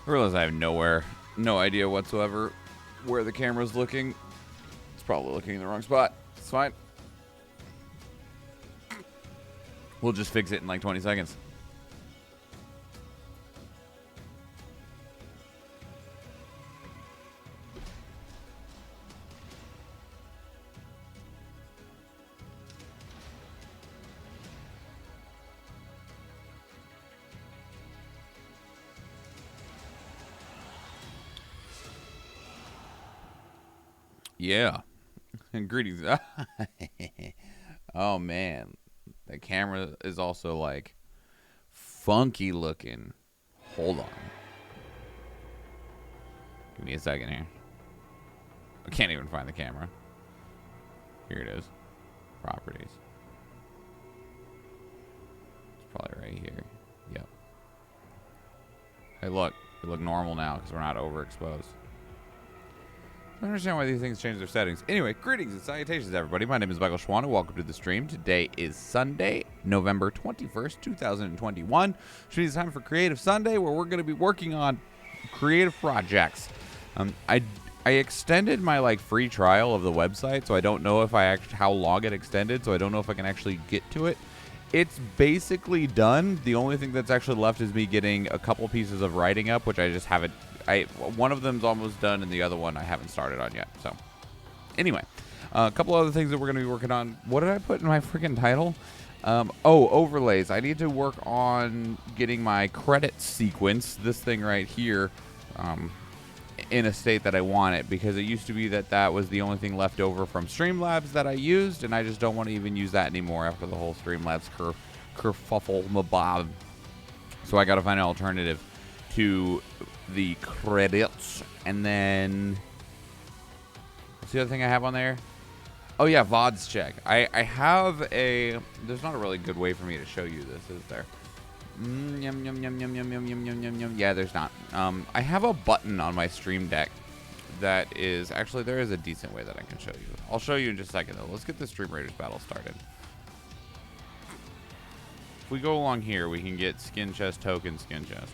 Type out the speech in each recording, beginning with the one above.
I realize I have no idea whatsoever where the camera's looking. It's probably looking in the wrong spot. It's fine. We'll just fix it in like 20 seconds. Yeah. And greetings. Oh, man. The camera is also, like, funky looking. Hold on. Give me a second here. I can't even find the camera. Here it is. Properties. It's probably right here. Yep. Hey, look. We look normal now because we're not overexposed. I don't understand why these things change their settings. Anyway, greetings and salutations, everybody. My name is Michael Schwan, and welcome to the stream. Today is Sunday, November 21st, 2021. Which means it's time for Creative Sunday, where we're going to be working on creative projects. I extended my free trial of the website, so I don't know if how long it extended, so I don't know if I can actually get to it. It's basically done. The only thing that's actually left is me getting a couple pieces of writing up, which I just haven't. One of them's almost done, and the other one I haven't started on yet. So, anyway, a couple other things that we're going to be working on. What did I put in my freaking title? Overlays. I need to work on getting my credit sequence, this thing right here, in a state that I want it, because it used to be that was the only thing left over from Streamlabs that I used, and I just don't want to even use that anymore after the whole Streamlabs kerfuffle mabob. So I got to find an alternative to the credits. And then what's the other thing I have on there? Oh yeah, Vods check. I have there's not a really good way for me to show you this, is there? Yum, yum, yum, yum, yum, yum, yum, yum, yum, yum. Yeah, there's not. I have a button on my Stream Deck that is actually, there is a decent way that I can show you. I'll show you in just a second though. Let's get the Stream Raiders battle started. If we go along here, we can get skin chest token, skin chest.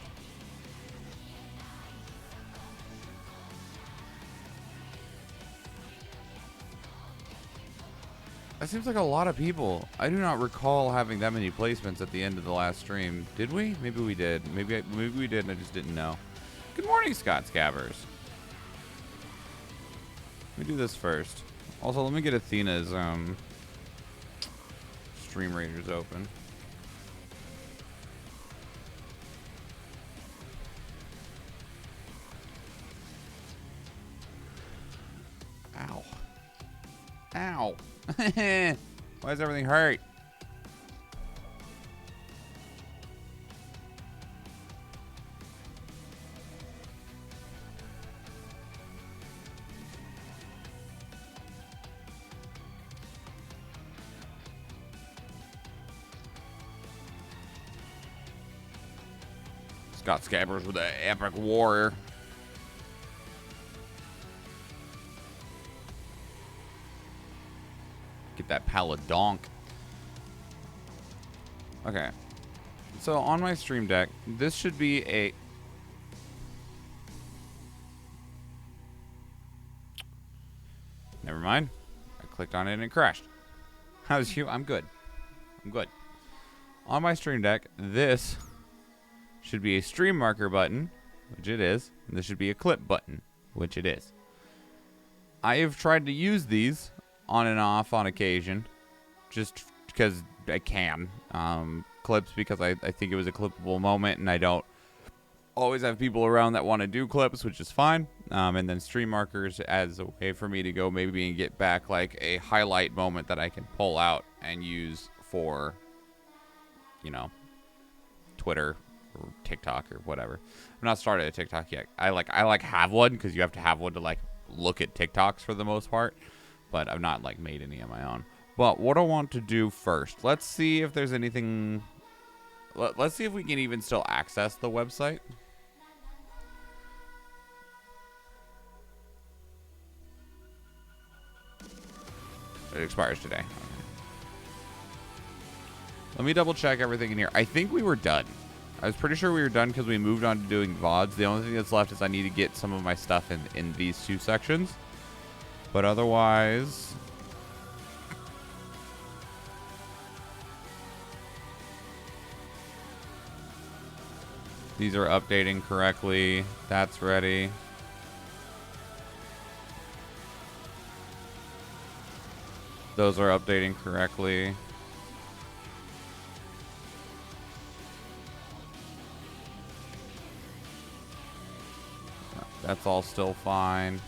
That seems like a lot of people. I do not recall having that many placements at the end of the last stream. Did we? Maybe we did. Maybe we did and I just didn't know. Good morning, Scott Scabbers. Let me do this first. Also, let me get Athena's Stream Raiders open. Ow. Ow. Why does everything hurt? Scott Scabbers with the epic warrior. Get that paladonk. Okay. So on my Stream Deck, this should be a... Never mind. I clicked on it and it crashed. How's you? I'm good. I'm good. On my Stream Deck, this should be a stream marker button, which it is. And this should be a clip button, which it is. I have tried to use these on and off on occasion, just because I can. Clips because I think it was a clippable moment, and I don't always have people around that want to do clips, which is fine. And then stream markers as a way for me to go maybe and get back like a highlight moment that I can pull out and use for, you know, Twitter or TikTok or whatever. I've not started a TikTok yet. I have one because you have to have one to like look at TikToks for the most part. But I've not like made any of my own. But what I want to do first, let's see if there's anything. Let's see if we can even still access the website. It expires today. Okay. Let me double check everything in here. I think we were done. I was pretty sure we were done because we moved on to doing VODs. The only thing that's left is I need to get some of my stuff in these two sections. But otherwise... These are updating correctly. That's ready. Those are updating correctly. That's all still fine.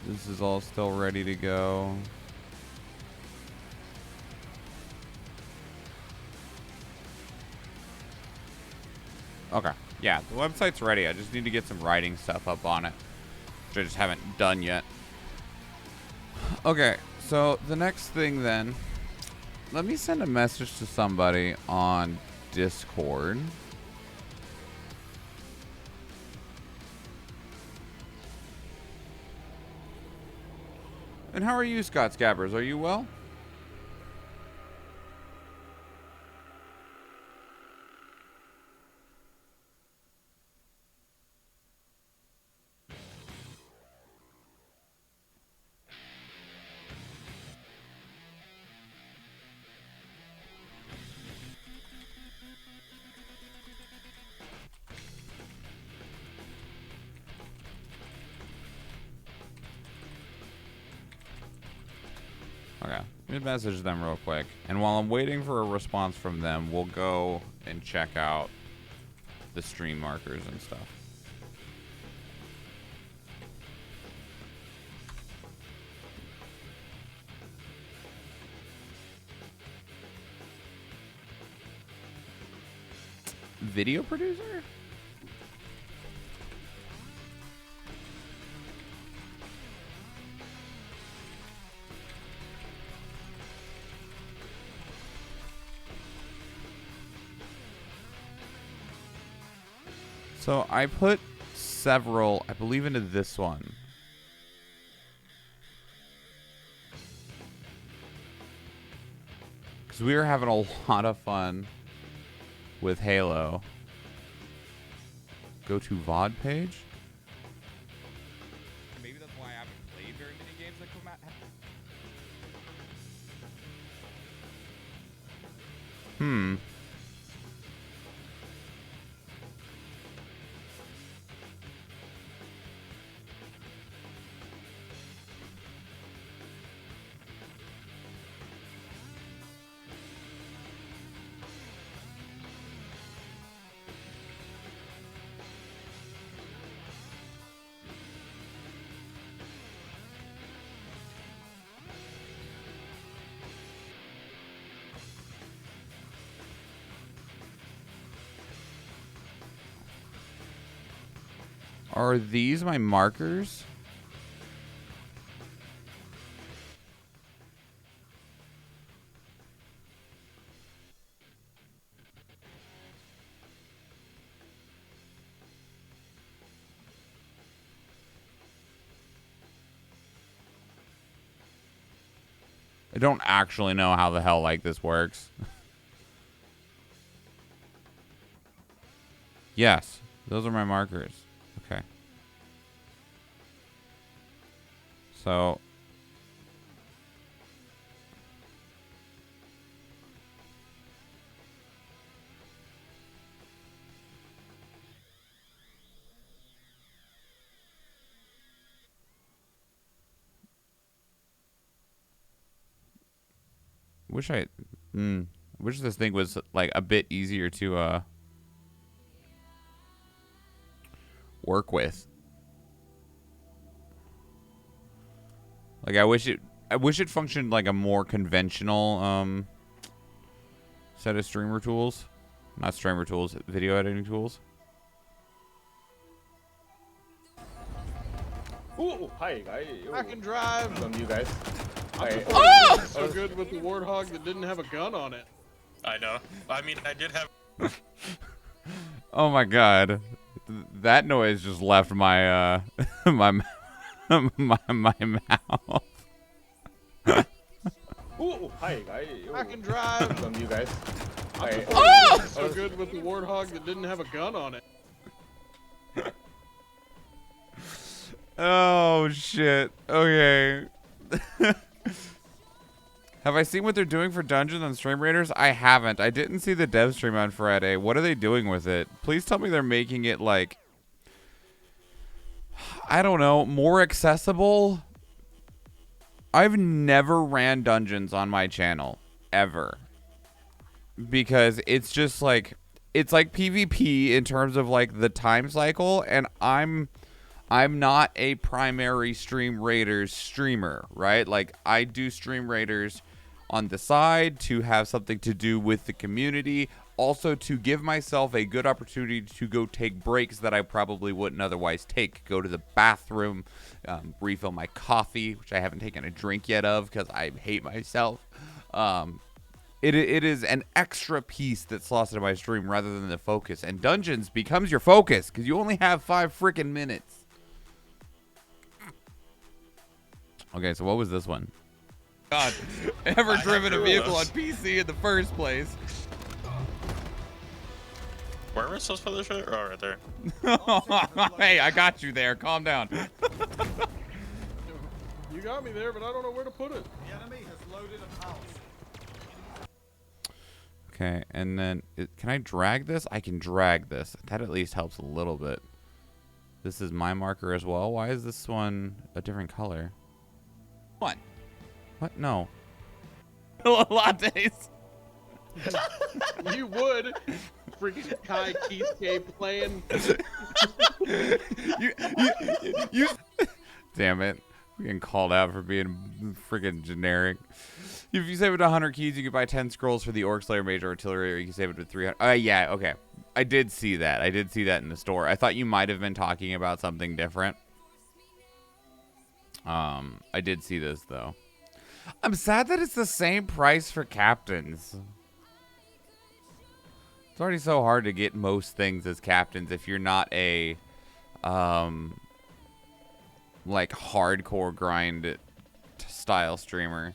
This is all still ready to go. Okay. Yeah, the website's ready. I just need to get some writing stuff up on it, which I just haven't done yet. Okay, so the next thing then, let me send a message to somebody on Discord. And how are you, Scott Scabbers? Are you well? Okay, let me message them real quick. And while I'm waiting for a response from them, we'll go and check out the stream markers and stuff. Video producer? So I put several, I believe, into this one. Because we were having a lot of fun with Halo. Go to VOD page. Maybe that's why I haven't played very many games that come out. Are these my markers? I don't actually know how the hell like this works. Yes, those are my markers. Okay. So wish wish this thing was like a bit easier to work with. Like I wish it functioned like a more conventional set of streamer tools. Not streamer tools, video editing tools. Ooh, hi guys. I can drive. Welcome you guys. Oh! So good with the warthog that didn't have a gun on it. I know. I mean, I did have. Oh my god, that noise just left my my mouth. Ooh, hi, guys. I can drive. From you guys. Hi. Oh! So good with the warthog that didn't have a gun on it. Oh shit. Okay. Have I seen what they're doing for dungeons on Stream Raiders? I haven't. I didn't see the dev stream on Friday. What are they doing with it? Please tell me they're making it like, I don't know, more accessible. I've never ran dungeons on my channel ever, because it's just like, it's like PvP in terms of like the time cycle, and I'm not a primary Stream Raiders streamer, right? Like, I do Stream Raiders on the side to have something to do with the community, also to give myself a good opportunity to go take breaks that I probably wouldn't otherwise take. Go to the bathroom, refill my coffee, which I haven't taken a drink yet of because I hate myself. It is an extra piece that's lost in my stream rather than the focus. And dungeons becomes your focus because you only have 5 freaking minutes. Okay, so what was this one? God, ever driven a vehicle on PC in the first place? Where are we supposed to put this shit? Oh, right there. Hey, I got you there. Calm down. You got me there, but I don't know where to put it. The enemy has loaded a house. Okay, and then can I drag this? I can drag this. That at least helps a little bit. This is my marker as well. Why is this one a different color? What? What? No. Lattes. You would. Freaking Kai Keithscape playing. you Damn it. We're getting called out for being freaking generic. If you save it to 100 keys, you can buy 10 scrolls for the Orc Slayer Major Artillery, or you can save it to 300. Yeah, okay. I did see that. I did see that in the store. I thought you might have been talking about something different. I did see this, though. I'm sad that it's the same price for captains. It's already so hard to get most things as captains if you're not a, like, hardcore grind style streamer.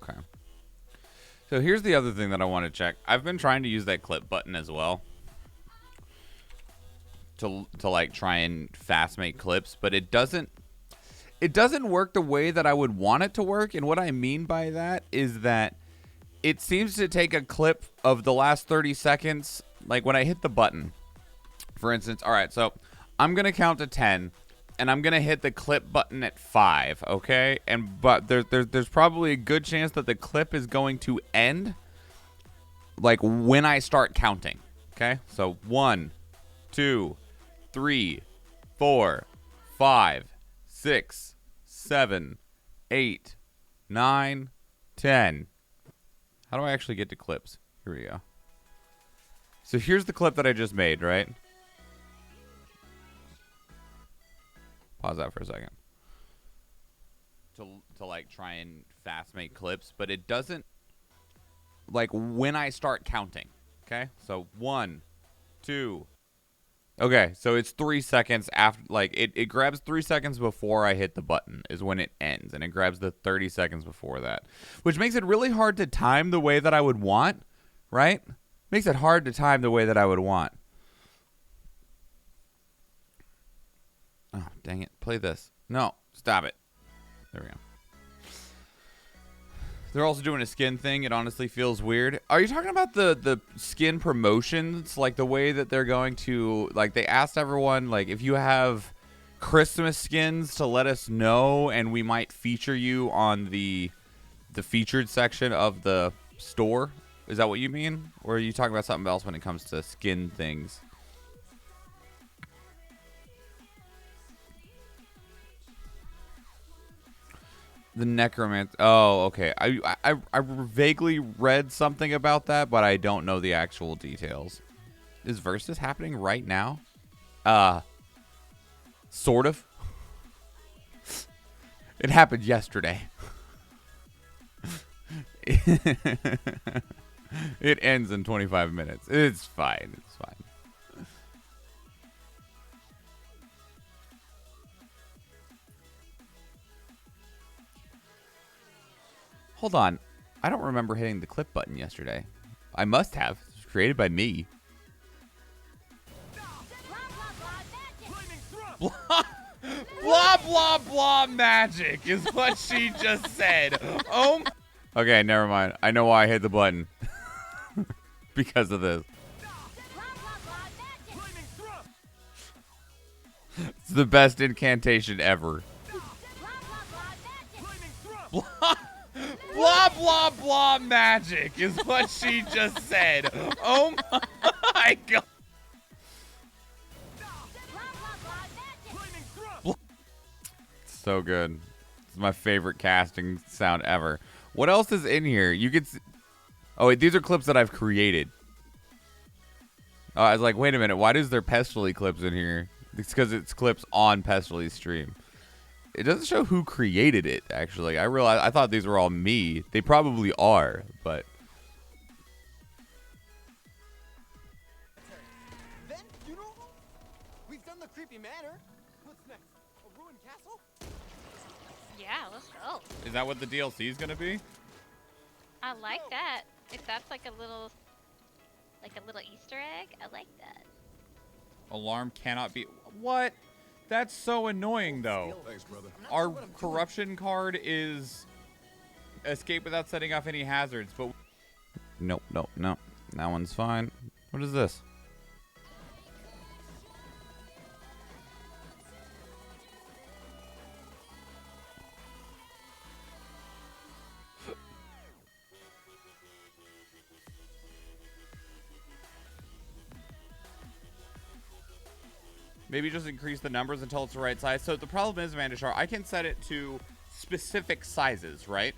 Okay. So here's the other thing that I want to check. I've been trying to use that clip button as well to like try and fast make clips, but it doesn't work the way that I would want it to work. And what I mean by that is that it seems to take a clip of the last 30 seconds, like when I hit the button, for instance. All right, so I'm going to count to 10. And I'm gonna hit the clip button at 5, okay? But there's probably a good chance that the clip is going to end like when I start counting. Okay? So 1, 2, 3, 4, 5, 6, 7, 8, 9, 10. How do I actually get to clips? Here we go. So here's the clip that I just made, right? Pause that for a second. To like try and fast make clips, but it doesn't like when I start counting. Okay? So 1, 2. Okay, so it's 3 seconds after, like it grabs 3 seconds before I hit the button is when it ends, and it grabs the 30 seconds before that, which makes it really hard to time the way that I would want, right? Makes it hard to time the way that I would want. Oh, dang it. Play this. No, stop it. There we go. They're also doing a skin thing. It honestly feels weird. Are you talking about the skin promotions? Like the way that they're going to, like they asked everyone, like if you have Christmas skins to let us know and we might feature you on the featured section of the store. Is that what you mean? Or are you talking about something else when it comes to skin things? The necromancer. Oh, okay. I vaguely read something about that, but I don't know the actual details. Is Versus happening right now? Sort of. It happened yesterday. It ends in 25 minutes. It's fine. It's fine. Hold on. I don't remember hitting the clip button yesterday. I must have. It was created by me. Blah, blah, blah magic is what she just said. Oh. Okay, never mind. I know why I hit the button. Because of this. It's the best incantation ever. Blah, blah, blah magic is what she just said. Oh my god. So good. It's my favorite casting sound ever. What else is in here? You could see. Oh, wait, these are clips that I've created. Oh, I was like, wait a minute. Why does there Pestily clips in here? It's because it's clips on Pestily's stream. It doesn't show who created it, actually. I thought these were all me. They probably are, but... Then, you know, we've done the creepy manor. What's next? A ruined castle? Yeah, let's go. Is that what the DLC is going to be? I like that. If that's like a little Easter egg, I like that. Alarm cannot be... What? That's so annoying, though. Thanks, brother. Our corruption card is escape without setting off any hazards, but... Nope, nope, nope. That one's fine. What is this? Maybe just increase the numbers until it's the right size. So the problem is, Vandashar, I can set it to specific sizes, right?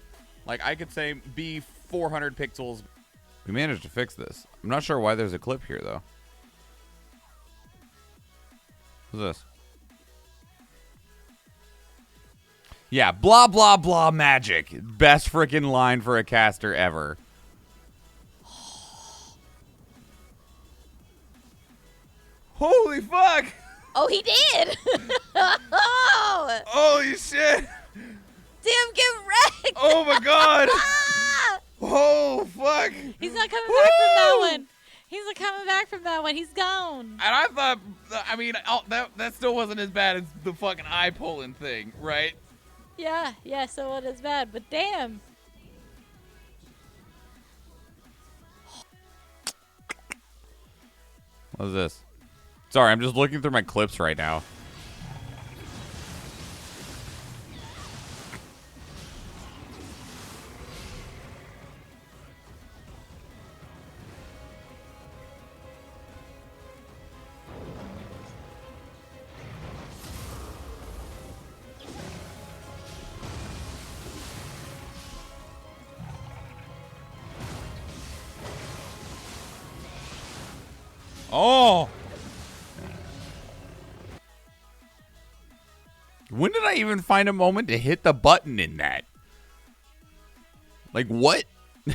Like, I could say be 400 pixels. We managed to fix this. I'm not sure why there's a clip here, though. What's this? Yeah, blah, blah, blah magic. Best freaking line for a caster ever. Holy fuck! Oh, he did! Oh! Holy shit! Damn, get wrecked! Oh my god! Ah! Oh fuck! He's not coming back from that one. He's not coming back from that one. He's gone. And I thought, I mean, that still wasn't as bad as the fucking eye pulling thing, right? Yeah, so it is bad, but damn. What is this? Sorry, I'm just looking through my clips right now. Oh! When did I even find a moment to hit the button in that? Like, what? I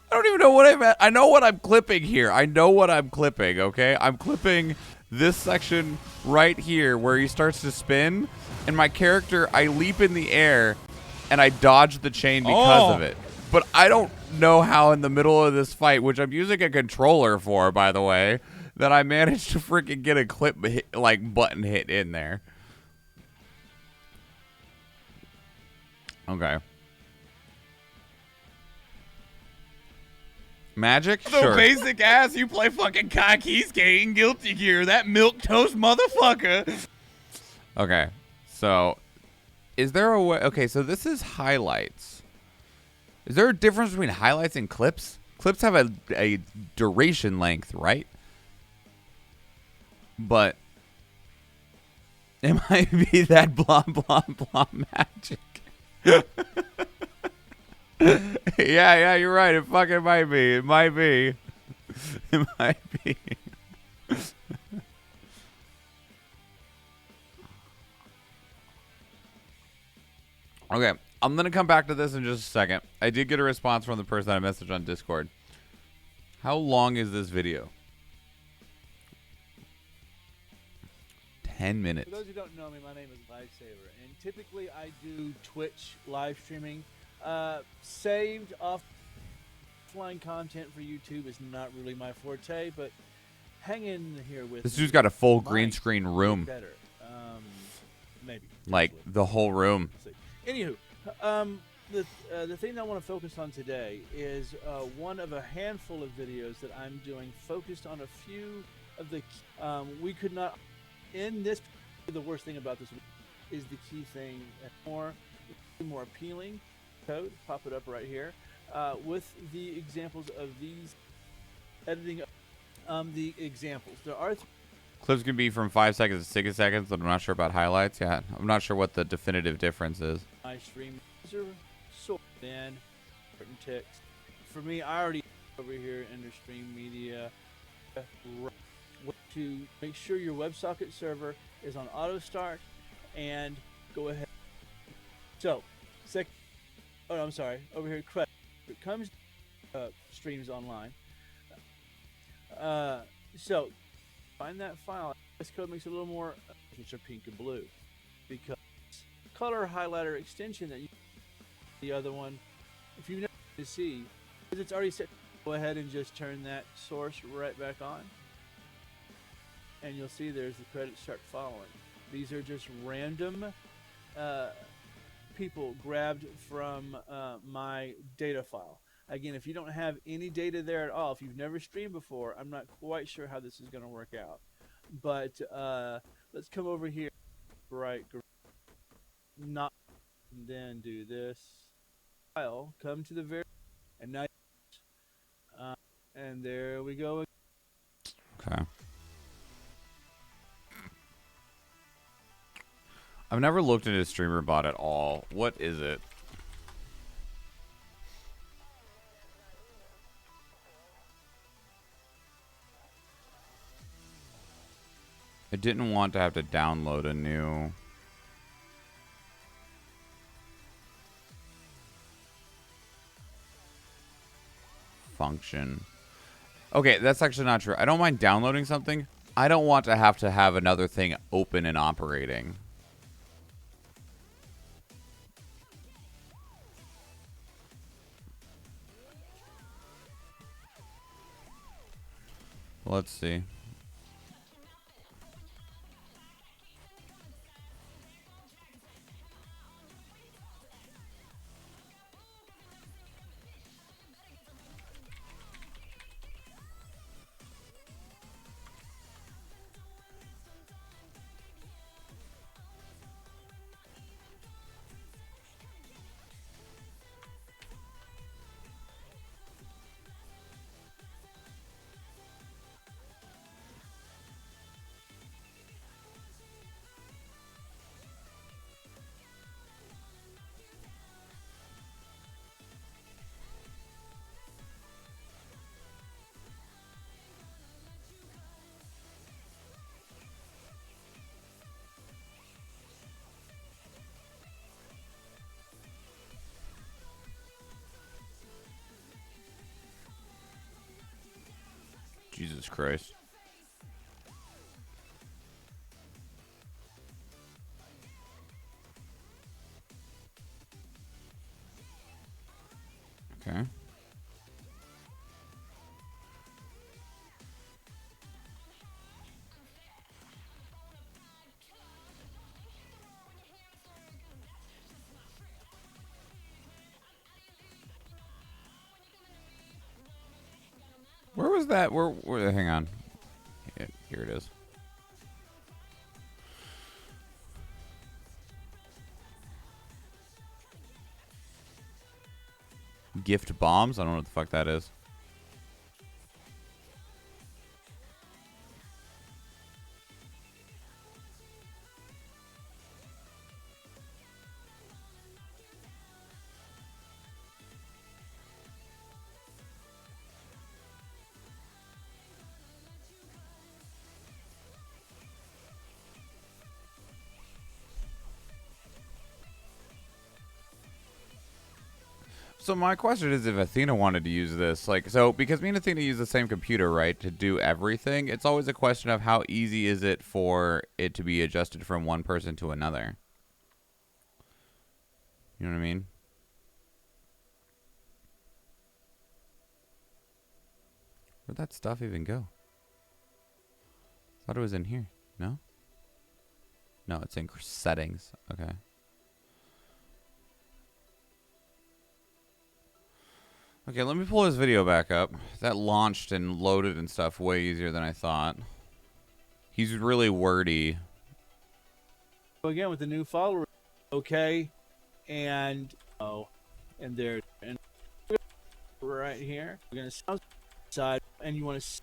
don't even know what I'm at. I know what I'm clipping here. I know what I'm clipping, okay? I'm clipping this section right here where he starts to spin, and my character, I leap in the air, and I dodge the chain because of it. But I don't know how in the middle of this fight, which I'm using a controller for, by the way, that I managed to freaking get a clip hit, like button hit in there. Okay. Magic? So Sure. basic ass, you play fucking Kaiki Skating Guilty Gear, that milk toast motherfucker. Okay, so is there a way? Okay, so this is highlights. Is there a difference between highlights and clips? Clips have a duration length, right? But it might be that blah, blah, blah magic. Yeah, you're right. It fucking might be. It might be. It might be. Okay, I'm gonna come back to this in just a second. I did get a response from the person I messaged on Discord. How long is this video? 10 minutes. For those who don't know me, my name is Lifesaver, and typically I do Twitch live streaming. Saved offline content for YouTube is not really my forte, but hang in here with This me. dude's got a full Might green screen room. get better. Maybe. Like, Potentially. the whole room. See. Anywho, the thing I want to focus on today is one of a handful of videos that I'm doing focused on a few of the we could not in this. The worst thing about this is the key thing more appealing code. Pop it up right here with the examples of these editing the examples. There are Clips can be from 5 seconds to 6 seconds, but I'm not sure about highlights. Yeah, I'm not sure what the definitive difference is. my stream user sort then certain text. For me, I already over here under stream media to make sure your WebSocket server is on auto start and go ahead. So, I'm sorry. Over here, credit. It comes streams online. So find that file. This code makes it a little more, which are pink and blue, because color highlighter extension that you the other one. If you know to see, because it's already set, go ahead and just turn that source right back on, and you'll see there's the credits start following. These are just random people grabbed from my data file. Again, if you don't have any data there at all, if you've never streamed before, I'm not quite sure how this is going to work out. But let's come over here, right? Not, and then do this. File, come to the very, and now, and there we go. Okay. I've never looked into streamer bot at all. What is it? I didn't want to have to download a new function. Okay, that's actually not true. I don't mind downloading something. I don't want to have another thing open and operating. Let's see. Jesus Christ. Okay. Where was that? Where hang on. Here it is. Gift bombs? I don't know what the fuck that is. So my question is, if Athena wanted to use this, like, so because me and Athena use the same computer, right, to do everything, it's always a question of how easy is it for it to be adjusted from one person to another. You know what I mean? Where'd that stuff even go? Thought it was in here. No? No, it's in settings. Okay. Okay, let me pull this video back up. That launched and loaded and stuff way easier than I thought. He's really wordy. Again, with the new follower, okay, and there, and right here, we're gonna side, and you want to.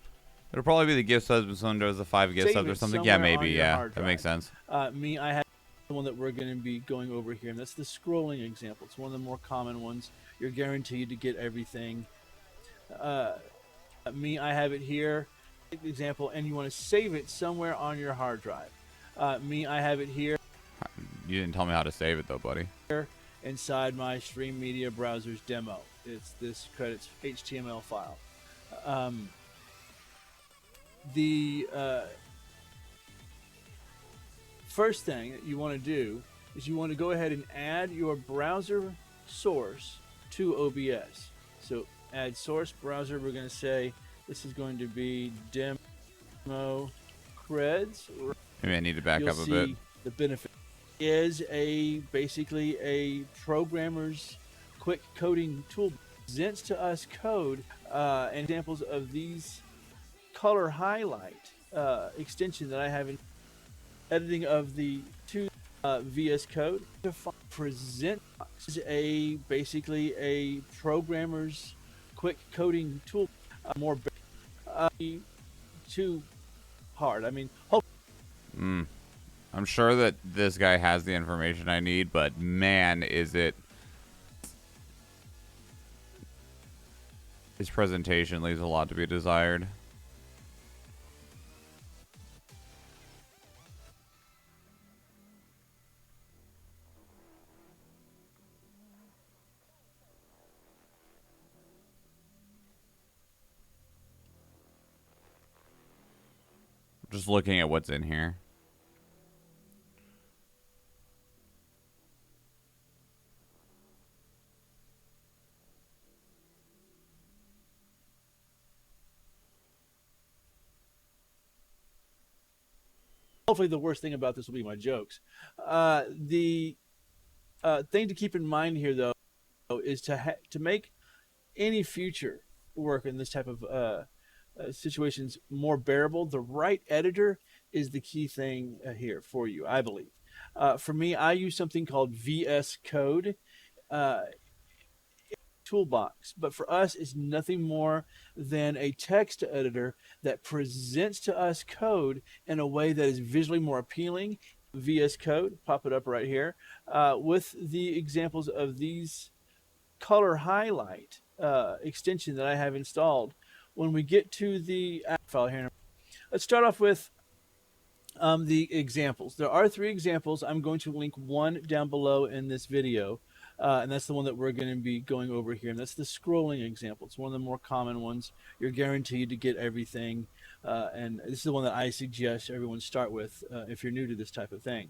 It'll probably be the gift subs when someone does the 5 gift Save subs or it something. Yeah, somewhere on maybe. your Yeah, hard that makes drive. sense. I have the one that we're going to be going over here, and that's the scrolling example. It's one of the more common ones. You're guaranteed to get everything. I have it here, example, and you want to save it somewhere on your hard drive. I have it here. You didn't tell me how to save it though, buddy. Inside my Stream Media browser's demo. It's this credits HTML file. The first thing that you want to do is you want to go ahead and add your browser source to OBS. So add source browser. We're going to say this is going to be demo creds. Maybe I need to back You'll up a see bit. the benefit is basically a programmer's quick coding tool. Presents to us code and examples of these color highlight extension that I have in editing of the two VS Code. Present is basically a programmer's quick coding tool. More too hard. I mean, I'm sure that this guy has the information I need, but man, is it... His presentation leaves a lot to be desired. Just looking at what's in here. Hopefully the worst thing about this will be my jokes. The thing to keep in mind here, though, is to make any future work in this type of situations more bearable. The right editor is the key thing here for you, I believe. For me, I use something called VS Code toolbox, but for us, it's nothing more than a text editor that presents to us code in a way that is visually more appealing. VS Code, pop it up right here, with the examples of these color highlight extension that I have installed. When we get to the app file here, let's start off with the examples. There are 3 examples. I'm going to link one down below in this video. And that's the one that we're going to be going over here. And that's the scrolling example. It's one of the more common ones. You're guaranteed to get everything. And this is the one that I suggest everyone start with if you're new to this type of thing.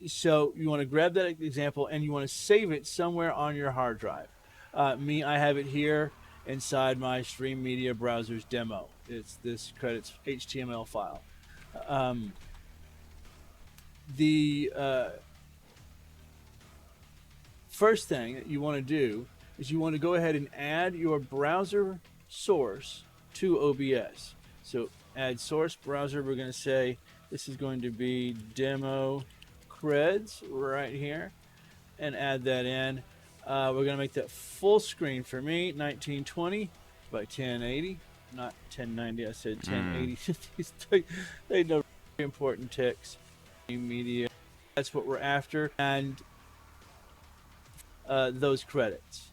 So you want to grab that example and you want to save it somewhere on your hard drive. I have it here inside my Stream Media browser's demo. It's this credits HTML file. First thing that you want to do is you want to go ahead and add your browser source to OBS. So add source browser. We're going to say this is going to be demo creds right here and add that in. We're going to make that full screen for me, 1920 by 1080, not 1090. I said 1080. They know very important ticks. Media. That's what we're after. And those credits.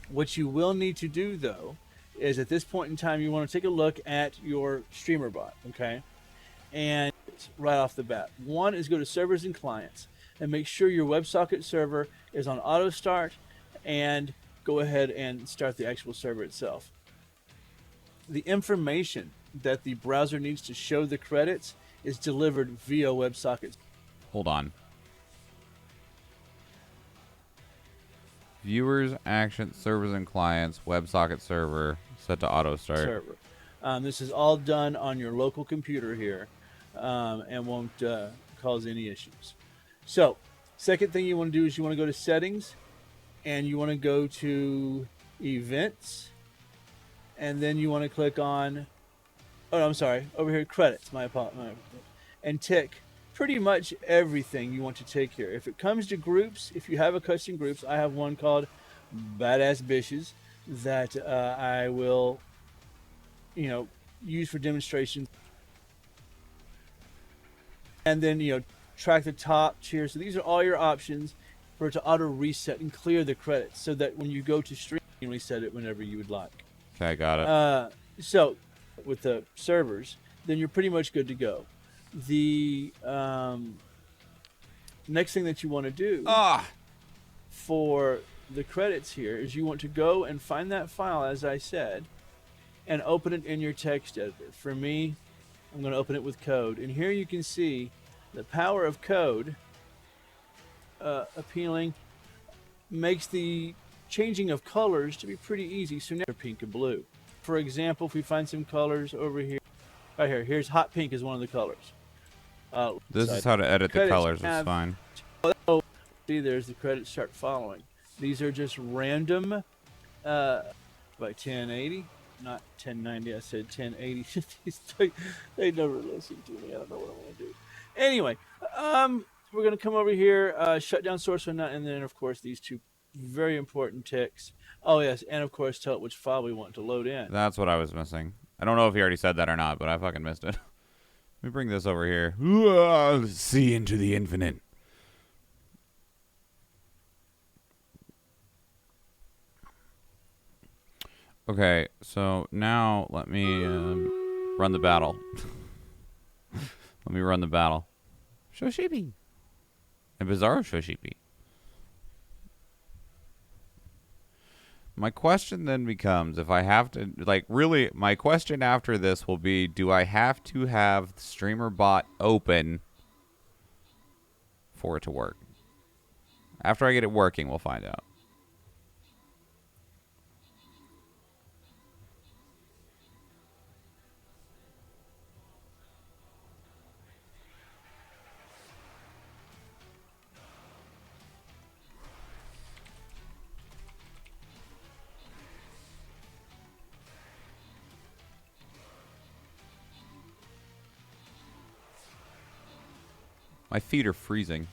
What you will need to do, though, is at this point in time, you want to take a look at your streamer bot, okay? And right off the bat, one is go to servers and clients. and make sure your WebSocket server is on auto start, and go ahead and start the actual server itself. The information that the browser needs to show the credits is delivered via WebSocket. Hold on. Viewers, actions, servers and clients, WebSocket server, set to auto start. Server. This is all done on your local computer here, and won't cause any issues. So, second thing you want to do is you want to go to settings, and you want to go to events, and then you want to click on, oh, I'm sorry, over here, credits, my apologies, and tick pretty much everything you want to take here. If it comes to groups, if you have a custom groups, I have one called Badass Bitches that I will, use for demonstrations. And then, track the top tier. So these are all your options for it to auto reset and clear the credits so that when you go to stream, you can reset it whenever you would like. Okay, got it. So with the servers, then you're pretty much good to go. The next thing that you want to do for the credits here is you want to go and find that file, as I said, and open it in your text editor. For me, I'm going to open it with code. And here you can see the power of code appealing makes the changing of colors to be pretty easy. So now they're pink and blue. For example, if we find some colors over here, right here, here's hot pink is one of the colors. This is how to edit the colors. It's fine. See, there's the credits start following. These are just random by 1080, not 1090. I said 1080. They never listen to me. I don't know what I'm going to do. Anyway, we're going to come over here, shut down source window, and then, of course, these two very important ticks. Oh, yes, and, of course, tell it which file we want to load in. That's what I was missing. I don't know if he already said that or not, but I fucking missed it. Let me bring this over here. See into the infinite. Okay, so now let me run the battle. Let me run the battle. Shoshipi. And Bizarro Shoshipi. My question then becomes, if I have to, really, my question after this will be, do I have to have the streamer bot open for it to work? After I get it working, we'll find out. My feet are freezing.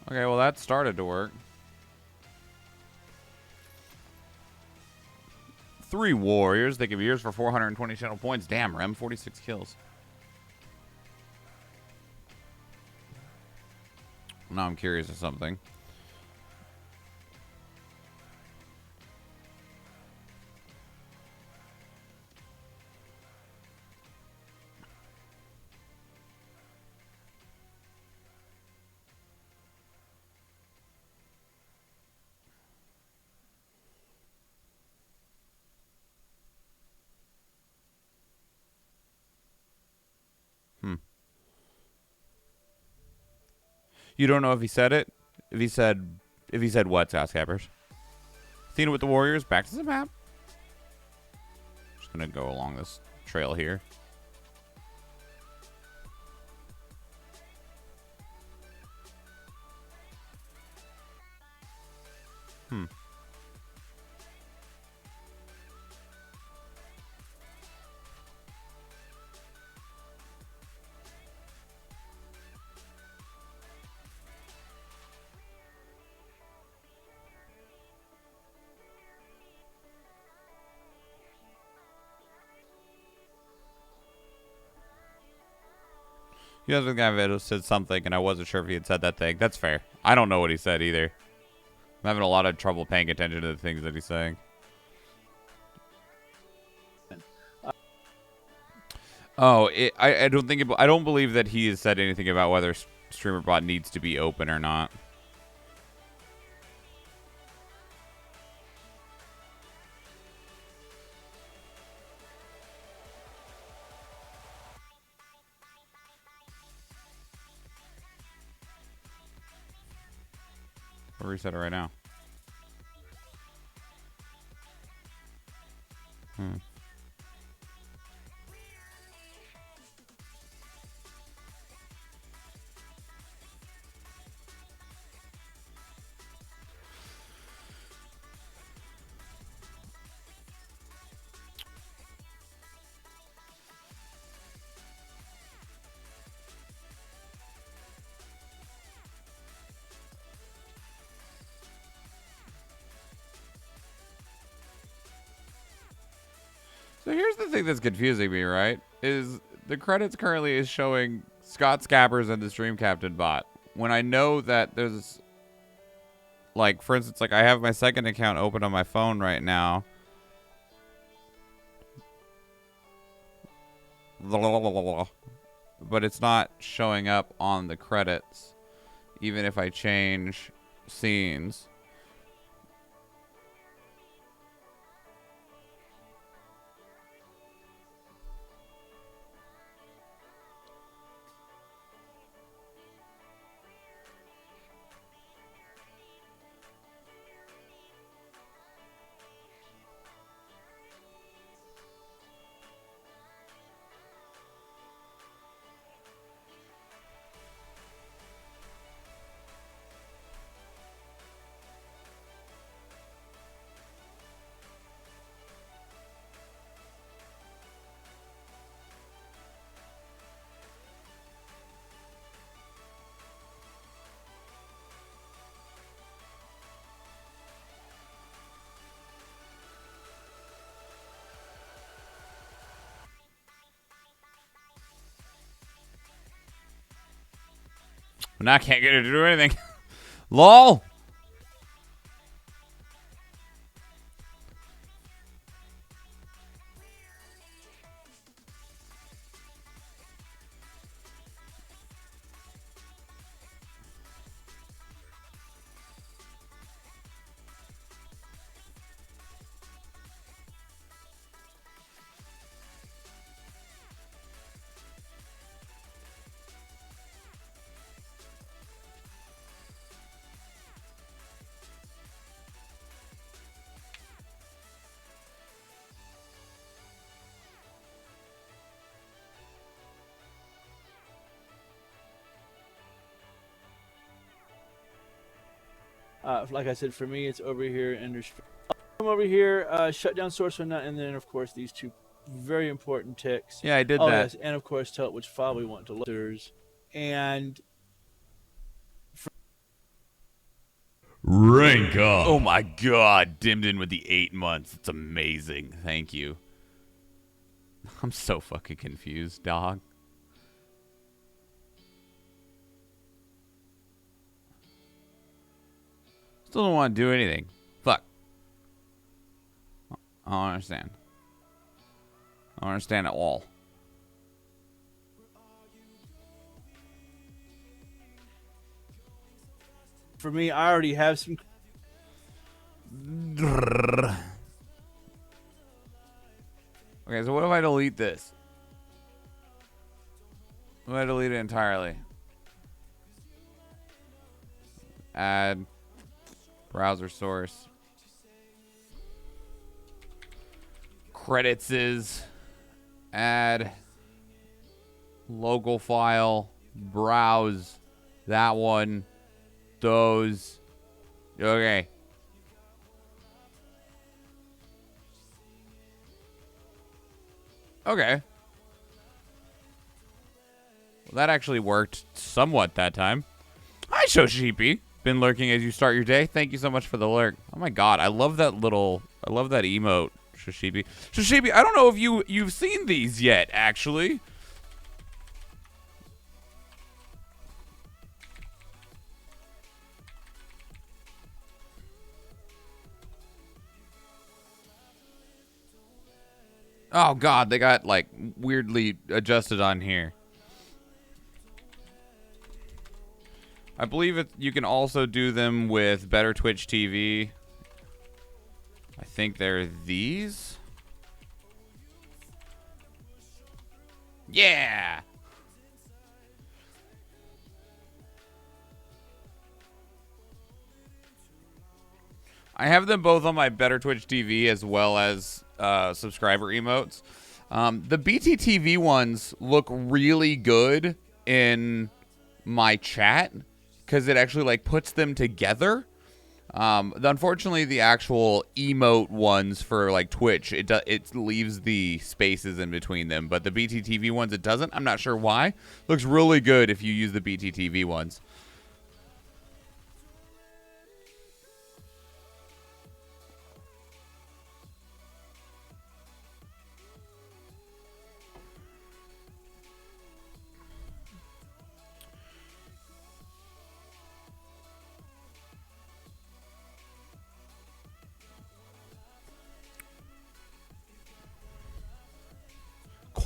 Okay, well that started to work. 3 warriors. They give years for 420 channel points. Damn, Rem, 46 kills. Now I'm curious of something. You don't know if he said it? If he said what, Scoutcappers? Seen it with the Warriors. Back to the map. Just gonna go along this trail here. You guys with the guy that said something, and I wasn't sure if he had said that thing. That's fair. I don't know what he said either. I'm having a lot of trouble paying attention to the things that he's saying. Oh, I don't think I don't believe that he has said anything about whether StreamerBot needs to be open or not. I'll reset it right now. So here's the thing that's confusing me, right? Is the credits currently is showing Scott Scabbers and the Stream Captain bot. When I know that there's, like, for instance, like I have my second account open on my phone right now. But it's not showing up on the credits, even if I change scenes. Now I can't get her to do anything. LOL. Like I said, for me, it's over here and I'm over here, shut down source window, and then of course these two very important ticks. Yeah, I did that. Yes, and of course tell it which file we want to load. And Rank up. Oh my god, dimmed in with the 8 months. It's amazing. Thank you. I'm so fucking confused, dog. Still don't want to do anything. Fuck. I don't understand. I don't understand at all. for me, I already have some. Okay, so what if I delete this? What if I delete it entirely? Add browser source. Credits is add local file, browse that one, those. Okay. Okay. Well, that actually worked somewhat that time. Hi, Shoshipi. Been lurking as you start your day. Thank you so much for the lurk. Oh my god, I love that little, I love that emote, Shoshipi. Shoshipi, I don't know if you've seen these yet, actually. Oh god, they got like weirdly adjusted on here. I believe you can also do them with Better Twitch TV. I think they're these. Yeah. I have them both on my Better Twitch TV as well as subscriber emotes. The BTTV ones look really good in my chat because it actually like puts them together. Unfortunately, the actual emote ones for like Twitch, it leaves the spaces in between them, but the BTTV ones it doesn't. I'm not sure why. Looks really good if you use the BTTV ones.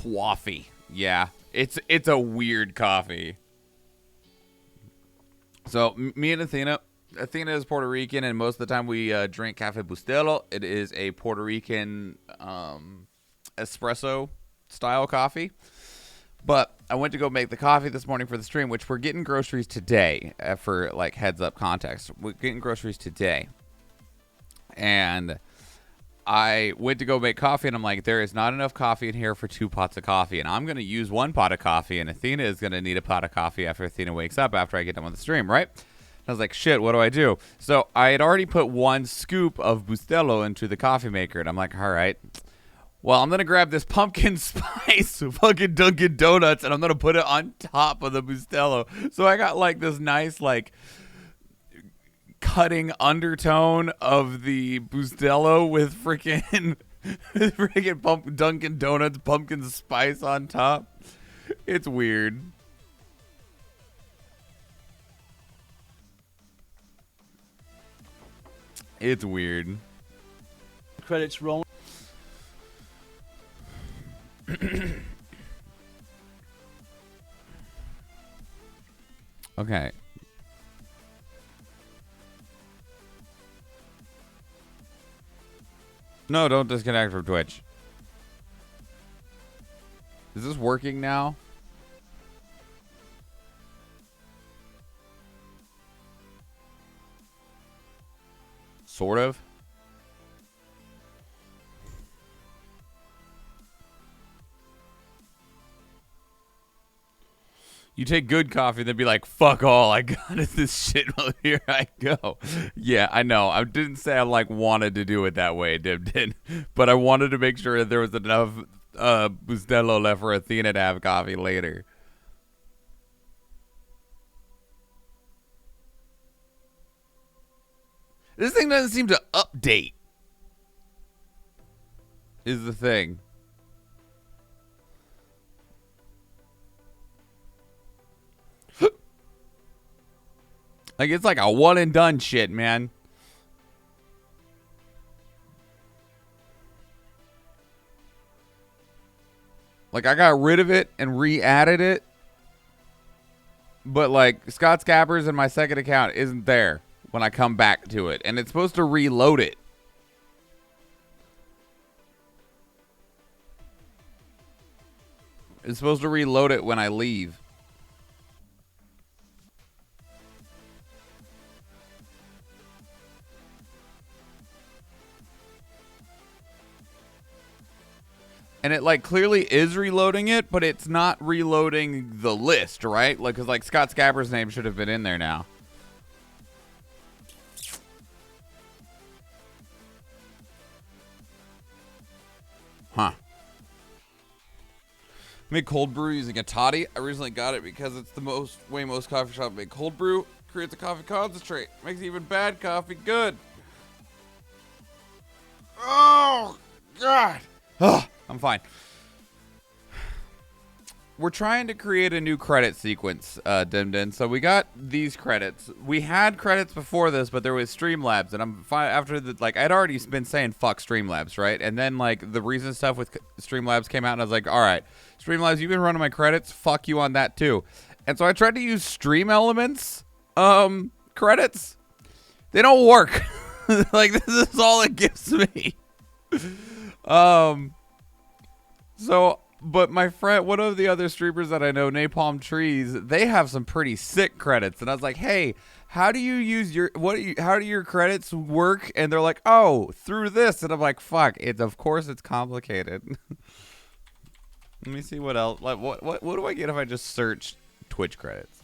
Coffee. Yeah. It's a weird coffee. So me and Athena is Puerto Rican, and most of the time we drink Cafe Bustelo. It is a Puerto Rican espresso style coffee. But I went to go make the coffee this morning for the stream, which we're getting groceries today. For like heads up context, we're getting groceries today, and I went to go make coffee, and I'm like, there is not enough coffee in here for 2 pots of coffee, and I'm going to use 1 pot of coffee, and Athena is going to need a pot of coffee after Athena wakes up after I get done with the stream, right? I was like, shit, what do I do? So I had already put 1 scoop of Bustelo into the coffee maker, and I'm like, all right, well, I'm going to grab this pumpkin spice fucking Dunkin' Donuts, and I'm going to put it on top of the Bustelo. So I got like this nice, like, cutting undertone of the Bustelo with freaking Dunkin' Donuts pumpkin spice on top. It's weird. It's weird. Credits rolling. Okay. No, don't disconnect from Twitch. Is this working now? Sort of. You take good coffee, then be like, fuck all, I got it, this shit, well, here I go. Yeah, I know. I didn't say I, like, wanted to do it that way, did. But I wanted to make sure that there was enough Bustelo left for Athena to have coffee later. This thing doesn't seem to update, is the thing. Like, it's like a one and done shit, man. Like, I got rid of it and re-added it. But, like, Scott Scabbers in my second account isn't there when I come back to it. And it's supposed to reload it. It's supposed to reload it when I leave. And it, like, clearly is reloading it, but it's not reloading the list, right? Like, because, like, Scott Scabber's name should have been in there now. Huh. Make cold brew using a toddy. I recently got it because it's the way most coffee shops make cold brew. Creates a coffee concentrate. Makes even bad coffee good. Oh, God. Ugh. I'm fine. we're trying to create a new credit sequence, Dimden. So we got these credits. We had credits before this, but there was Streamlabs, and I'm fine after the like. I'd already been saying fuck Streamlabs, right? And then like the recent stuff with Streamlabs came out, and I was like, all right, Streamlabs, you've been running my credits. Fuck you on that too. And so I tried to use Stream Elements credits. They don't work. Like this is all it gives me. So. But my friend, one of the other streamers that I know, Napalm Trees, they have some pretty sick credits, and I was like, "Hey, how do you use your how do your credits work?" And they're like, "Oh, through this." And I'm like, "Fuck! Of course it's complicated." Let me see what else. Like, what do I get if I just search Twitch credits?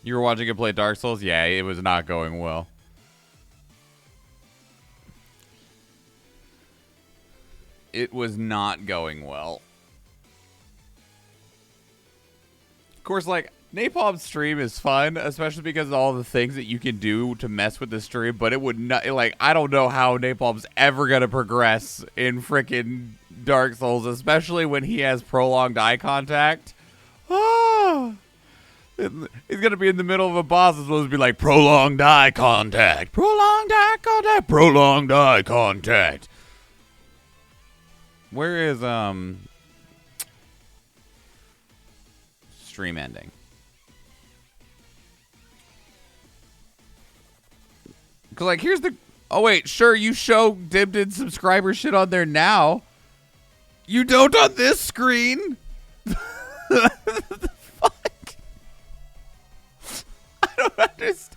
You were watching it play Dark Souls? Yeah, it was not going well. It was not going well. Of course, like, Napalm's stream is fun, especially because of all the things that you can do to mess with the stream, but it would not, like, I don't know how Napalm's ever gonna progress in frickin' Dark Souls, especially when he has prolonged eye contact. Ah! He's gonna be in the middle of a boss that's supposed to be like prolonged eye contact, prolonged eye contact, prolonged eye contact. Where is stream ending? Cause like here's the wait, sure you show Dimmed subscriber shit on there now. You don't on this screen. I don't understand.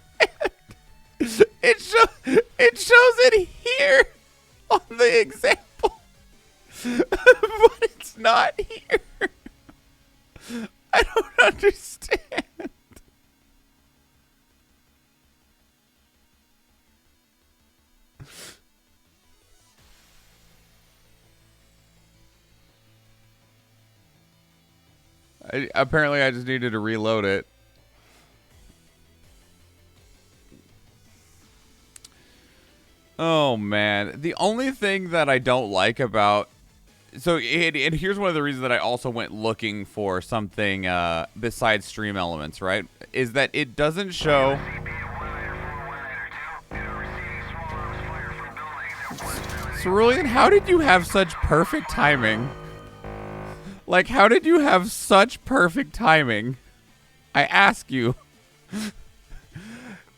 It shows it here on the example, but it's not here. I don't understand. Apparently, I just needed to reload it. Oh, man. The only thing that I don't like about... So, and here's one of the reasons that I also went looking for something besides Stream Elements, right? Is that it doesn't show... Cerulean, how did you have such perfect timing? Like, how did you have such perfect timing? I ask you.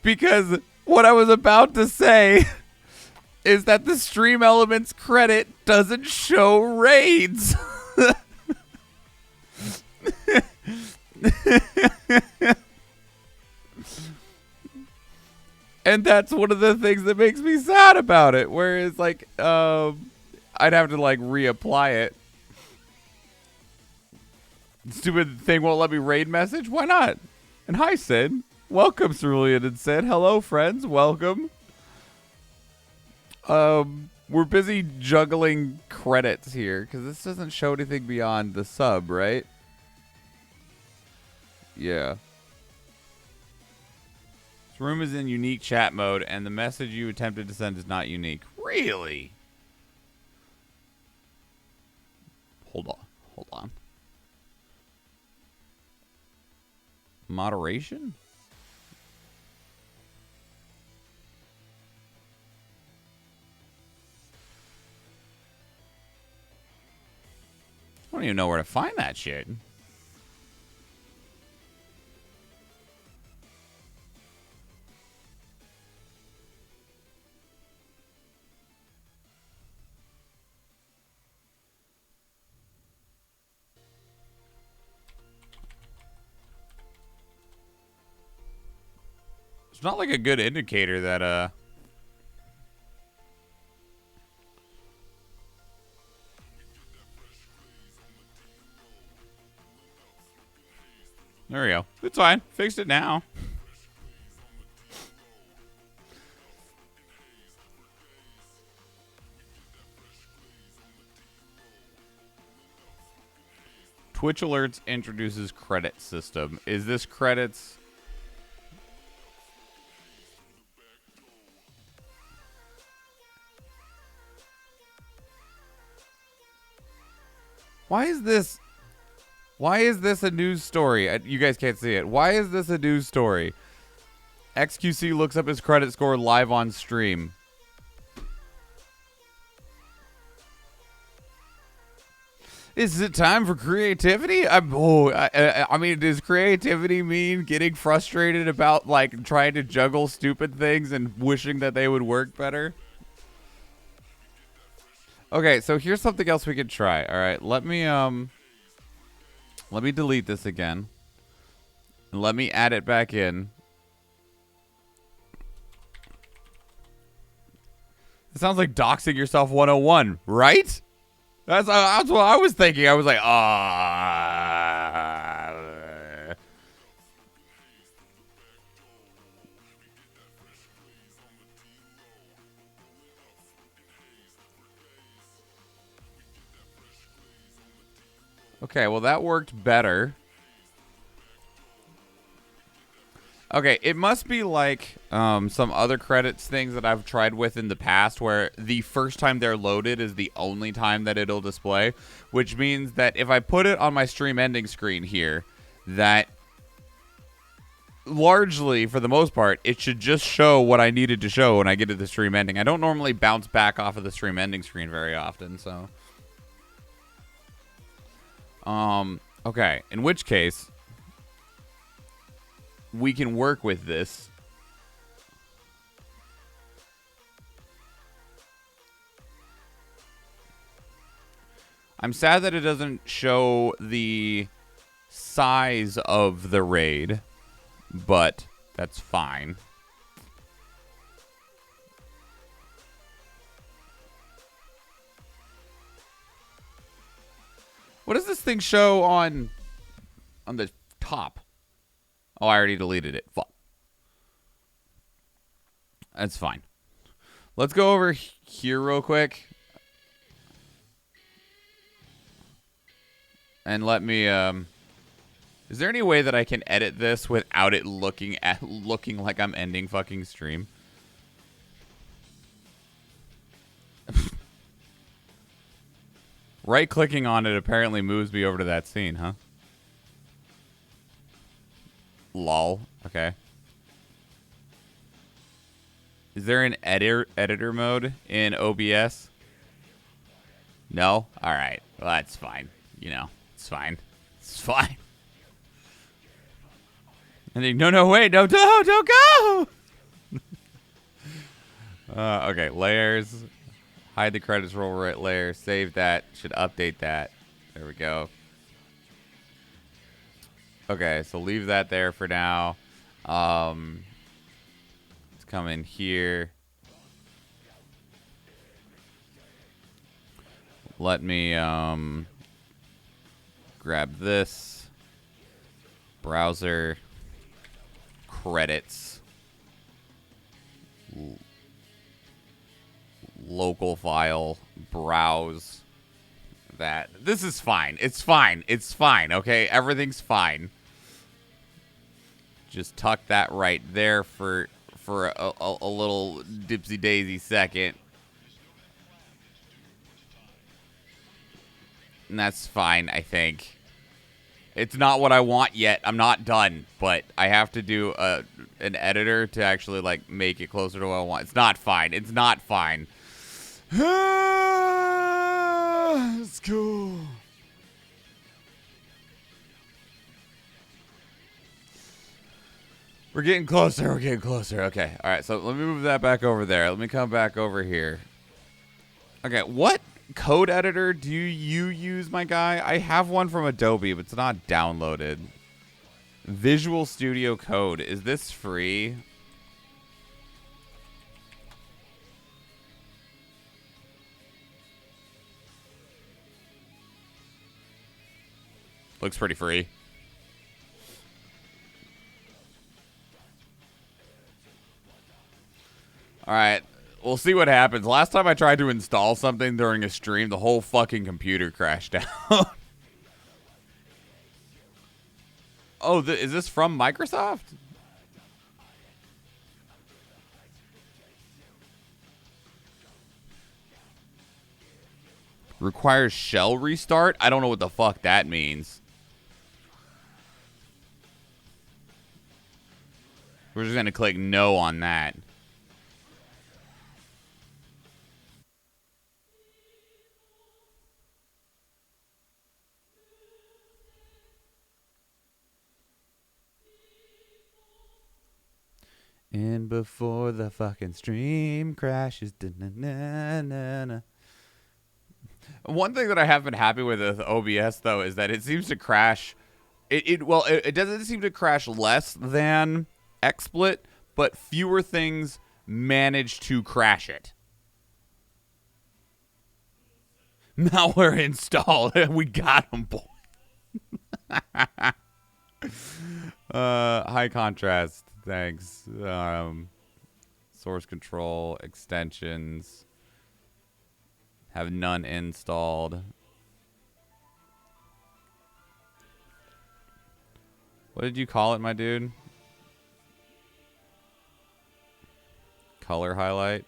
Because what I was about to say is that the Stream Elements credit doesn't show raids. And that's one of the things that makes me sad about it. Whereas, like, I'd have to, like, reapply it. Stupid thing won't let me raid message? Why not? And hi, Sid. Welcome, Cerulean and Sid. Hello, friends. Welcome. We're busy juggling credits here, because this doesn't show anything beyond the sub, right? Yeah. This room is in unique chat mode, and the message you attempted to send is not unique. Really? Hold on. Hold on. Moderation? I don't even know where to find that shit. It's not like a good indicator that, There we go. It's fine. Fixed it now. Twitch Alerts introduces credit system. Is this credits? Why is this a news story? You guys can't see it. Why is this a news story? XQC looks up his credit score live on stream. Is it time for creativity? I mean, does creativity mean getting frustrated about, like, trying to juggle stupid things and wishing that they would work better? Okay, so here's something else we could try. All right, let me delete this again. And let me add it back in. It sounds like doxing yourself 101, right? That's what I was thinking. I was like, ah. Okay, well, that worked better. Okay, it must be like some other credits things that I've tried with in the past where the first time they're loaded is the only time that it'll display, which means that if I put it on my stream ending screen here, that largely, for the most part, it should just show what I needed to show when I get to the stream ending. I don't normally bounce back off of the stream ending screen very often, so... okay, in which case... we can work with this. I'm sad that it doesn't show the size of the raid, but that's fine. What does this thing show on the top? Oh, I already deleted it. Fuck. That's fine. Let's go over here real quick. And let me, is there any way that I can edit this without it looking like I'm ending fucking stream? Right-clicking on it apparently moves me over to that scene, huh? Lol. Okay. Is there an editor mode in OBS? No? Alright. Well, that's fine. You know, it's fine. It's fine. And then, no, wait. Don't go! Okay, layers. Hide the credits, roll right layer. Save that. Should update that. There we go. Okay, so leave that there for now. Let's come in here. Let me grab this. Browser. Credits. Local file. Browse. That. This is fine. It's fine. It's fine, okay? Everything's fine. Just tuck that right there for a little dipsy-daisy second. And that's fine, I think. It's not what I want yet. I'm not done, but I have to do an editor to actually, like, make it closer to what I want. It's not fine. It's not fine. It's cool. We're getting closer. We're getting closer. Okay. All right. So let me move that back over there. Let me come back over here. Okay. What code editor do you use, my guy? I have one from Adobe, but it's not downloaded. Visual Studio Code. Is this free? Looks pretty free. All right. We'll see what happens. Last time I tried to install something during a stream, the whole fucking computer crashed out. Oh, is this from Microsoft? Requires shell restart? I don't know what the fuck that means. We're just going to click no on that. And before the fucking stream crashes. Da-na-na-na-na. One thing that I have been happy with OBS, though, is that it seems to crash. It doesn't seem to crash less than XSplit, but fewer things manage to crash it. Malware installed. We got them, boy. High contrast. Thanks. Source control, extensions. Have none installed. What did you call it, my dude? Color highlight.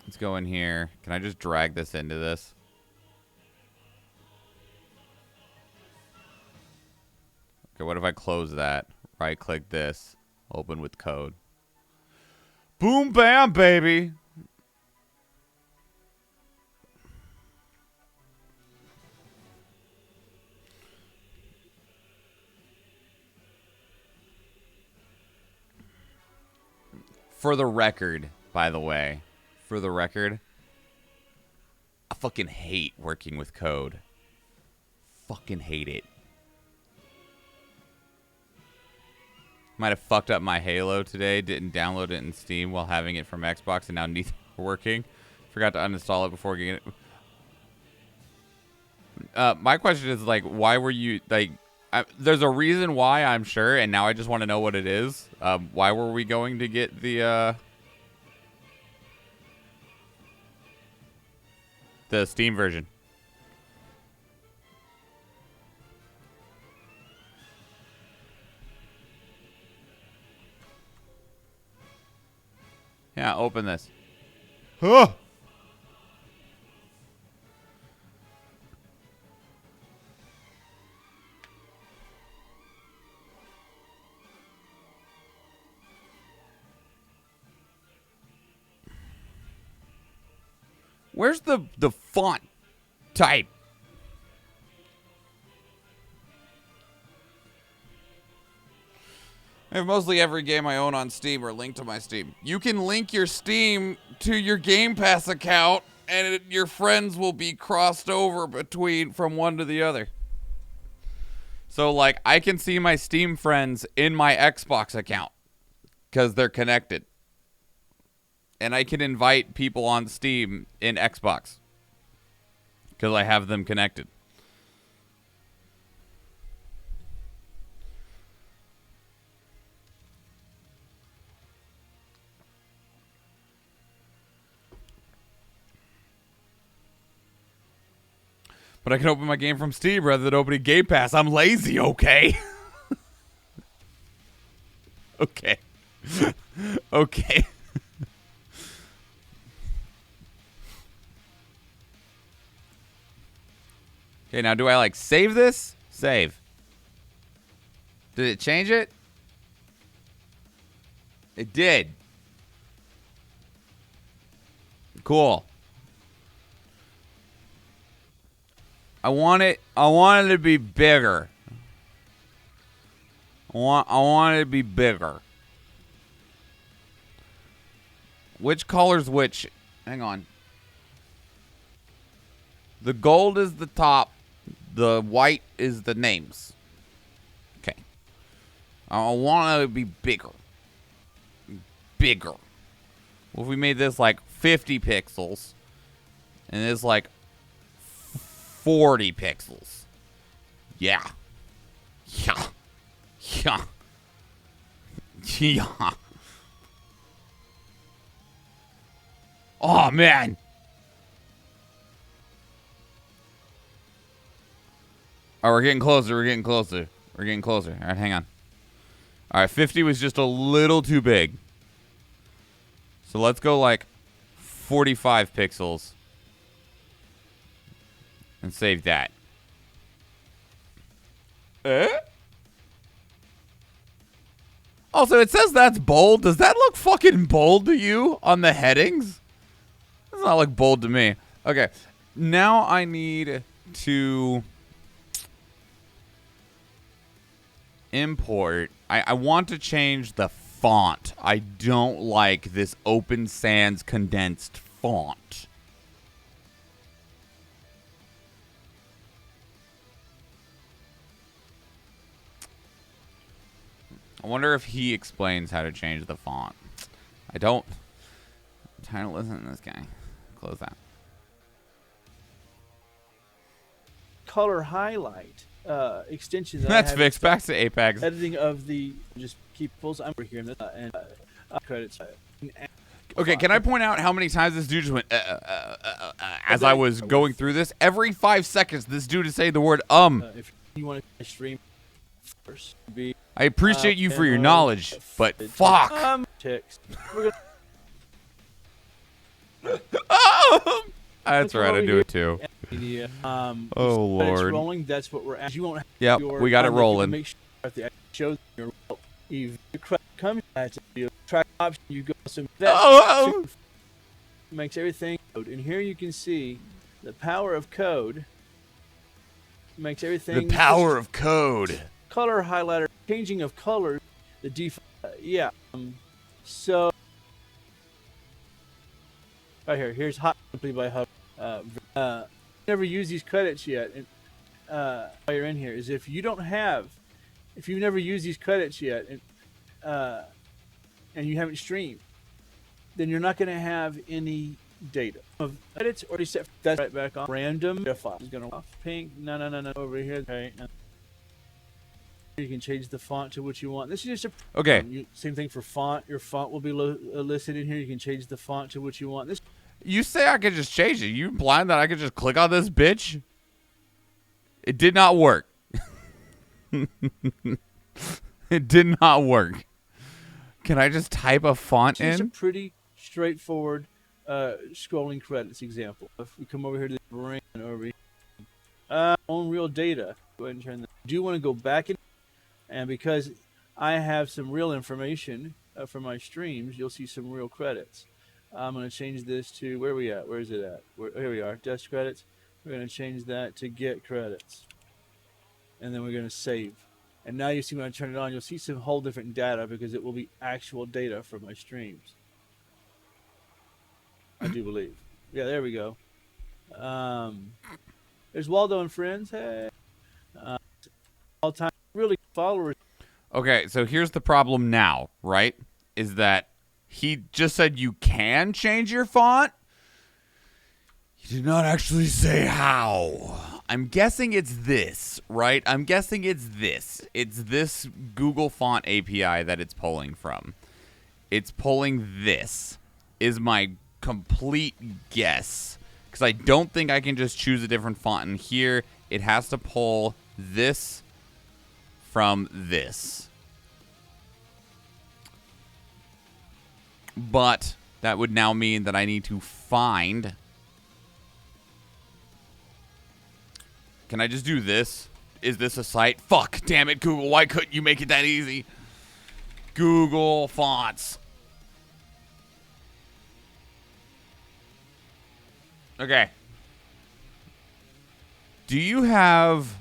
Let's go in here. Can I just drag this into this? Okay, what if I close that? Right click this. Open with code. Boom, bam, baby. For the record, by the way, for the record, I fucking hate working with code. Fucking hate it. Might have fucked up my Halo today. Didn't download it in Steam while having it from Xbox, and now neither are working. Forgot to uninstall it before getting it. My question is, like, why were you, like, there's a reason why, I'm sure, and now I just want to know what it is. Why were we going to get the Steam version? Yeah, open this. Huh. Where's the font type? I have mostly every game I own on Steam or linked to my Steam. You can link your Steam to your Game Pass account, and your friends will be crossed over from one to the other. So, like, I can see my Steam friends in my Xbox account because they're connected. And I can invite people on Steam in Xbox because I have them connected. But I can open my game from Steam rather than opening Game Pass. I'm lazy, okay? Okay. Okay. Okay, now do I, like, save this? Save. Did it change it? It did. Cool. I want it to be bigger. I want it to be bigger. Which color's which? Hang on. The gold is the top. The white is the names. Okay. I want it to be bigger. Bigger. Well, if we made this like 50 pixels, and this like 40 pixels. Yeah. Yeah. Yeah. Yeah. Oh, man. Oh, we're getting closer. We're getting closer. We're getting closer. All right, hang on. All right, 50 was just a little too big. So let's go like 45 pixels. And save that. Also, it says that's bold. Does that look fucking bold to you on the headings? Does not look bold to me. Okay, now I need to import. I want to change the font. I don't like this Open Sans condensed font. I wonder if he explains how to change the font. I don't. I'm trying to listen to this guy. Close that. Color highlight extension. That's fixed. Back to Apex. Editing of the just keep pulls. I'm here in this and credits. Okay, can I point out how many times this dude just went as I was going through this? Every 5 seconds, this dude is saying the word If you want to stream first, I appreciate you for your knowledge, but fuck. Text. We're That's right, I do it too. media. Oh It's Lord. rolling. That's what we're at. You won't have Yep, your, we got it rolling. Make sure at the shows your you come at you track option. You go some that makes everything code. And here you can see the power of code makes everything. The power of code. Color highlighter, changing of colors. The default. Yeah. So. Right here. Here's Hot Simply by Hub. Never used these credits yet. And while you're in here, is if you've never used these credits yet, and you haven't streamed, then you're not going to have any data of credits already set. That's right back on random file. Is going to off pink. No. Over here. Okay. You can change the font to what you want. This is just a Okay. Same thing for font. Your font will be listed in here. You can change the font to what you want. This. You say I could just change it. You implying that I could just click on this bitch? It did not work. It did not work. Can I just type a font It's in? a pretty straightforward scrolling credits example. If we come over here to the brain over here, on real data, go ahead and turn that. Do you want to go back in? And because I have some real information for my streams, you'll see some real credits. I'm going to change this to, where are we at? Where is it at? Here we are, desk credits. We're going to change that to get credits. And then we're going to save. And now you see when I turn it on, you'll see some whole different data because it will be actual data for my streams. I do believe. Yeah, there we go. There's Waldo and friends. Hey. All time really followers. Okay, so here's the problem now, right? Is that he just said you can change your font. He did not actually say how. I'm guessing it's this, right? I'm guessing it's this. It's this Google Font API that it's pulling from. It's pulling this, is my complete guess. Because I don't think I can just choose a different font in here. It has to pull this from this. But that would now mean that I need to find. Can I just do this? Is this a site? Fuck, damn it, Google. Why couldn't you make it that easy? Google Fonts. Okay. Do you have...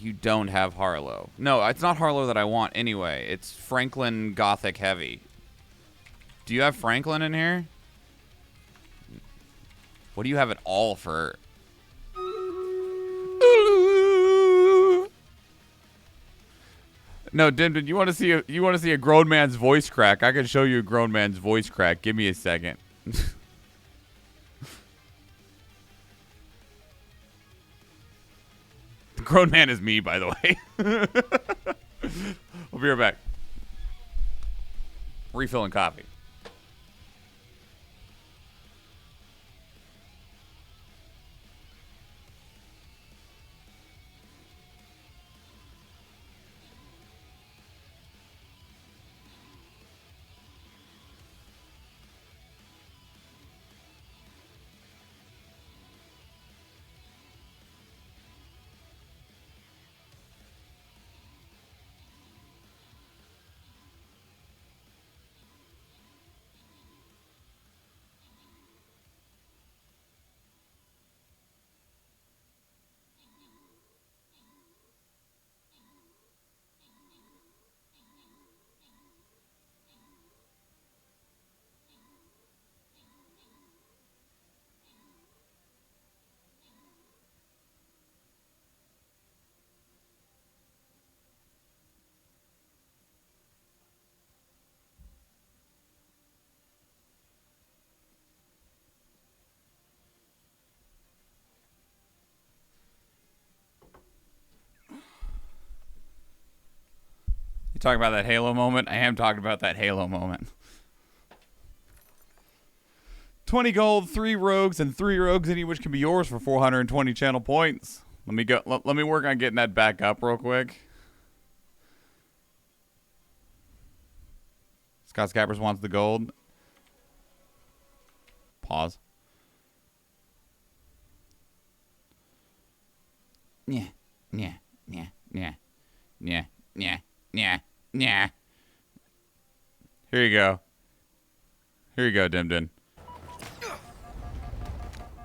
You don't have Harlow. No, it's not Harlow that I want anyway. It's Franklin Gothic Heavy. Do you have Franklin in here? What do you have it all for? No, Dimden, you want to see a grown man's voice crack? I can show you a grown man's voice crack. Give me a second. The grown man is me, by the way. We'll be right back. Refilling coffee. Talking about that Halo moment. I am talking about that Halo moment. 20 gold, 3 rogues, and 3 rogues, any which can be yours for 420 channel points. Let me go. Let me work on getting that back up real quick. Scott Scappers wants the gold. Pause. Yeah, yeah, yeah, yeah, yeah, yeah, yeah, yeah. Here you go. Here you go, Dimden.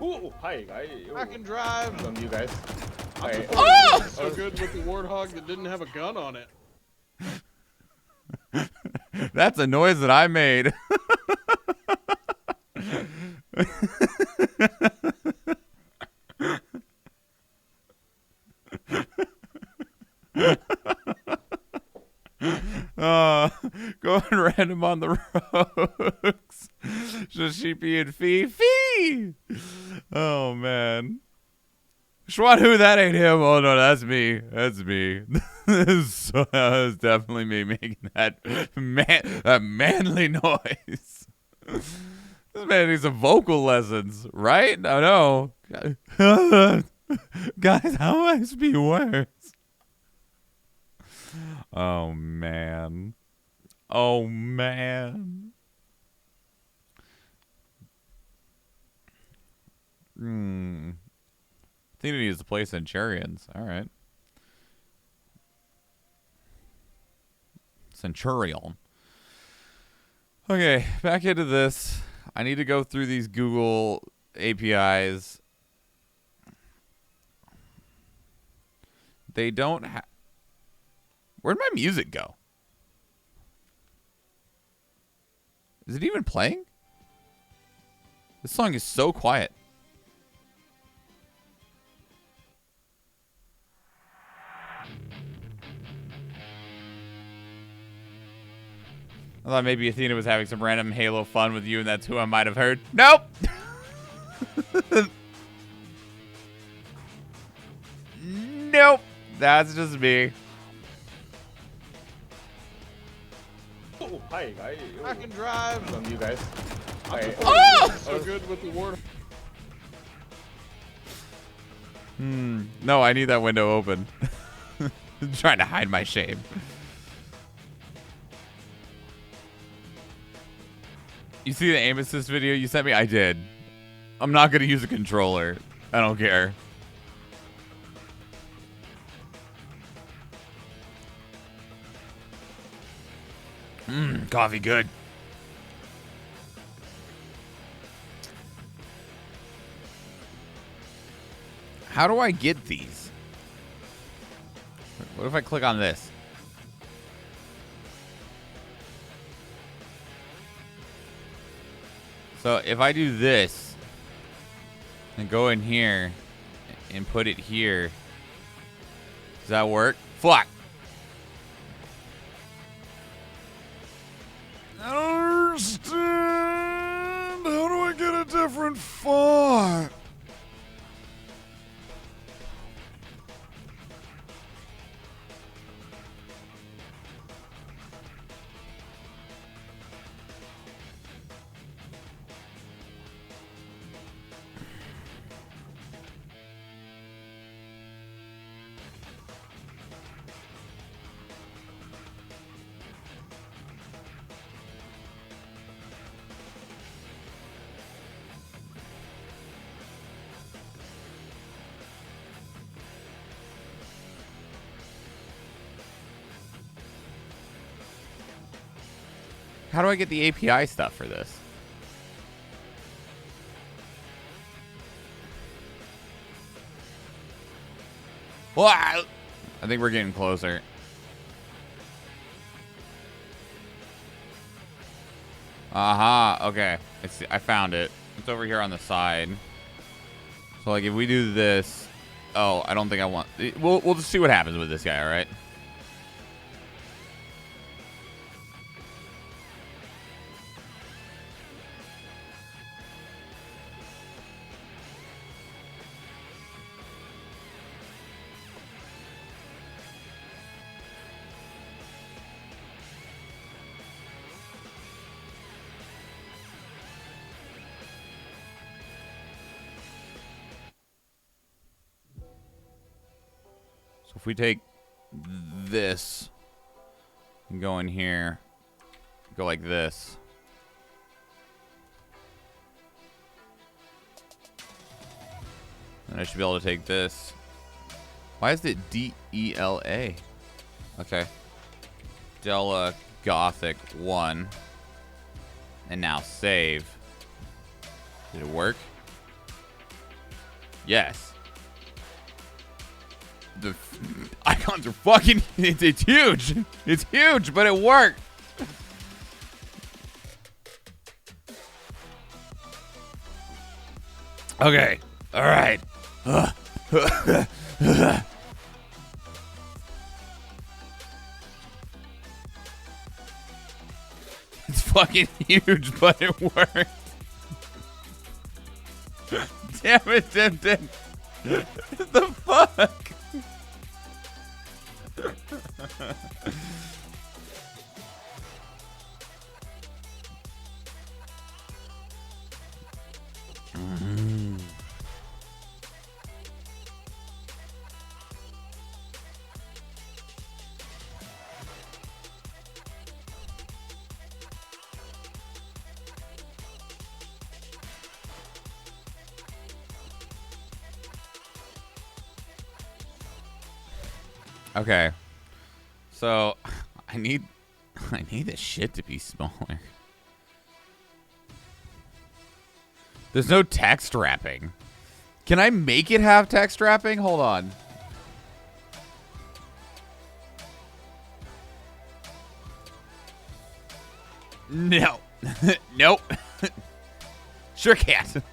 Ooh, hi, guys. I can drive. From you guys. Hi. Oh! So good with the warthog that didn't have a gun on it. That's a noise that I made. Going random on the rogues. Just sheepy and fee. Oh, man. Schwan, who? That ain't him. Oh, no, that's me. That's me. That was definitely me making that manly noise. This man needs some vocal lessons, right? I know. Guys, how am I supposed to be worse? Oh, man. Oh, man. I think he needs to play Centurions. All right. Centurion. Okay, back into this. I need to go through these Google APIs. They don't have... Where'd my music go? Is it even playing? This song is so quiet. I thought maybe Athena was having some random Halo fun with you, and that's who I might have heard. Nope! Nope. That's just me. Oh, hi, guys. I can drive. From you guys. Hi. Oh! So good with the warthog. No, I need that window open. I'm trying to hide my shame. You see the aim assist video you sent me? I did. I'm not going to use a controller. I don't care. Coffee good. How do I get these? What if I click on this? So if I do this and go in here and put it here, does that work? Fuck. I don't understand. How do I get a different font? How do I get the API stuff for this? Well, I think we're getting closer. Aha, okay. I found it. It's over here on the side. So like if we do this, oh, I don't think I want. We'll just see what happens with this guy, all right? if we take this and go in here, go like this. And I should be able to take this. Why is it D-E-L-A? Okay. Della Gothic 1. And now save. Did it work? Yes. The icons are fucking... It's huge. It's huge, but it worked. Okay. All right. It's fucking huge, but it worked. Damn it, Tintin. What the fuck? Okay. So I need this shit to be smaller. There's no text wrapping. Can I make it have text wrapping? Hold on. No. Nope. Sure can't.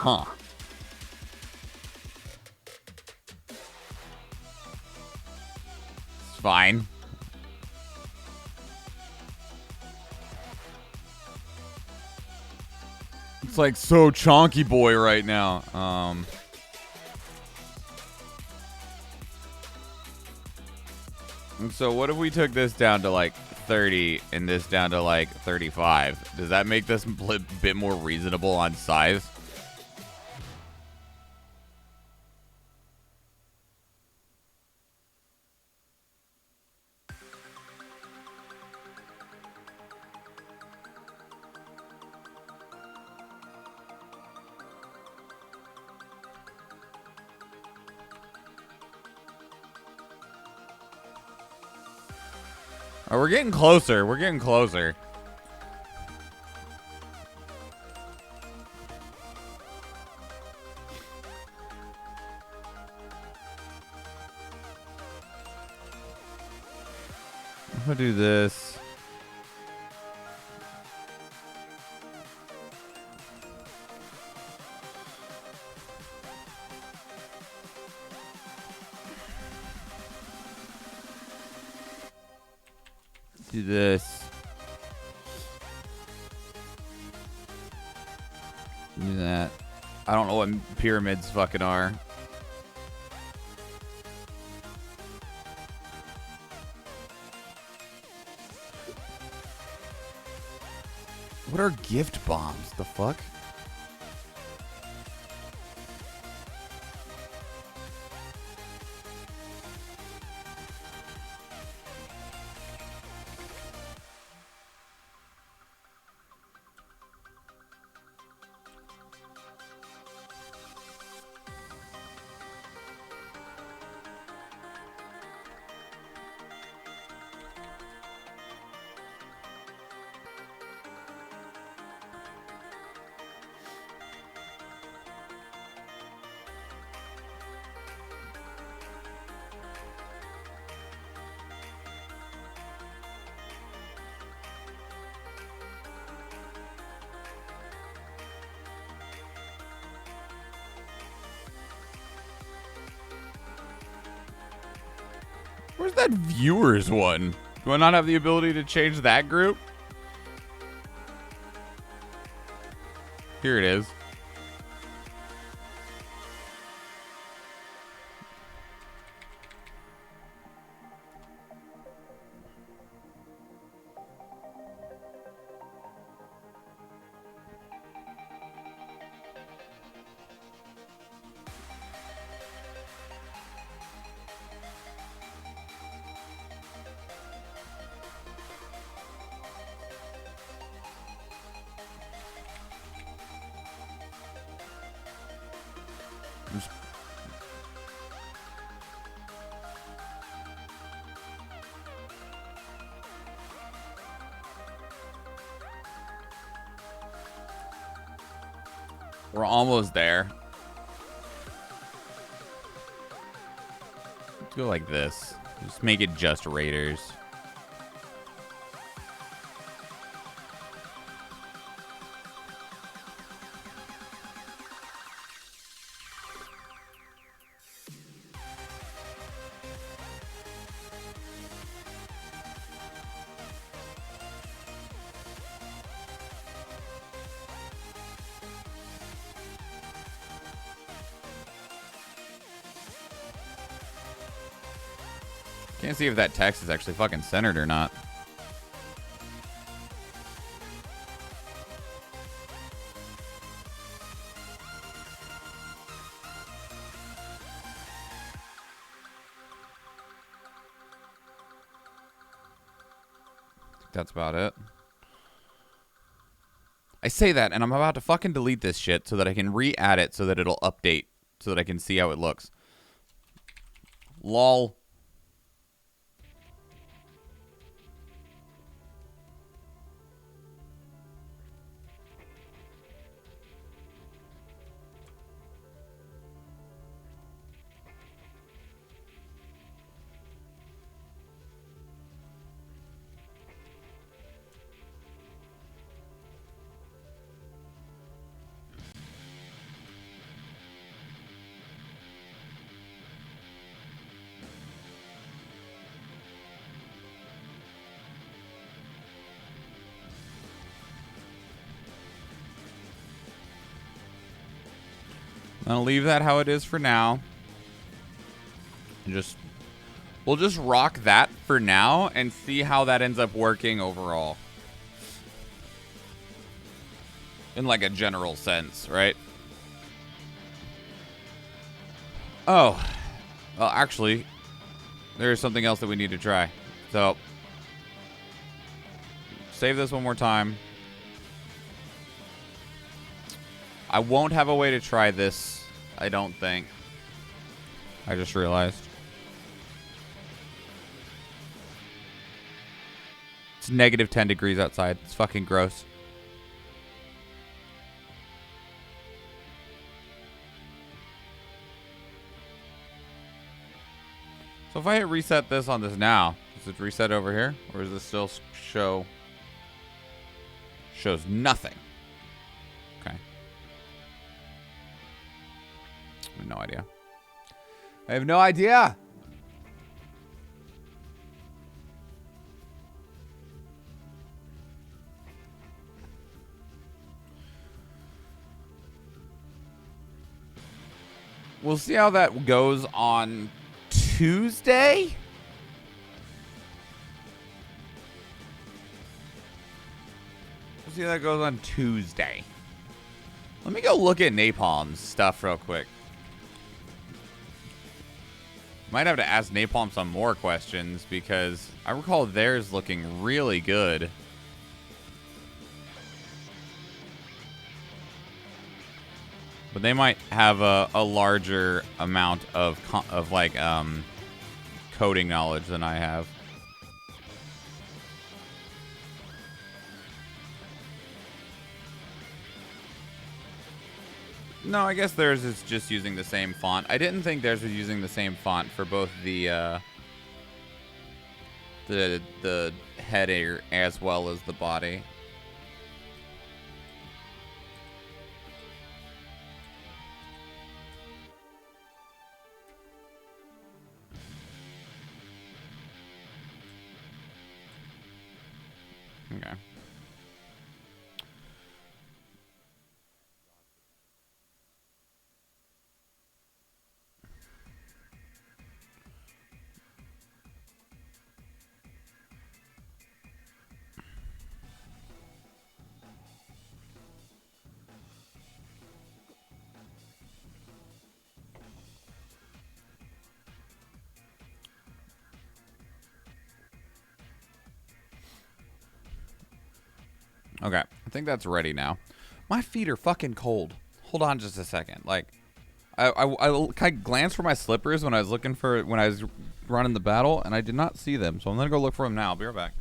Huh. It's fine. It's like so chonky boy right now. And so what if we took this down to like 30 and this down to like 35? Does that make this a bit more reasonable on size? Oh, we're getting closer. We're getting closer. I'm gonna do this. Do this. Do that. I don't know what pyramids fucking are. What are gift bombs? The fuck? Where's that viewers one? Do I not have the ability to change that group? Here it is. We're almost there. Let's go like this. Just make it just Raiders. Can't see if that text is actually fucking centered or not. That's about it. I say that, and I'm about to fucking delete this shit so that I can re-add it so that it'll update, so that I can see how it looks. Lol. I'll leave that how it is for now. And we'll just rock that for now and see how that ends up working overall. In like a general sense, right? Oh. Well, actually, there's something else that we need to try. So, save this one more time. I won't have a way to try this, I don't think. I just realized. It's negative 10 degrees outside. It's fucking gross. So if I hit reset this on this now, does it reset over here? Or does this still shows nothing? Okay. I have no idea. I have no idea. We'll see how that goes on Tuesday. We'll see how that goes on Tuesday. Let me go look at Napalm's stuff real quick. Might have to ask Napalm some more questions because I recall theirs looking really good. But they might have a larger amount of coding knowledge than I have. No, I guess theirs is just using the same font. I didn't think theirs was using the same font for both the header as well as the body. Okay. Okay, I think that's ready now. My feet are fucking cold. Hold on just a second. Like, I kind of glanced for my slippers when I was running the battle, and I did not see them. So I'm gonna go look for them now. I'll be right back.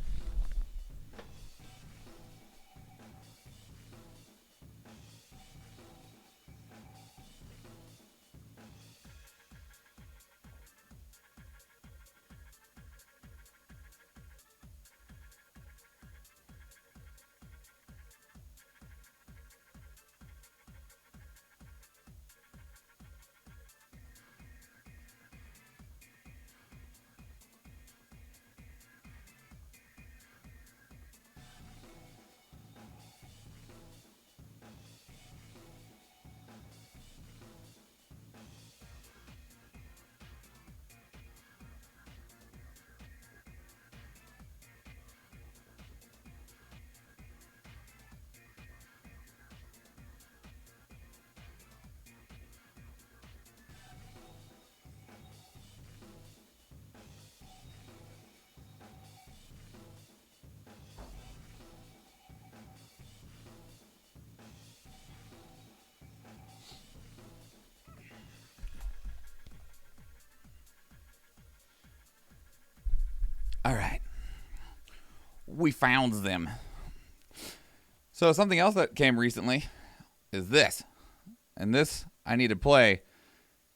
All right. We found them. So something else that came recently is this. And this I need to play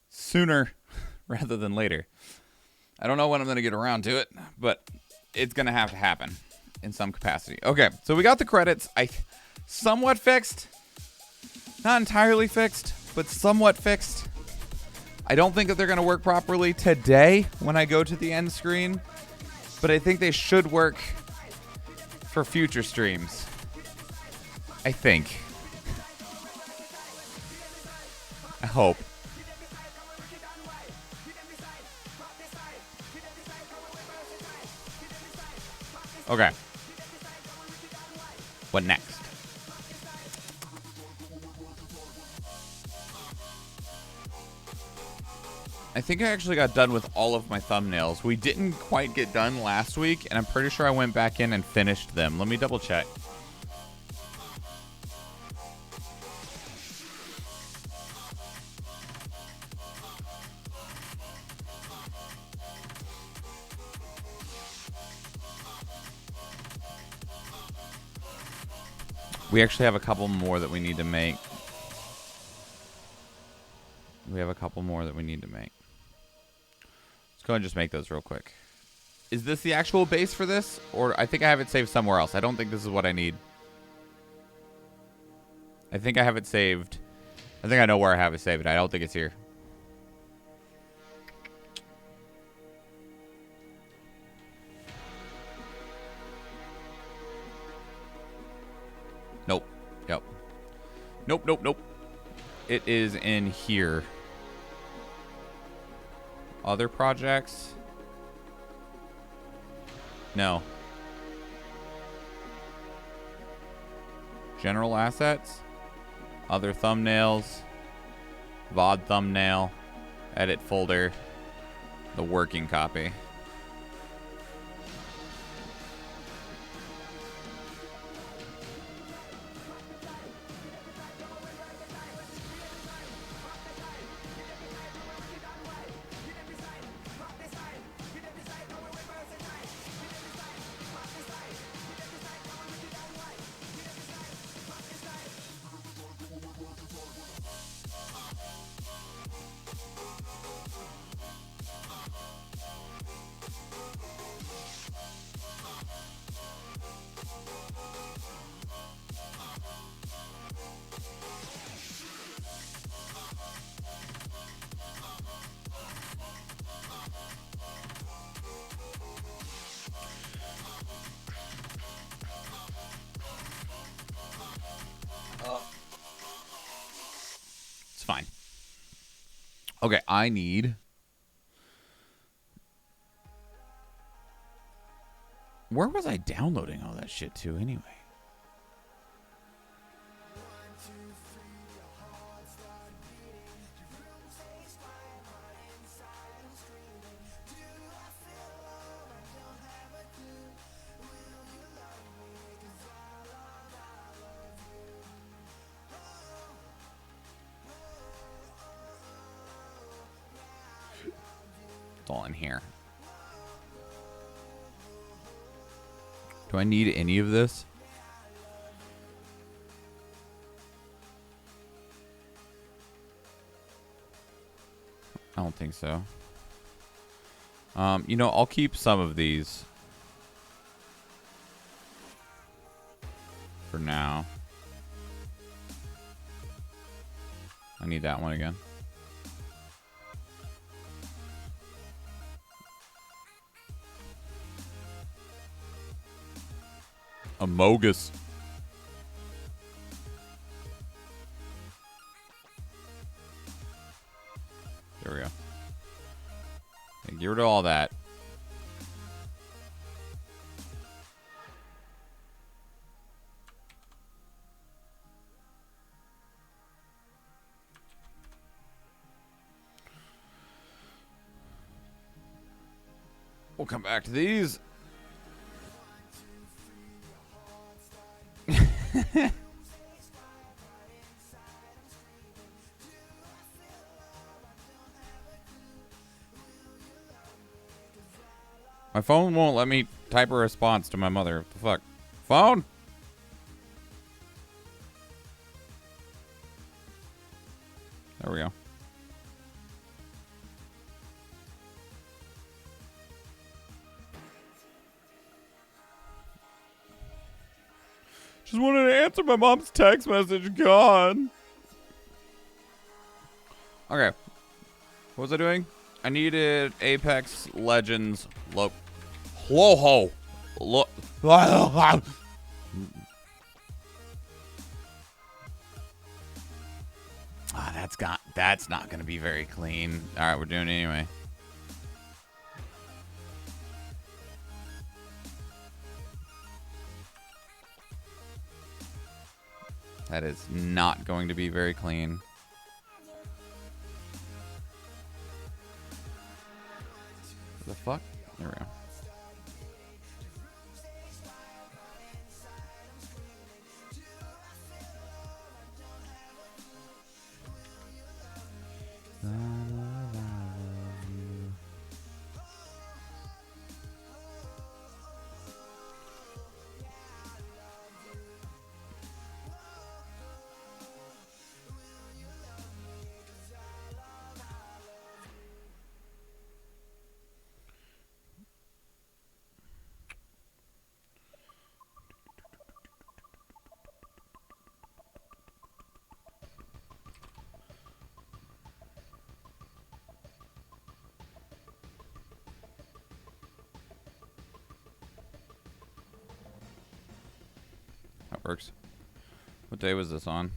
sooner rather than later. I don't know when I'm going to get around to it, but it's going to have to happen in some capacity. Okay, so we got the credits. I somewhat fixed. Not entirely fixed, but somewhat fixed. I don't think that they're going to work properly today when I go to the end screen, but I think they should work for future streams. I think. I hope. Okay. What next? I think I actually got done with all of my thumbnails. We didn't quite get done last week, and I'm pretty sure I went back in and finished them. Let me double check. We actually have a couple more that we need to make. We have a couple more that we need to make. Let's go and just make those real quick. Is this the actual base for this? Or I think I have it saved somewhere else. I don't think this is what I need. I think I have it saved. I think I know where I have it saved. I don't think it's here. Nope. Yep. Nope, nope, nope. It is in here. Other projects? No. General assets? Other thumbnails? VOD thumbnail? Edit folder? The working copy. It's fine. Okay, I need... Where was I downloading all that shit to anyway? It's all in here. Do I need any of this? I don't think so. You know, I'll keep some of these for now. I need that one again. Amogus. There we go. Okay, get rid of all that. We'll come back to these. My phone won't let me type a response to my mother. What the fuck? Phone? There we go. Just wanted to answer my mom's text message. God. Okay. What was I doing? I needed Apex Legends Whoa-ho. Look. Ah, that's not gonna be very clean. Alright, we're doing it anyway. That is not going to be very clean. The fuck? There we go. That works. What day was this on?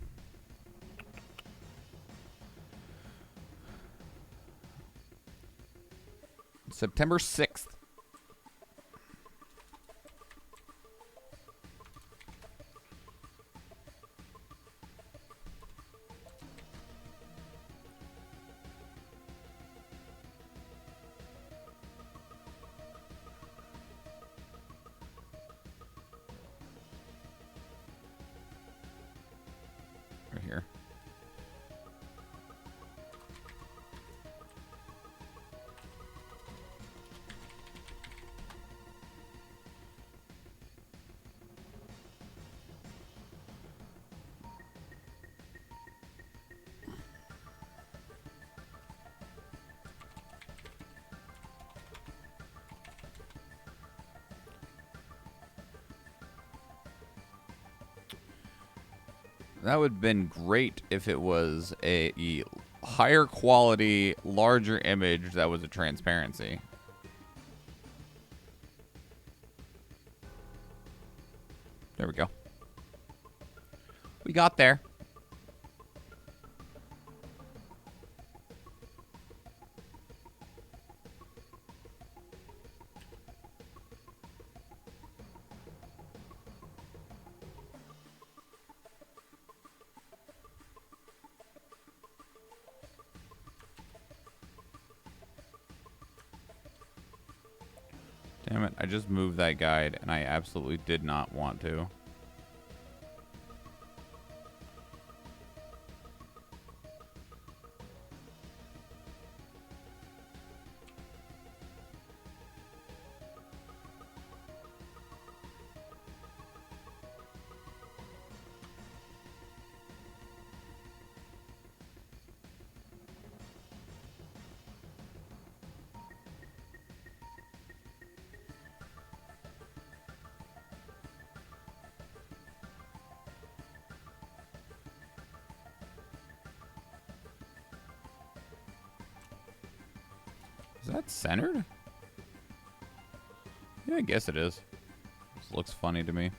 September 6th. Right here. That would have been great if it was a higher quality, larger image that was a transparency. There we go. We got there. Damn it, I just moved that guide and I absolutely did not want to. Is that centered? Yeah, I guess it is. This looks funny to me.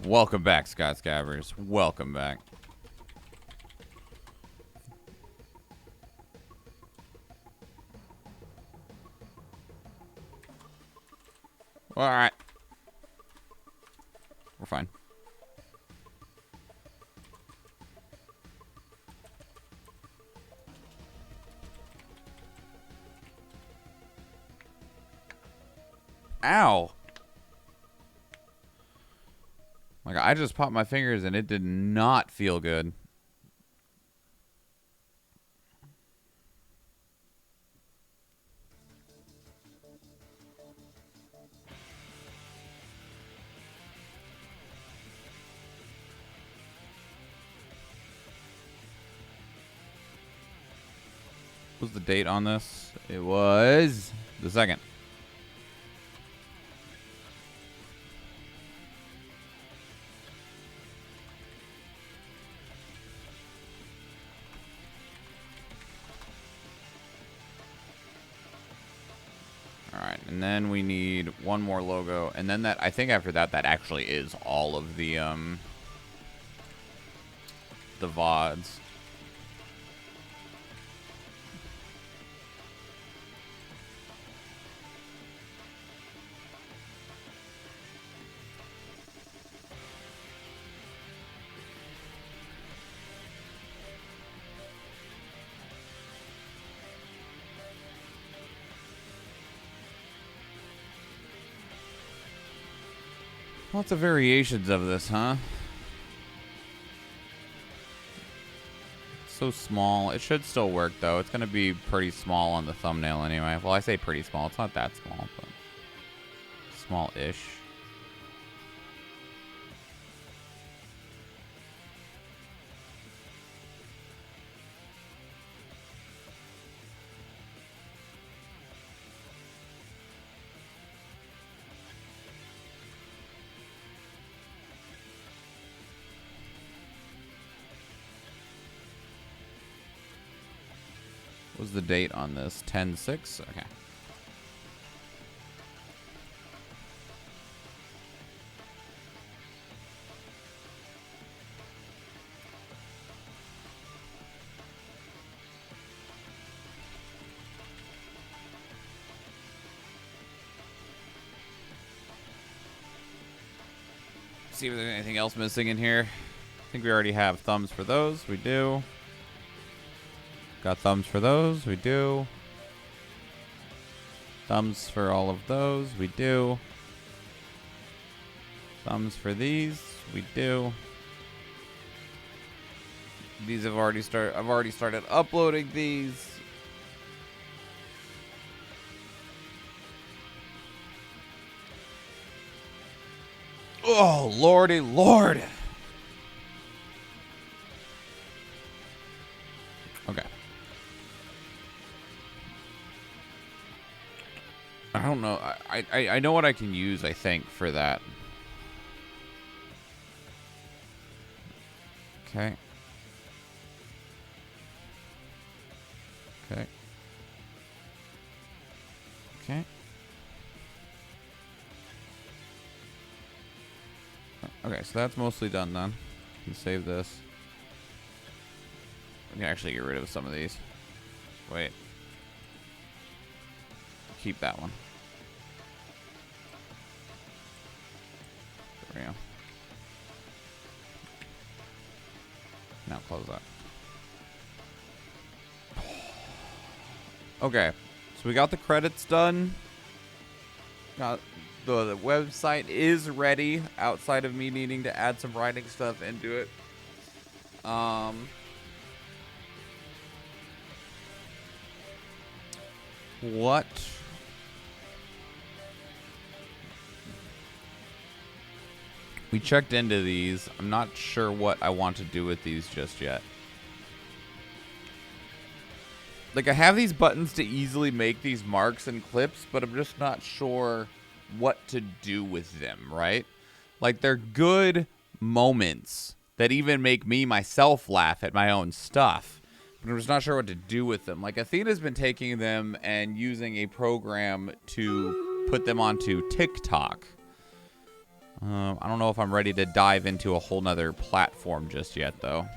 Welcome back, Scott Scabbers. Welcome back. All right. We're fine. Ow. Like, I just popped my fingers and it did not feel good. What was the date on this? It was the 2nd. Alright, and then we need one more logo, and then that, I think after that, that actually is all of the Vods. Lots of variations of this, huh? So small. It should still work, though. It's going to be pretty small on the thumbnail anyway. Well, I say pretty small. It's not that small, but small-ish. What was the date on this? 10/6? Okay. See if there's anything else missing in here. I think we already have thumbs for those. We do. Got thumbs for those. We do. Thumbs for all of those. We do. Thumbs for these. We do. These have already started. I've already started uploading these. Oh, lordy lord. Okay. I don't know. I know what I can use, I think, for that. Okay. Okay. Okay. Okay, so that's mostly done then. You can save this. We can actually get rid of some of these. Wait. Keep that one. There we go. Now close that. Okay, so we got the credits done. Got the website is ready outside of me needing to add some writing stuff into it. What? We checked into these. I'm not sure what I want to do with these just yet. Like, I have these buttons to easily make these marks and clips, but I'm just not sure what to do with them, right? Like, they're good moments that even make me myself laugh at my own stuff, but I'm just not sure what to do with them. Like, Athena's been taking them and using a program to put them onto TikTok. I don't know if I'm ready to dive into a whole nother platform just yet, though.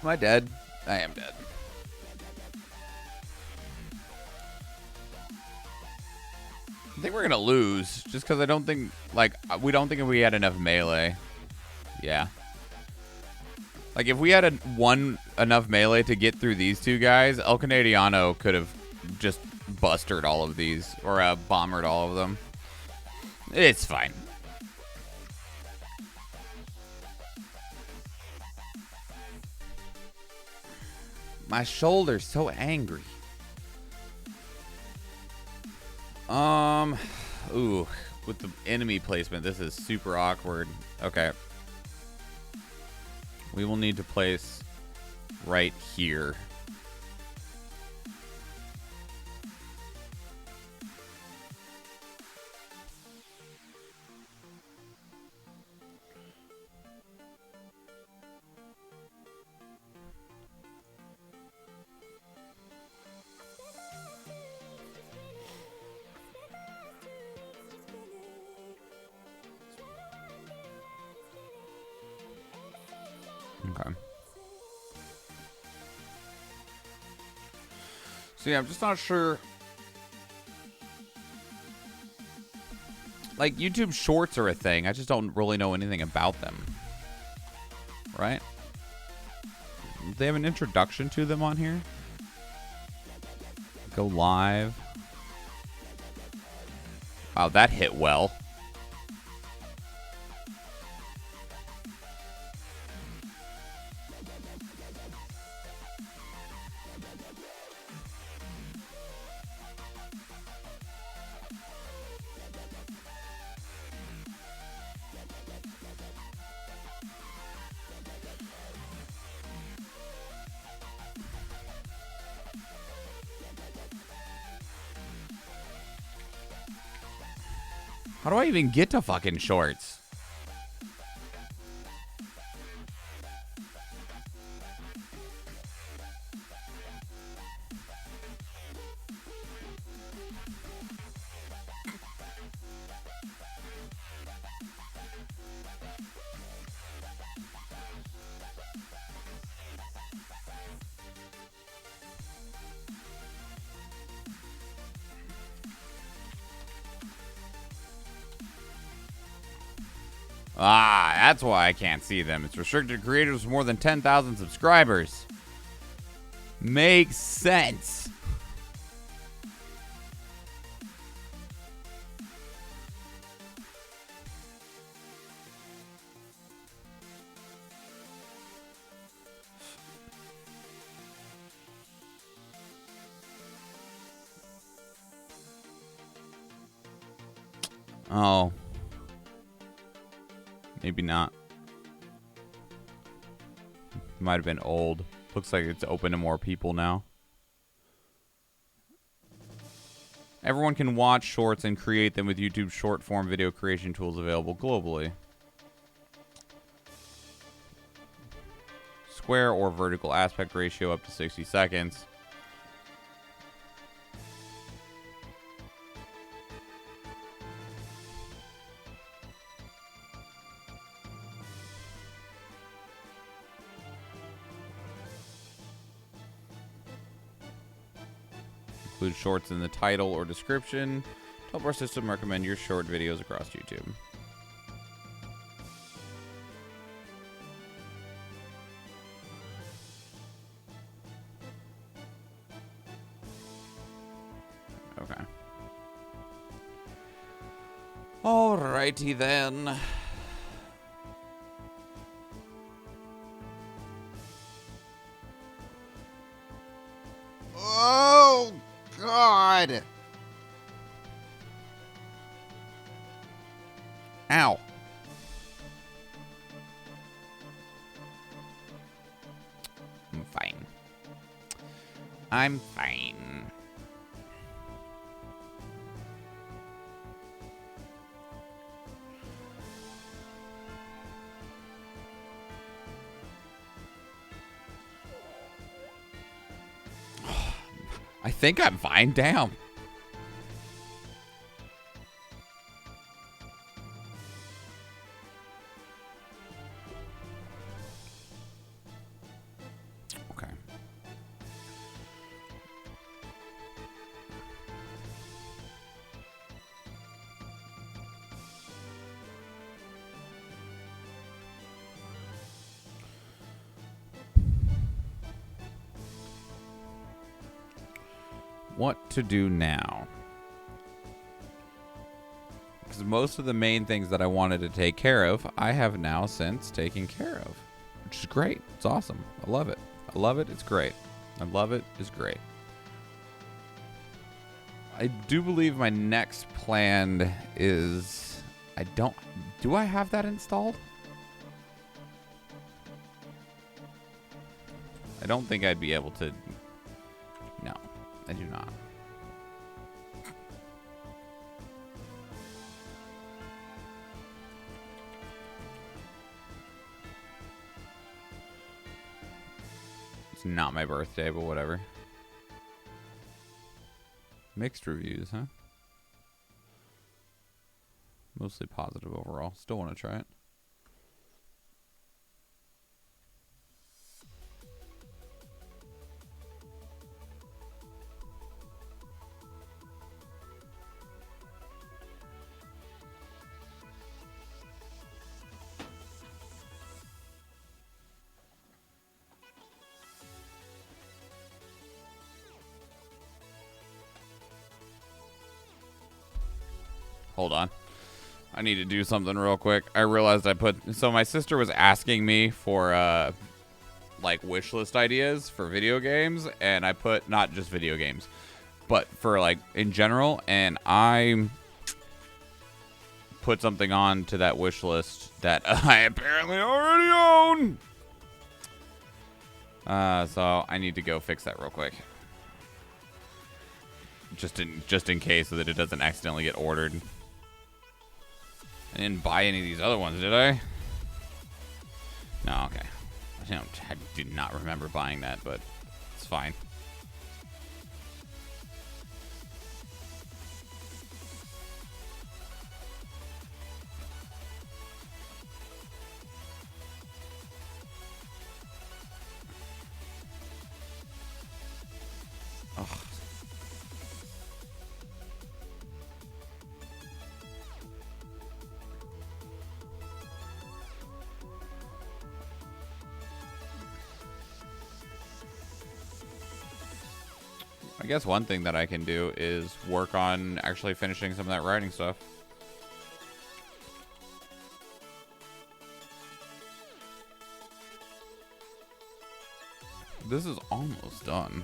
Am I dead? I am dead. I think we're gonna lose just because I don't think, like, we don't think we had enough melee. Yeah. Like, if we had enough melee to get through these two guys, El Canadiano could have just bustered all of these, or bombered all of them. It's fine. My shoulder's so angry. Ooh, with the enemy placement, this is super awkward. Okay. We will need to place right here. Okay. So yeah, I'm just not sure. Like, YouTube Shorts are a thing. I just don't really know anything about them. Right? Do they have an introduction to them on here? Go live. Wow, that hit well. How do I even get to fucking Shorts? Ah, that's why I can't see them. It's restricted to creators with more than 10,000 subscribers. Makes sense. Oh. Maybe not. Might have been old. Looks like it's open to more people now. Everyone can watch shorts and create them with YouTube short form video creation tools available globally. Square or vertical aspect ratio up to 60 seconds. Include shorts in the title or description. To help our system recommend your short videos across YouTube. Okay. Alrighty then. Oh, God. Ow. I'm fine. I'm fine. I think I'm fine. Damn. what to do now. Because most of the main things that I wanted to take care of, I have now since taken care of. Which is great. It's awesome. I love it. I love it. It's great. I love it. It's great. I do believe my next plan is... Do I have that installed? I don't think I'd be able to... No, I do not. It's not my birthday, but whatever. Mixed reviews, huh? Mostly positive overall. Still want to try it. Hold on. I need to do something real quick. I realized so my sister was asking me for like wish list ideas for video games, and I put not just video games, but for like in general, and I put something on to that wish list that I apparently already own. So I need to go fix that real quick. Just in case so that it doesn't accidentally get ordered. I didn't buy any of these other ones, did I? No, okay. I did not remember buying that, but it's fine. Ugh. I guess one thing that I can do is work on actually finishing some of that writing stuff. This is almost done.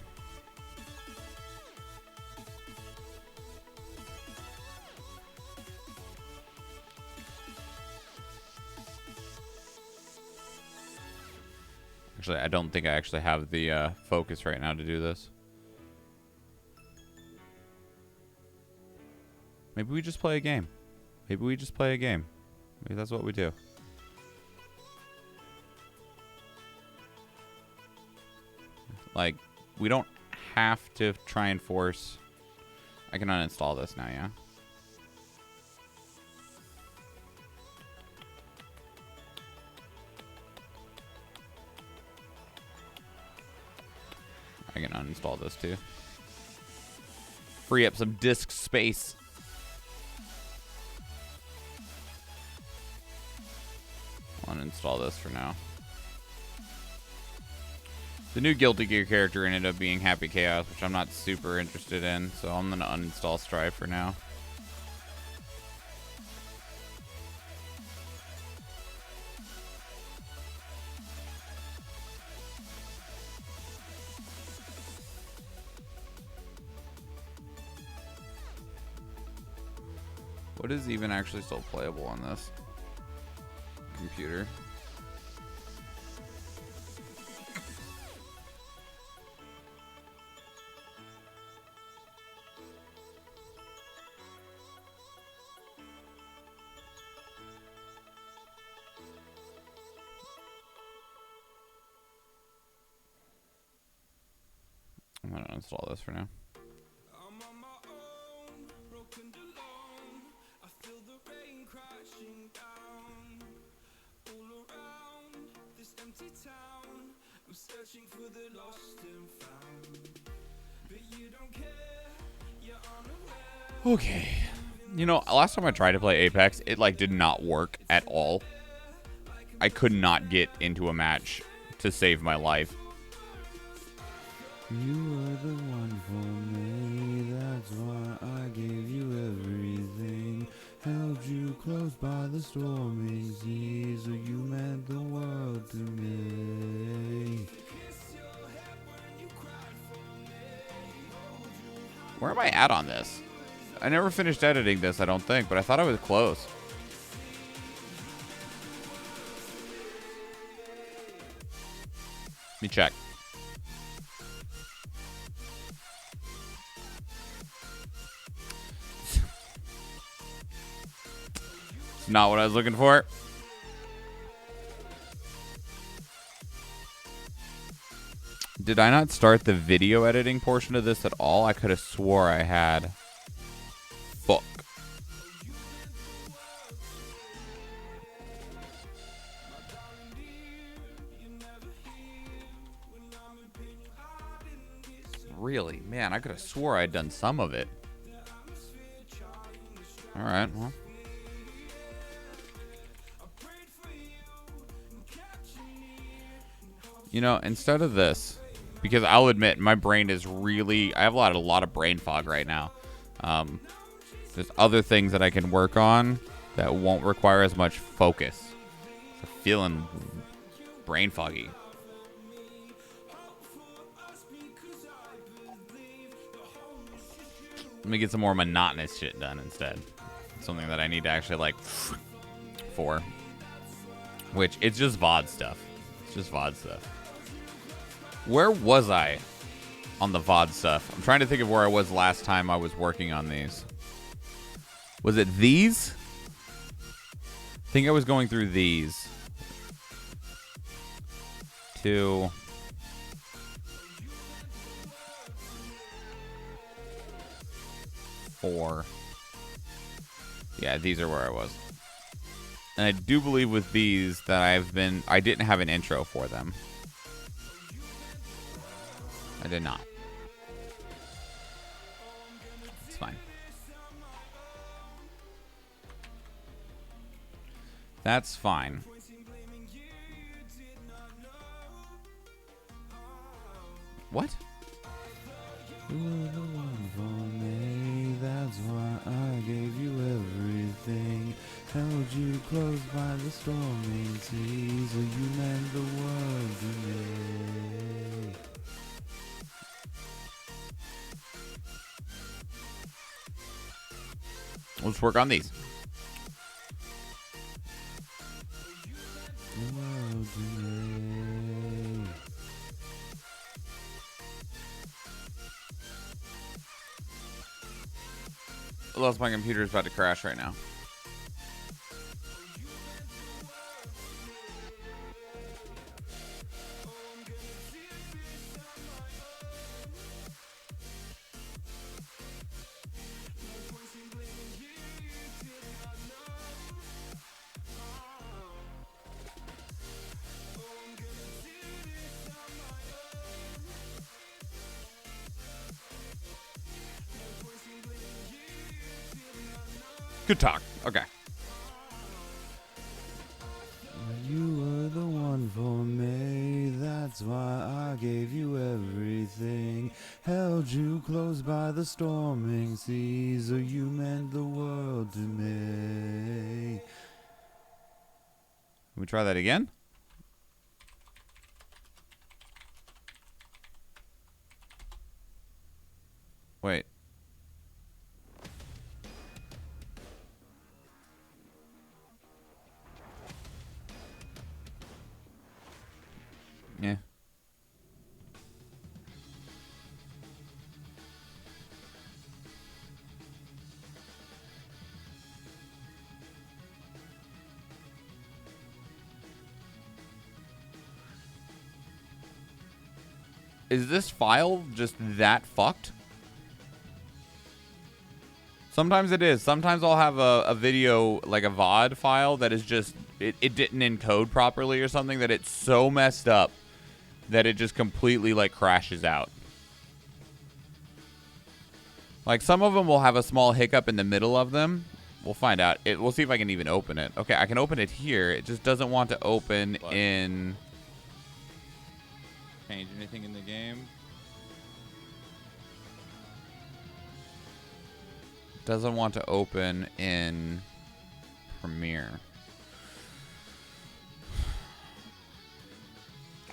Actually, I don't think I actually have the focus right now to do this. Maybe we just play a game. Maybe we just play a game. Maybe that's what we do. Like, we don't have to try and force... I can uninstall this now, yeah? I can uninstall this too. Free up some disk space. Uninstall this for now. The new Guilty Gear character ended up being Happy Chaos, which I'm not super interested in, so I'm gonna uninstall Strive for now. What is even actually still playable on this computer? I'm gonna uninstall this for now. Okay. You know, last time I tried to play Apex, it like did not work at all. I could not get into a match to save my life. You are the one for me. that's why I gave you everything. Held you close by the storming seas, so you meant the world to me. Where am I at on this? I never finished editing this, I don't think, but I thought I was close. Let me check. It's not what I was looking for. Did I not start the video editing portion of this at all? I could have swore I had. Fuck. Really? Man, I could have swore I'd done some of it. Alright, well. You know, instead of this, because I'll admit my brain is really, I have a lot of brain fog right now. There's other things that I can work on that won't require as much focus. So feeling brain foggy. Let me get some more monotonous shit done instead. Something that I need to actually like for. Which, it's just VOD stuff. It's just VOD stuff. Where was I on the VOD stuff? I'm trying to think of where I was last time I was working on these. Was it these? I think I was going through these. 2. Four. Yeah, these are where I was. And I do believe with these that I didn't have an intro for them. I did not. It's fine. That's fine. What? You were the one for me, that's why I gave you everything. Held you close by the storming seas, so you meant the world to me. Let's work on these. The world to me. I lost my computer is about to crash right now. Good talk. Okay. You were the one for me. That's why I gave you everything. Held you close by the storming seas. So you meant the world to me. Can we try that again? Wait. Yeah. Is this file just that fucked? Sometimes it is. Sometimes I'll have a video, like a VOD file that is just, it didn't encode properly or something, that it's so messed up that it just completely like crashes out. Like some of them will have a small hiccup in the middle of them. We'll find out. We'll see if I can even open it. Okay, I can open it here. It just doesn't want to open in... Change anything in the game? doesn't want to open in Premiere.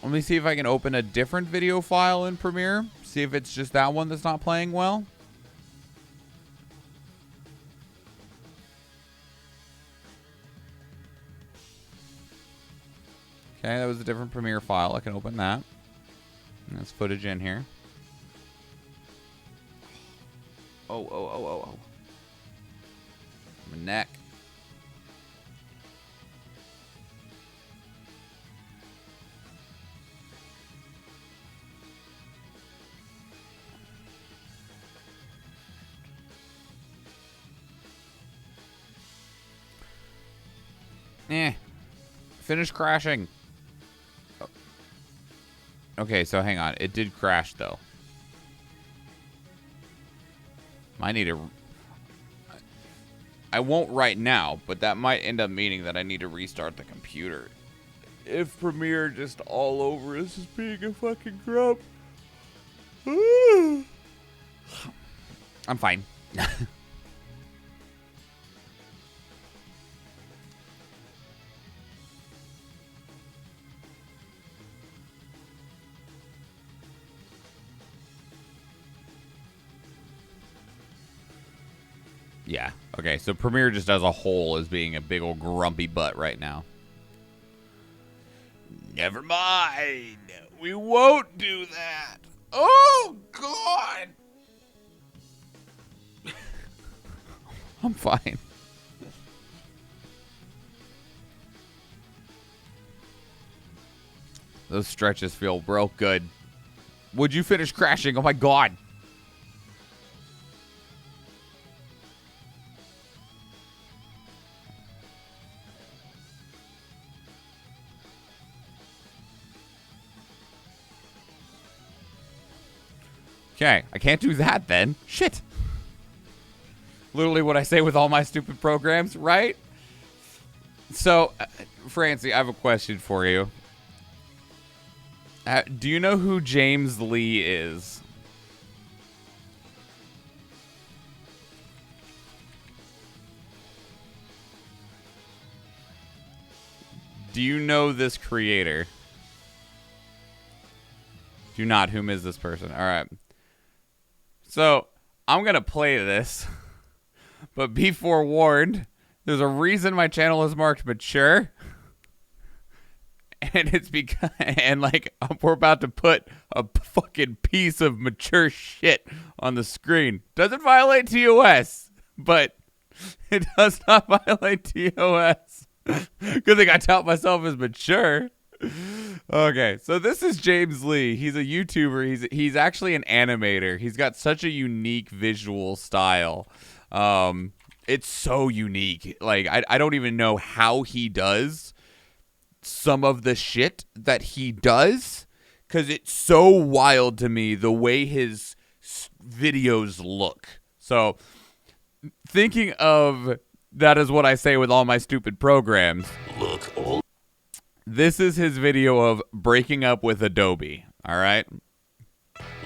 Let me see if I can open a different video file in Premiere. See if it's just that one that's not playing well. Okay, that was a different Premiere file. I can open that. And there's footage in here. Oh. My neck. Finish crashing. Oh. Okay, so hang on. It did crash, though. I need to... I won't right now, but that might end up meaning that I need to restart the computer. If Premiere just all over is just being a fucking grump. I'm fine. Yeah. Okay, so Premiere just as a whole is being a big old grumpy butt right now. Never mind. We won't do that. Oh, God. I'm fine. Those stretches feel real good. Would you finish crashing? Oh, my God. Okay, I can't do that then. Shit. Literally what I say with all my stupid programs, right? So, Francie, I have a question for you. Do you know who James Lee is? Do you know this creator? Do not. Whom is this person? All right. So, I'm going to play this, but be forewarned, there's a reason my channel is marked mature, and it's because, and like, we're about to put a fucking piece of mature shit on the screen. Doesn't violate TOS, but it does not violate TOS. Good thing I tout myself as mature. Okay, so this is James Lee. He's a YouTuber. He's actually an animator. He's got such a unique visual style. It's so unique. Like, I don't even know how he does some of the shit that he does, because it's so wild to me the way his videos look. So, thinking of that is what I say with all my stupid programs. Look, all this is his video of breaking up with Adobe, all right?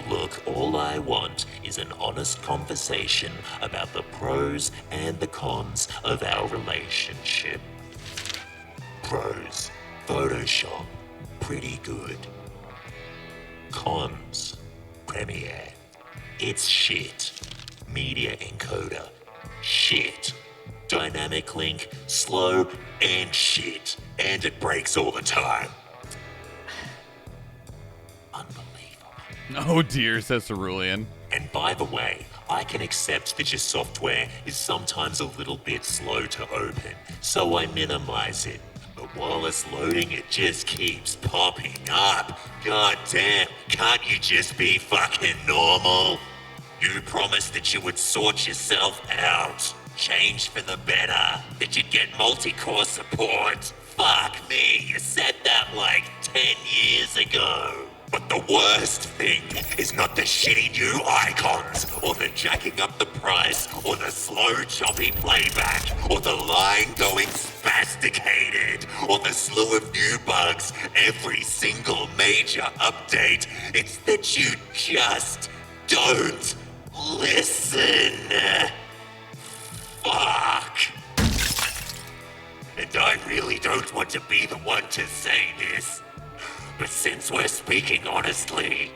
Look, all I want is an honest conversation about the pros and the cons of our relationship. Pros, Photoshop, pretty good. Cons, Premiere, it's shit. Media encoder, shit. Dynamic link, slow, and shit. And it breaks all the time. Unbelievable. Oh dear, says Cerulean. And by the way, I can accept that your software is sometimes a little bit slow to open, so I minimize it. But while it's loading, it just keeps popping up. God damn, can't you just be fucking normal? You promised that you would sort yourself out. Change for the better, that you'd get multi-core support. Fuck me, you said that like 10 years ago. But the worst thing is not the shitty new icons, or the jacking up the price, or the slow choppy playback, or the line going spasticated, or the slew of new bugs every single major update. It's that you just don't listen. Fuck! And I really don't want to be the one to say this, but since we're speaking honestly,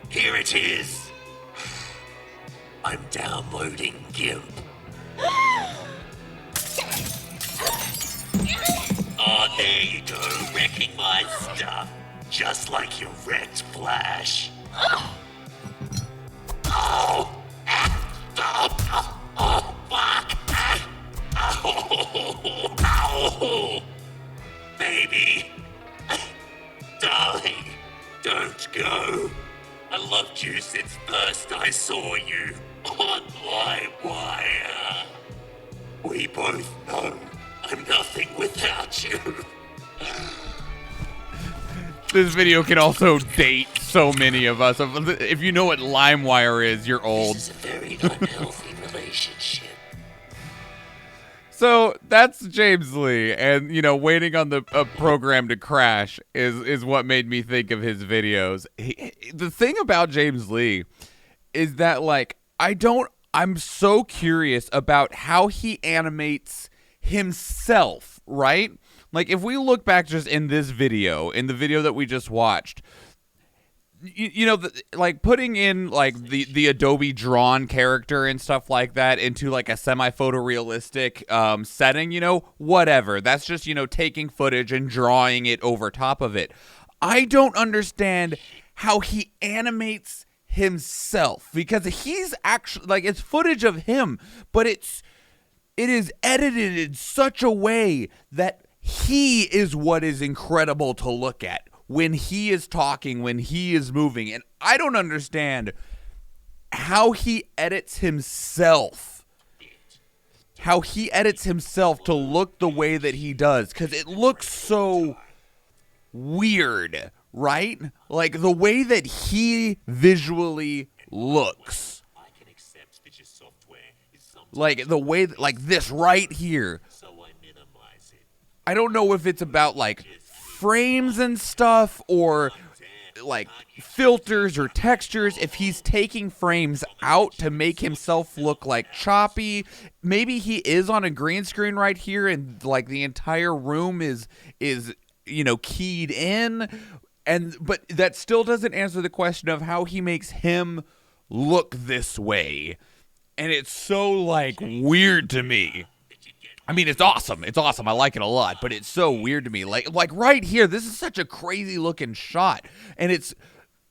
here it is. I'm downloading GIMP. Oh, there you go, wrecking my stuff, just like you wrecked Flash. Oh, fuck. Ow. Baby. Darling, don't go. I loved you since first I saw you on my wire. We both know I'm nothing without you. This video can also date so many of us. If you know what LimeWire is, you're old. This is a very unhealthy relationship. So that's James Lee, and waiting on the program to crash is what made me think of his videos. The thing about James Lee is that I'm so curious about how he animates himself, right? Like if we look back just in this video, in the video that we just watched, like putting in like the Adobe drawn character and stuff like that into like a semi-photorealistic setting, whatever. That's just, taking footage and drawing it over top of it. I don't understand how he animates himself, because he's actually like, it's footage of him, but it is edited in such a way that he is what is incredible to look at when he is talking, when he is moving. And I don't understand how he edits himself. How he edits himself to look the way that he does, because it looks so weird, right? Like the way that he visually looks. Like the way, like this right here. I don't know if it's about like frames and stuff or like filters or textures, if he's taking frames out to make himself look like choppy. Maybe he is on a green screen right here and like the entire room is keyed in, but that still doesn't answer the question of how he makes him look this way. And it's so like weird to me. I mean, it's awesome. It's awesome. I like it a lot, but it's so weird to me. Like right here, this is such a crazy looking shot. And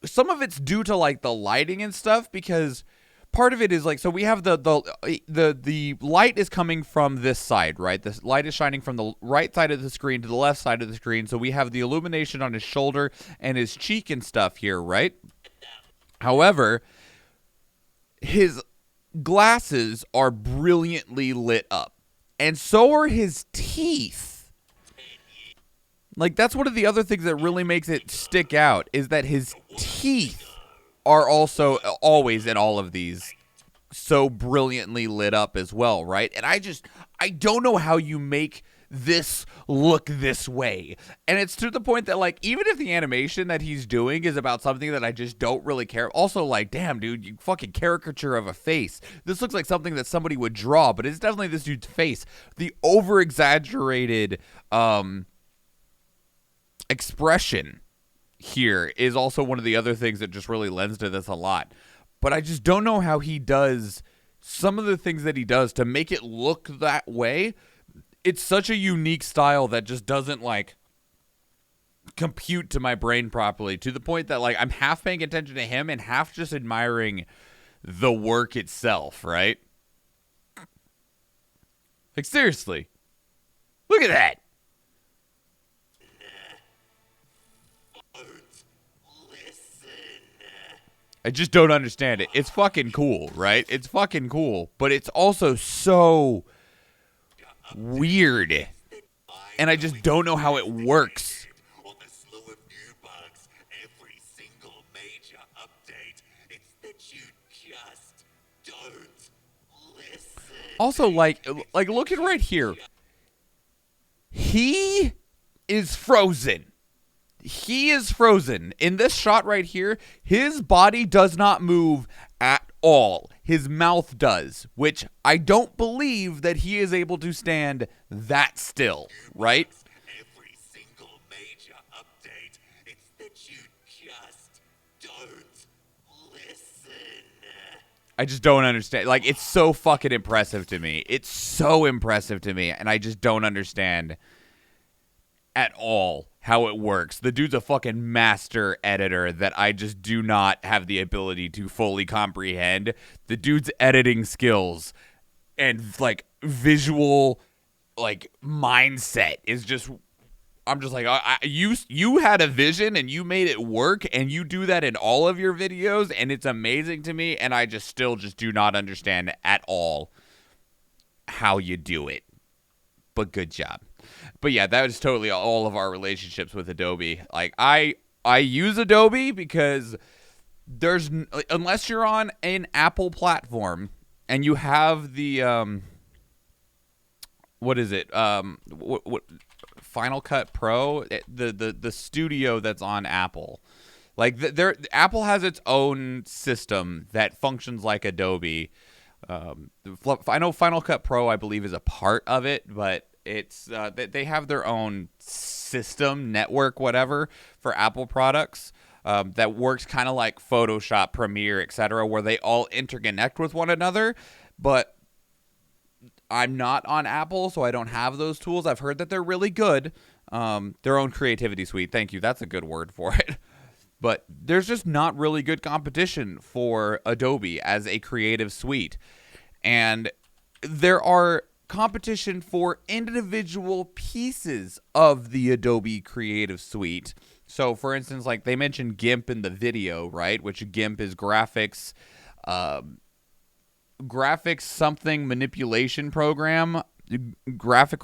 some of it's due to like the lighting and stuff, because part of it is like, so we have the light is coming from this side, right? The light is shining from the right side of the screen to the left side of the screen. So we have the illumination on his shoulder and his cheek and stuff here, right? However, his glasses are brilliantly lit up. And so are his teeth. Like, that's one of the other things that really makes it stick out, is that his teeth are also always in all of these so brilliantly lit up as well, right? And I don't know how you make this look this way. And it's to the point that, like, even if the animation that he's doing is about something that I just don't really care, also, like, damn, dude, you fucking caricature of a face. This looks like something that somebody would draw, but it's definitely this dude's face. The over-exaggerated expression here is also one of the other things that just really lends to this a lot. But I just don't know how he does some of the things that he does to make it look that way. It's such a unique style that just doesn't, like, compute to my brain properly, to the point that, like, I'm half paying attention to him and half just admiring the work itself, right? Like, seriously. Look at that. I just don't understand it. It's fucking cool, right? It's fucking cool, but it's also so weird, and I just don't know how it works. Also, like looking right here, he is frozen. He is frozen. In this shot right here, his body does not move at all. his mouth does, which I don't believe that he is able to stand that still, right? Every single major update, it's that you just don't listen. I just don't understand. Like, it's so fucking impressive to me. It's so impressive to me, and I just don't understand at all how it works. The dude's a fucking master editor that I just do not have the ability to fully comprehend. The dude's editing skills and, like, visual, like, mindset is just... I'm just like, you had a vision and you made it work, and you do that in all of your videos, and it's amazing to me, and I just still just do not understand at all how you do it. But good job. But yeah, that was totally all of our relationships with Adobe. Like, I use Adobe because there's, unless you're on an Apple platform and you have the what is it? What Final Cut Pro, the studio that's on Apple. Like, Apple has its own system that functions like Adobe. I know Final Cut Pro, I believe, is a part of it, but it's they have their own system, network, whatever, for Apple products that works kind of like Photoshop, Premiere, etc., where they all interconnect with one another. But I'm not on Apple, so I don't have those tools. I've heard that they're really good. Their own creativity suite. Thank you. That's a good word for it. But there's just not really good competition for Adobe as a creative suite. And there are competition for individual pieces of the Adobe Creative Suite. So, for instance, like they mentioned GIMP in the video, right? Which GIMP is graphics something manipulation program, graphics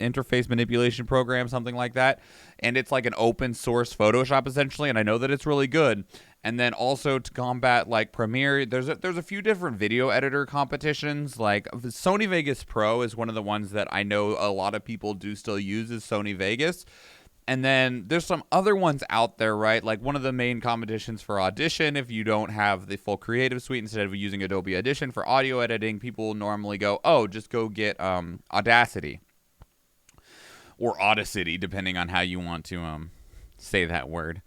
interface manipulation program, something like that. And it's like an open source Photoshop essentially, and I know that it's really good. And then also to combat like Premiere, there's a few different video editor competitions. Like Sony Vegas Pro is one of the ones that I know a lot of people do still use, is Sony Vegas. And then there's some other ones out there, right? Like one of the main competitions for Audition, if you don't have the full Creative Suite, instead of using Adobe Audition for audio editing, people normally go, oh, just go get Audacity or Audacity, depending on how you want to say that word.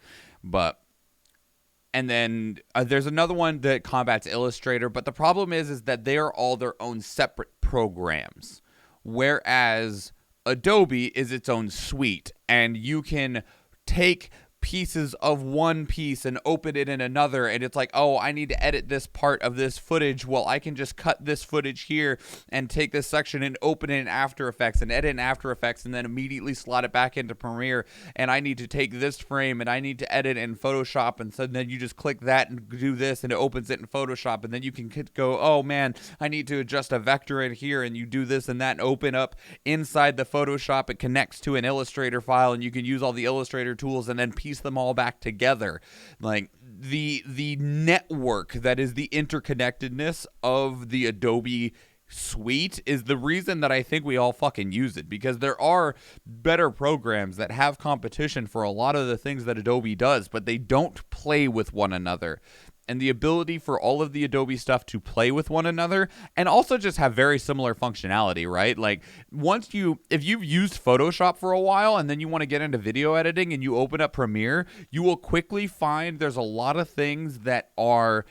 And then there's another one that combats Illustrator, but the problem is that they are all their own separate programs, whereas Adobe is its own suite, and you can take pieces of one piece and open it in another, and it's like, oh, I need to edit this part of this footage. Well, I can just cut this footage here and take this section and open it in After Effects and edit in After Effects and then immediately slot it back into Premiere. And I need to take this frame and I need to edit in Photoshop, and so then you just click that and do this and it opens it in Photoshop, and then you can go, oh man, I need to adjust a vector in here, and you do this and that and open up inside the Photoshop. It connects to an Illustrator file, and you can use all the Illustrator tools and then piece them all back together. Like the network that is the interconnectedness of the Adobe suite is the reason that I think we all fucking use it, because there are better programs that have competition for a lot of the things that Adobe does, but they don't play with one another. And the ability for all of the Adobe stuff to play with one another and also just have very similar functionality, right? Like if you've used Photoshop for a while and then you want to get into video editing and you open up Premiere, you will quickly find there's a lot of things that are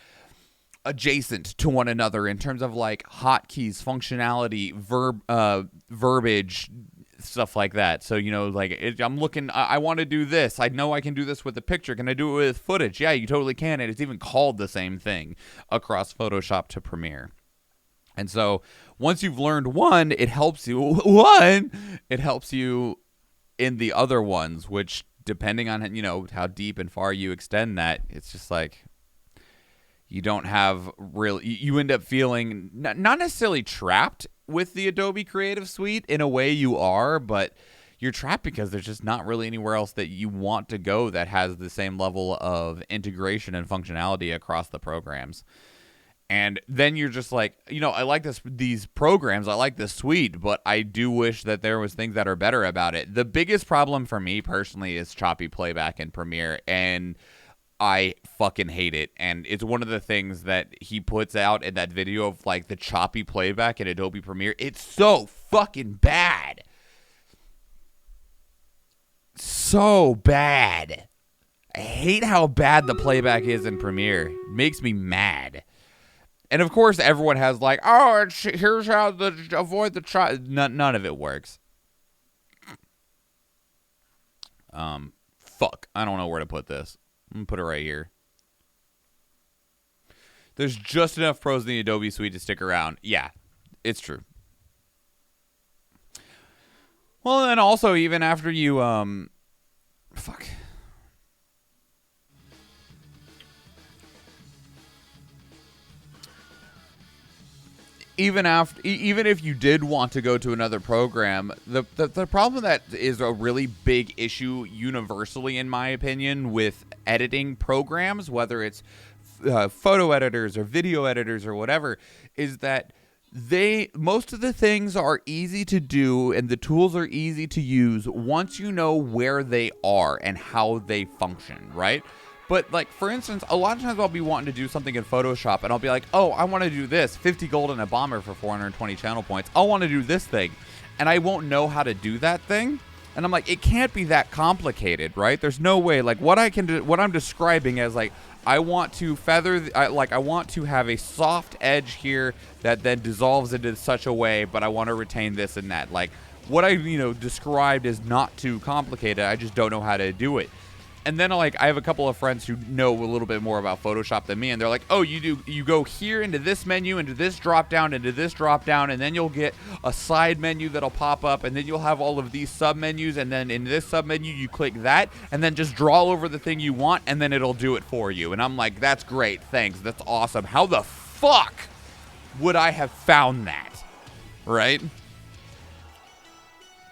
adjacent to one another in terms of like hotkeys, functionality, verbiage, stuff like that. So, I'm looking, I want to do this. I know I can do this with a picture. Can I do it with footage? Yeah, you totally can. And it's even called the same thing across Photoshop to Premiere. And so once you've learned one, it helps you in the other ones, which depending on, how deep and far you extend that, it's just like, you don't have you end up feeling not necessarily trapped with the Adobe Creative Suite. In a way you are, but you're trapped because there's just not really anywhere else that you want to go that has the same level of integration and functionality across the programs. And then you're just like, I like these programs, I like this suite, but I do wish that there was things that are better about it. The biggest problem for me personally is choppy playback in Premiere, and I fucking hate it. And it's one of the things that he puts out in that video of like the choppy playback in Adobe Premiere. It's so fucking bad. So bad. I hate how bad the playback is in Premiere. It makes me mad. And of course, everyone has like, oh, here's how to avoid the chop. None of it works. Fuck. I don't know where to put this. I'm gonna put it right here. There's just enough pros in the Adobe suite to stick around. Yeah, it's true. Well, and also, even after you, fuck. Even if you did want to go to another program, the problem that is a really big issue universally, in my opinion, with editing programs, whether it's photo editors or video editors or whatever, is that most of the things are easy to do and the tools are easy to use once you know where they are and how they function, right? But, like, for instance, a lot of times I'll be wanting to do something in Photoshop, and I'll be like, oh, I want to do this. 50 gold and a bomber for 420 channel points. I want to do this thing. And I won't know how to do that thing. And I'm like, it can't be that complicated, right? There's no way. Like, what I'm describing as, like, I want to I want to have a soft edge here that then dissolves into such a way, but I want to retain this and that. Like, what I, described is not too complicated. I just don't know how to do it. And then, like, I have a couple of friends who know a little bit more about Photoshop than me, and they're like, oh, you go here into this menu, into this drop-down, into this drop-down, and then you'll get a side menu that'll pop up, and then you'll have all of these sub-menus, and then in this sub-menu, you click that, and then just draw over the thing you want, and then it'll do it for you. And I'm like, that's great, thanks, that's awesome. How the fuck would I have found that, right?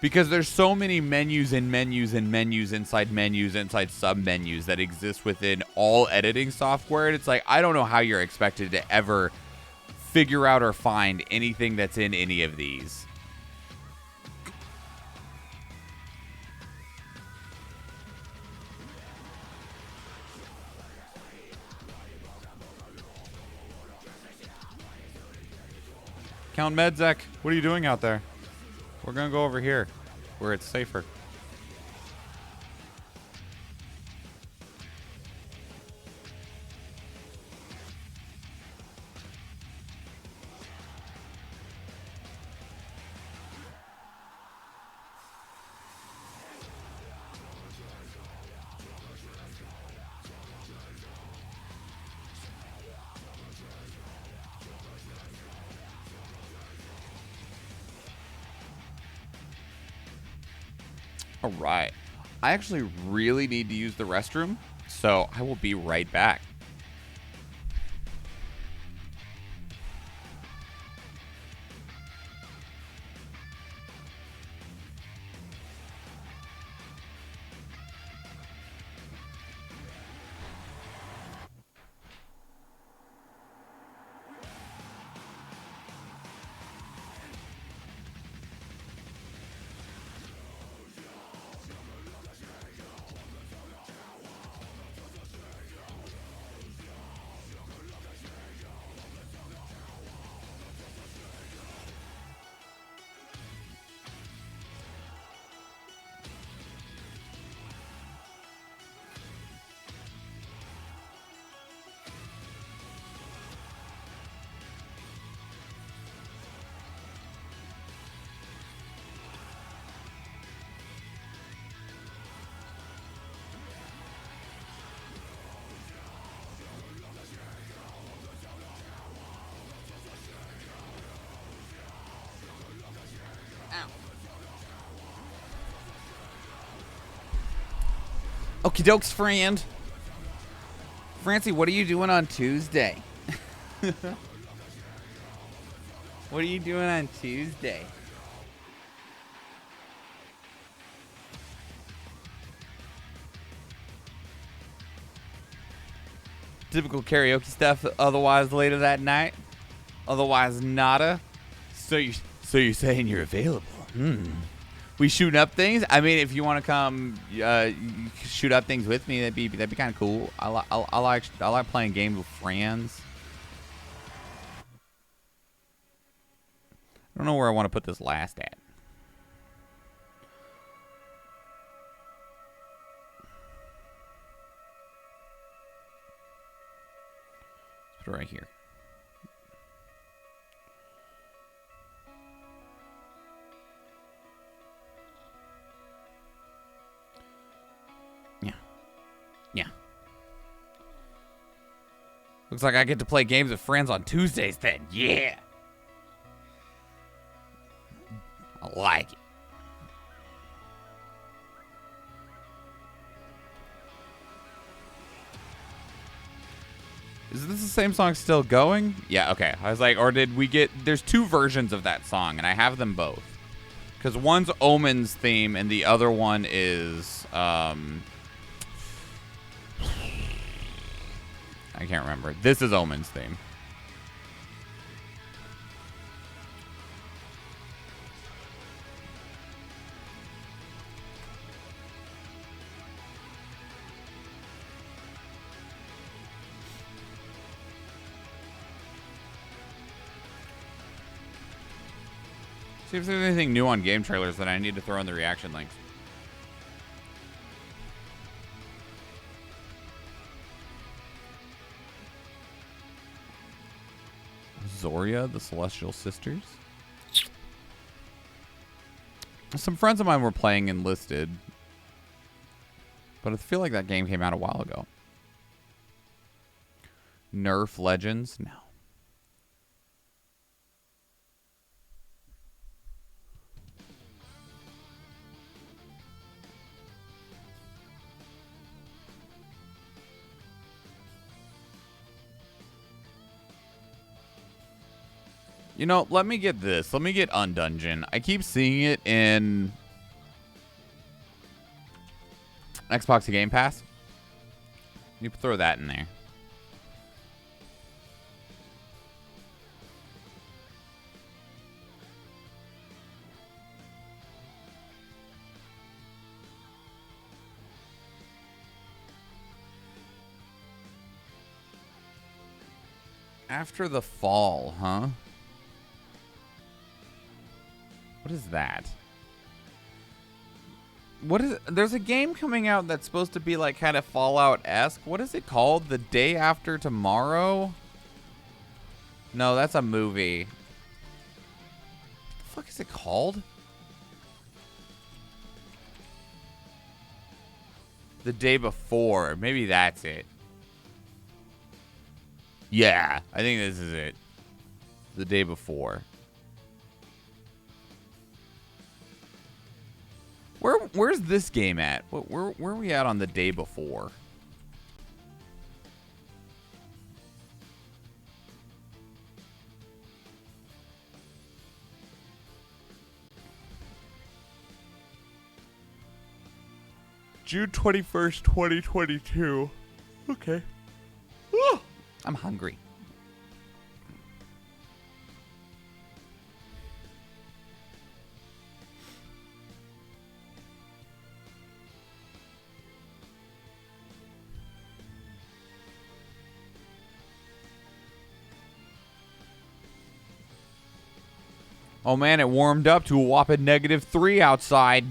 Because there's so many menus and menus and menus inside sub-menus that exist within all editing software. And it's like, I don't know how you're expected to ever figure out or find anything that's in any of these. Count Medzek, what are you doing out there? We're going to go over here, where it's safer. All right. I actually really need to use the restroom, so I will be right back. Okie dokes, friend. Francie, what are you doing on Tuesday? What are you doing on Tuesday? Typical karaoke stuff, otherwise later that night. Otherwise nada. So you're saying you're available. We shooting up things. I mean, if you want to come shoot up things with me, that'd be kind of cool. I like playing games with friends. I don't know where I want to put this last at. Let's put it right here. Yeah. Looks like I get to play games with friends on Tuesdays then. Yeah. I like it. Is this the same song still going? Yeah, okay. I was like, or did we get... There's two versions of that song, and I have them both. Because one's Omen's theme, and the other one is... I can't remember. This is Omen's theme. See if there's anything new on game trailers that I need to throw in the reaction links. Zoria, the Celestial Sisters. Some friends of mine were playing Enlisted, but I feel like that game came out a while ago. Nerf Legends? No. You know, let me get this. Let me get Undungeon. I keep seeing it in Xbox Game Pass. You can throw that in there. After the Fall, huh? What is that? What is it? There's a game coming out that's supposed to be like kind of Fallout-esque. What is it called? The Day After Tomorrow? No, that's a movie. What the fuck is it called? The Day Before. Maybe that's it. Yeah, I think this is it. The Day Before. Where's this game at? Where are we at on The Day Before? June 21st, 2022. Okay. Ooh, I'm hungry. Oh man, it warmed up to a whopping -3 outside.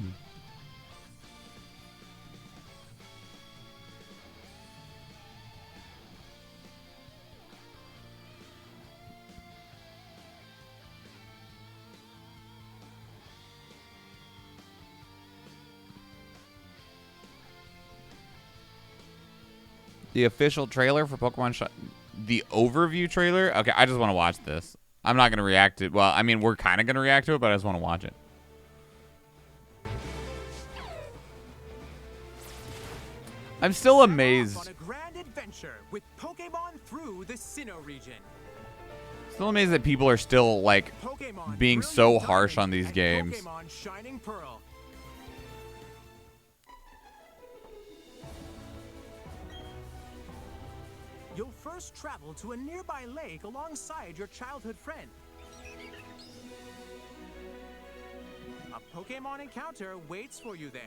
The official trailer for Pokemon the overview trailer? Okay, I just want to watch this. I'm not going to react to it. Well, I mean, we're kind of going to react to it, but I just want to watch it. I'm still amazed. On a grand adventure with Pokemon through the Sinnoh region. Still amazed that people are still, like, Pokemon being Brilliant so harsh Diamond on these and games. Pokemon Shining Pearl. You'll first travel to a nearby lake alongside your childhood friend. A Pokemon encounter waits for you there.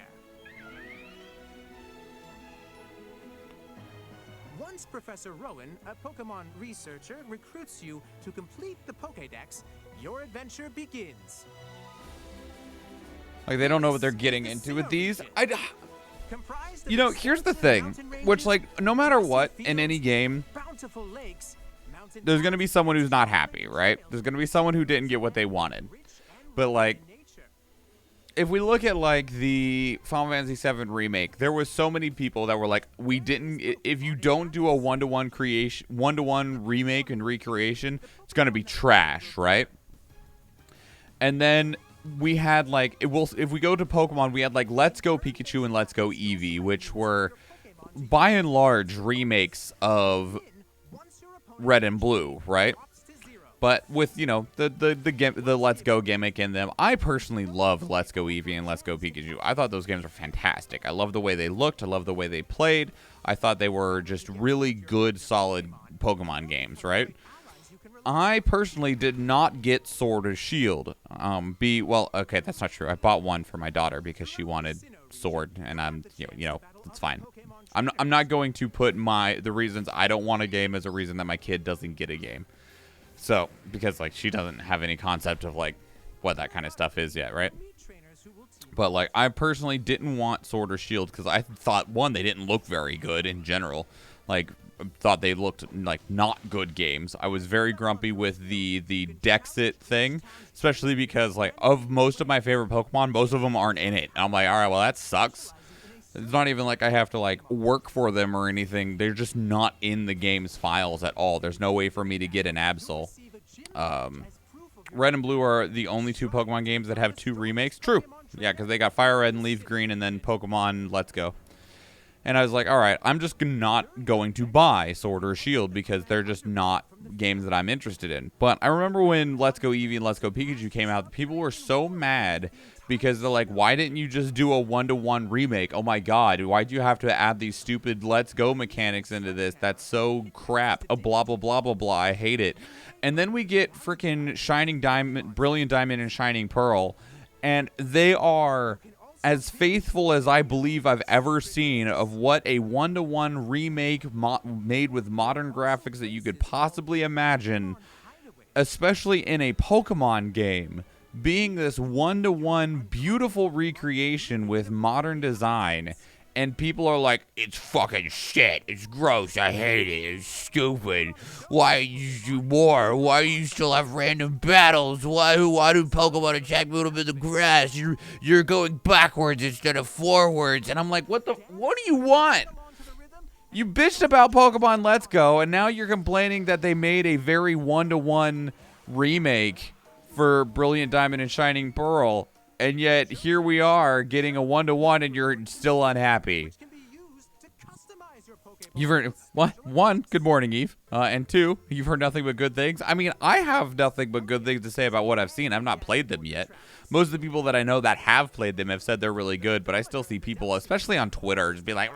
Once Professor Rowan, a Pokemon researcher, recruits you to complete the Pokédex, your adventure begins. Like, they don't know what they're getting into with these. Comprised of You know, here's the expansive thing, mountain which, ranges, like, no matter what, grassy in any fields, game, bountiful lakes, mountain there's going to be valleys, someone who's not happy, right? There's going to be someone who didn't get what they wanted. But, like, if we look at, like, the Final Fantasy VII Remake, there was so many people that were like, we didn't, if you don't do a one-to-one creation, one-to-one remake and recreation, it's going to be trash, right? And then we had, like, if we go to Pokemon, we had, like, Let's Go Pikachu and Let's Go Eevee, which were, by and large, remakes of Red and Blue, right? But with, you know, the Let's Go gimmick in them, I personally loved Let's Go Eevee and Let's Go Pikachu. I thought those games were fantastic. I loved the way they looked. I loved the way they played. I thought they were just really good, solid Pokemon games, right? I personally did not get Sword or Shield. Well, okay, that's not true. I bought one for my daughter because she wanted Sword, and you know, it's fine. I'm not going to put the reasons I don't want a game as a reason that my kid doesn't get a game. So, because, like, she doesn't have any concept of, like, what that kind of stuff is yet, right? But, like, I personally didn't want Sword or Shield because I thought, one, they didn't look very good in general. Like, thought they looked like not good games. I was very grumpy with the Dexit thing, especially because, like, of most of my favorite Pokemon, most of them aren't in it. And I'm like, all right, well, that sucks. It's not even like I have to, like, work for them or anything. They're just not in the game's files at all. There's no way for me to get an Absol. Red and Blue are the only two Pokemon games that have 2 remakes. True. Yeah, because they got Fire Red and Leaf Green and then Pokemon Let's Go. And I was like, all right, I'm just not going to buy Sword or Shield because they're just not games that I'm interested in. But I remember when Let's Go Eevee and Let's Go Pikachu came out, people were so mad because they're like, why didn't you just do a one-to-one remake? Oh my god, why'd you have to add these stupid Let's Go mechanics into this? That's so crap. Blah, blah, blah, blah, blah. I hate it. And then we get freaking Shining Diamond, Brilliant Diamond, and Shining Pearl, and they are as faithful as I believe I've ever seen of what a one-to-one remake made with modern graphics that you could possibly imagine, especially in a Pokemon game, being this one-to-one beautiful recreation with modern design. And people are like, it's fucking shit. It's gross. I hate it. It's stupid. Why you do more? Why do you still have random battles? Why do Pokemon attack me in the grass? You're going backwards instead of forwards. And I'm like, what do you want? You bitched about Pokemon Let's Go, and now you're complaining that they made a very one-to-one remake for Brilliant Diamond and Shining Pearl. And yet, here we are, getting a one-to-one, and you're still unhappy. You've heard, one, good morning, Eve. And 2, you've heard nothing but good things. I mean, I have nothing but good things to say about what I've seen. I've not played them yet. Most of the people that I know that have played them have said they're really good, but I still see people, especially on Twitter, just be like,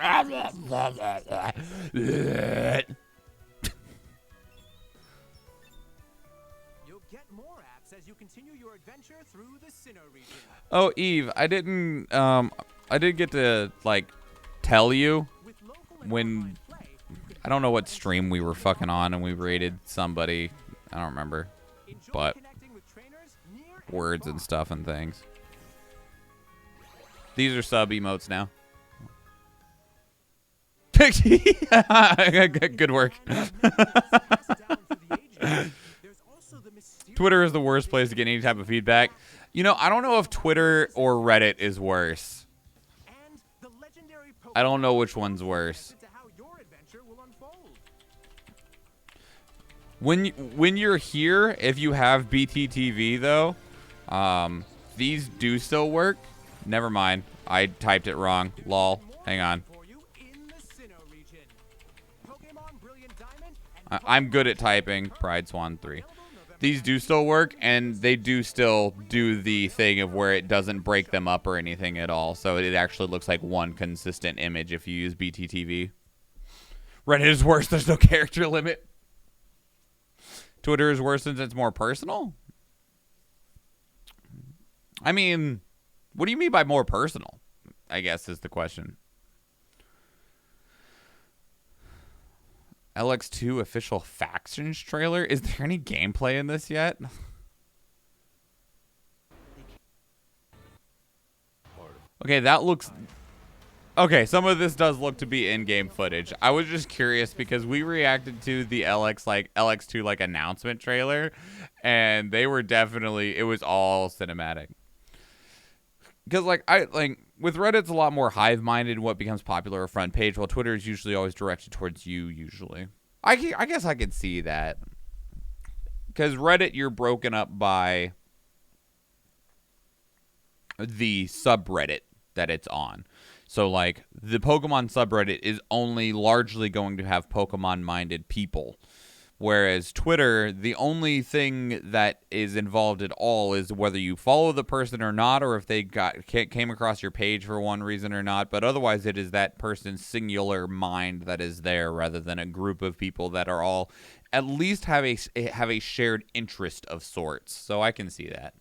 as you continue your adventure through the Sinnoh region. Oh, Eve, I didn't get to, like, tell you when, I don't know what stream we were fucking on and we raided somebody. I don't remember, but words and stuff and things. These are sub emotes now. Good work. Twitter is the worst place to get any type of feedback. You know, I don't know if Twitter or Reddit is worse. I don't know which one's worse. When you're here, if you have BTTV though, these do still work. Never mind. I typed it wrong. Lol. Hang on. I'm good at typing. Pride Swan 3. These do still work, and they do still do the thing of where it doesn't break them up or anything at all. So it actually looks like one consistent image if you use BTTV. Reddit is worse. There's no character limit. Twitter is worse since it's more personal. I mean, What do you mean by more personal? I guess is the question. LX2 official factions trailer? Is there any gameplay in this yet? Okay, that looks... Okay, some of this does look to be in-game footage. I was just curious because we reacted to the LX2 announcement trailer, and they were definitely... It was all cinematic. Because, with Reddit, it's a lot more hive-minded in what becomes popular or front page, while Twitter is usually always directed towards you, usually. I guess I could see that. Because Reddit, you're broken up by the subreddit that it's on. So, the Pokemon subreddit is only largely going to have Pokemon-minded people. Whereas Twitter, the only thing that is involved at all is whether you follow the person or not, or if they came across your page for one reason or not. But otherwise, it is that person's singular mind that is there, rather than a group of people that are all at least have a shared interest of sorts. So I can see that.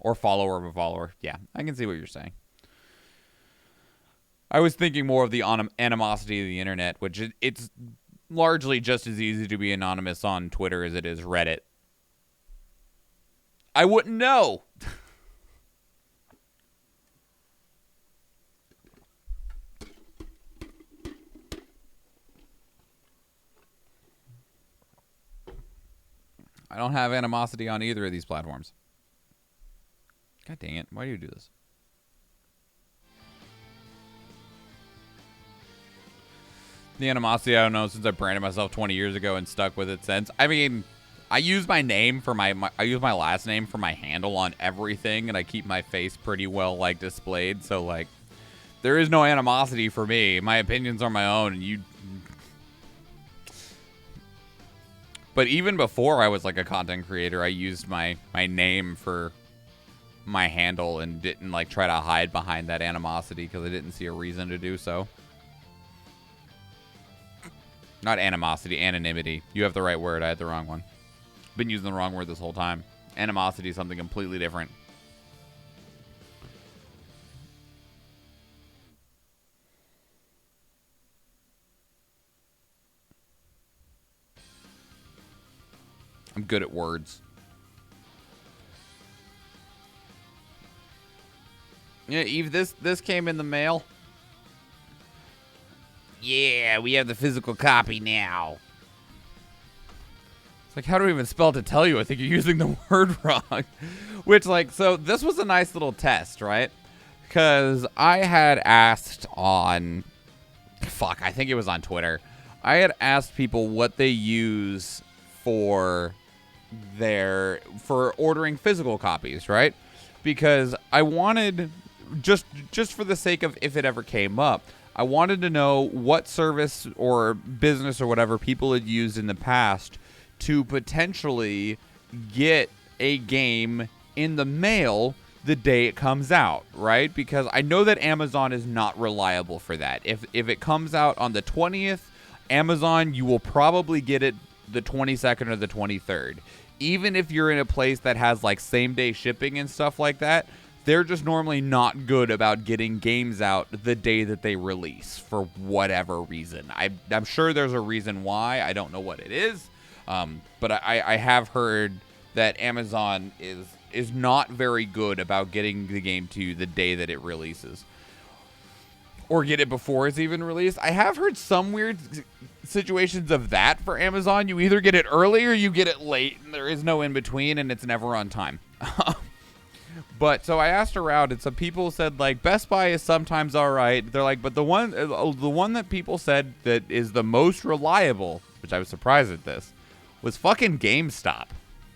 Or follower of a follower. Yeah, I can see what you're saying. I was thinking more of the animosity of the internet, which it's largely just as easy to be anonymous on Twitter as it is Reddit. I wouldn't know. I don't have animosity on either of these platforms. God dang it. Why do you do this? The animosity, I don't know, since I branded myself 20 years ago and stuck with it since. I mean, I use my name for I use my last name for my handle on everything, and I keep my face pretty well, displayed. So, there is no animosity for me. My opinions are my own, and you... But even before I was, a content creator, I used my name for my handle and didn't, try to hide behind that animosity because I didn't see a reason to do so. Not animosity, anonymity. You have the right word. I had the wrong one. Been using the wrong word this whole time. Animosity is something completely different. I'm good at words. Yeah, Eve, this came in the mail. Yeah, we have the physical copy now. It's how do we even spell it to tell you? I think you're using the word wrong. Which, so this was a nice little test, right? Because I had asked on... I think it was on Twitter. I had asked people what they use for ordering physical copies, right? Because I wanted, just for the sake of if it ever came up, I wanted to know what service or business or whatever people had used in the past to potentially get a game in the mail the day it comes out, right? Because I know that Amazon is not reliable for that. If it comes out on the 20th, Amazon, you will probably get it the 22nd or the 23rd. Even if you're in a place that has same-day shipping and stuff like that, they're just normally not good about getting games out the day that they release for whatever reason. I'm sure there's a reason why. I don't know what it is. But I have heard that Amazon is not very good about getting the game to you the day that it releases. Or get it before it's even released. I have heard some weird situations of that for Amazon. You either get it early or you get it late. And there is no in between, and it's never on time. But so I asked around, and some people said Best Buy is sometimes all right. They're but the one that people said that is the most reliable, which I was surprised at this, was fucking GameStop.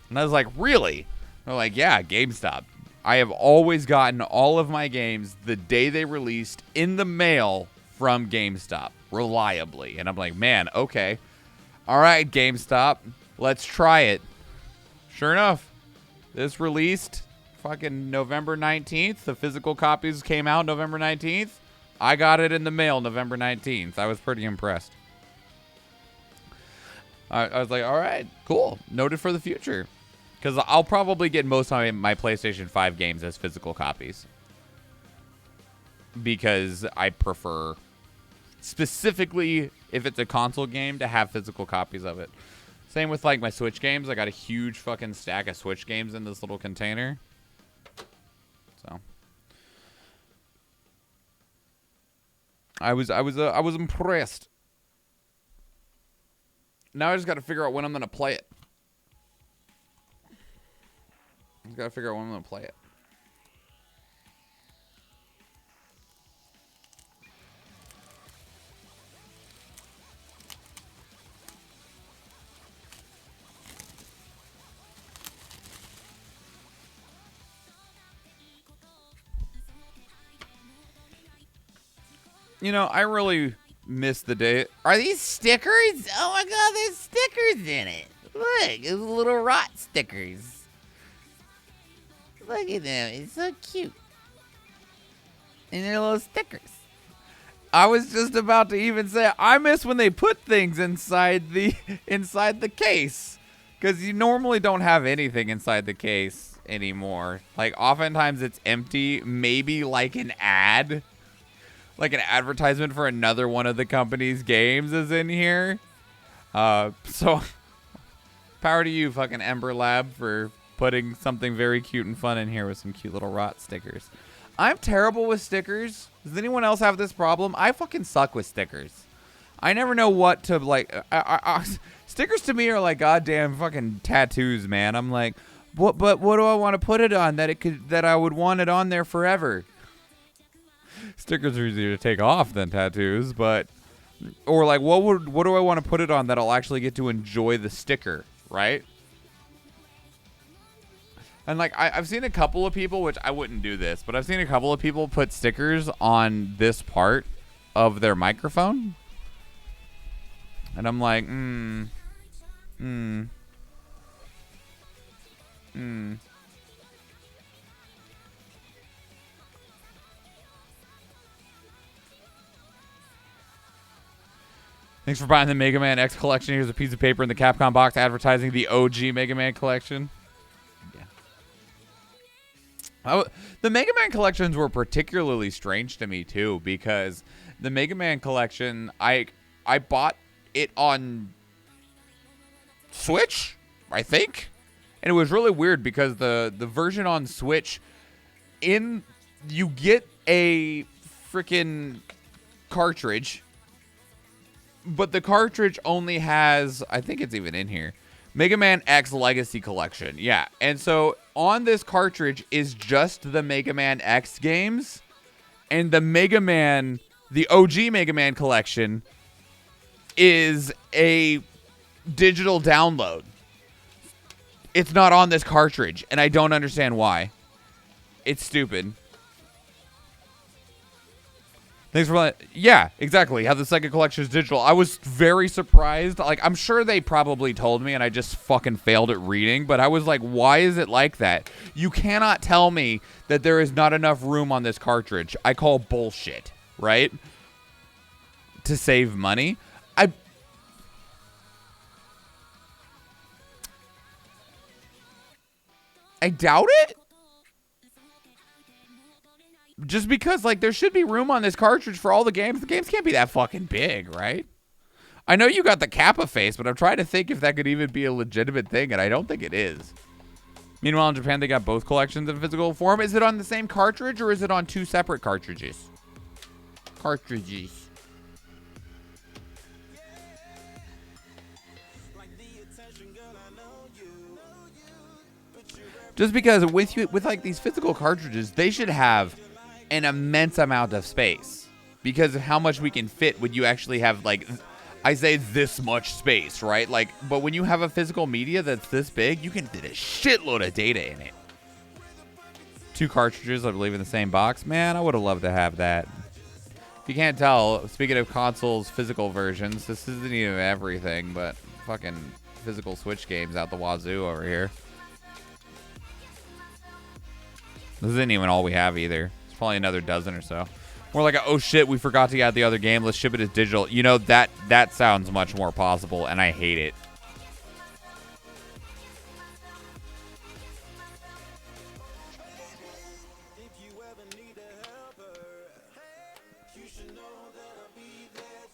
And I was really? They're yeah, GameStop. I have always gotten all of my games the day they released in the mail from GameStop reliably. And I'm man, okay. All right, GameStop, let's try it. Sure enough, this released fucking November 19th. The physical copies came out November 19th. I got it in the mail November 19th. I was pretty impressed. I was all right, cool. Noted for the future. Because I'll probably get most of my PlayStation 5 games as physical copies. because I prefer, specifically if it's a console game, to have physical copies of it. Same with like my Switch games. I got a huge fucking stack of Switch games in this little container. So I was impressed. Now I just got to figure out when I'm gonna play it. I just got to figure out when I'm gonna play it. You know, I really miss the day. Are these stickers? Oh my god, there's stickers in it. Look, it's little rot stickers. Look at them. It's so cute. And they're little stickers. I was just about to even say, I miss when they put things inside the case. Because you normally don't have anything inside the case anymore. Like, oftentimes it's empty. Maybe like an ad. Like an advertisement for another one of the company's games is in here. So, power to you, fucking Ember Lab, for putting something very cute and fun in here with some cute little rot stickers. I'm terrible with stickers. Does anyone else have this problem? I fucking suck with stickers. I never know what to, like... stickers to me are like goddamn fucking tattoos, man. I'm like, but what do I want to put it on that I would want it on there forever? Stickers are easier to take off than tattoos, but... Or like, what do I want to put it on that I'll actually get to enjoy the sticker, right? And like, I've seen a couple of people, which I wouldn't do this, but I've seen a couple of people put stickers on this part of their microphone. And I'm like, Thanks for buying the Mega Man X collection. Here's a piece of paper in the Capcom box advertising the OG Mega Man collection. Yeah. The Mega Man collections were particularly strange to me, too, because the Mega Man collection, I bought it on Switch, I think. And it was really weird because the version on Switch, you get a freaking cartridge, but the cartridge only has, I think it's even in here, Mega Man X Legacy Collection. Yeah. And so on this cartridge is just the Mega Man X games, and the OG Mega Man collection is a digital download. It's not on this cartridge, and I don't understand why. It's stupid. Thanks for that. Yeah, exactly. How the second collection is digital. I was very surprised. Like, I'm sure they probably told me, and I just fucking failed at reading. But I was like, why is it like that? You cannot tell me that there is not enough room on this cartridge. I call bullshit, right? To save money. I doubt it. Just because, like, there should be room on this cartridge for all the games. The games can't be that fucking big, right? I know you got the Kappa face, but I'm trying to think if that could even be a legitimate thing, and I don't think it is. Meanwhile, in Japan, they got both collections in physical form. Is it on the same cartridge, or is it on two separate cartridges? Cartridges. Just because with like these physical cartridges, they should have an immense amount of space because of how much we can fit when you actually have, like, I say this much space, right? Like, but when you have a physical media that's this big, you can fit a shitload of data in it. 2 cartridges, I believe, in the same box. Man, I would have loved to have that. If you can't tell, speaking of consoles, physical versions, this isn't even everything, but fucking physical Switch games out the wazoo over here. This isn't even all we have either. It's probably another dozen or so. More like, oh shit, we forgot to add the other game. Let's ship it as digital. You know, that sounds much more possible, and I hate it.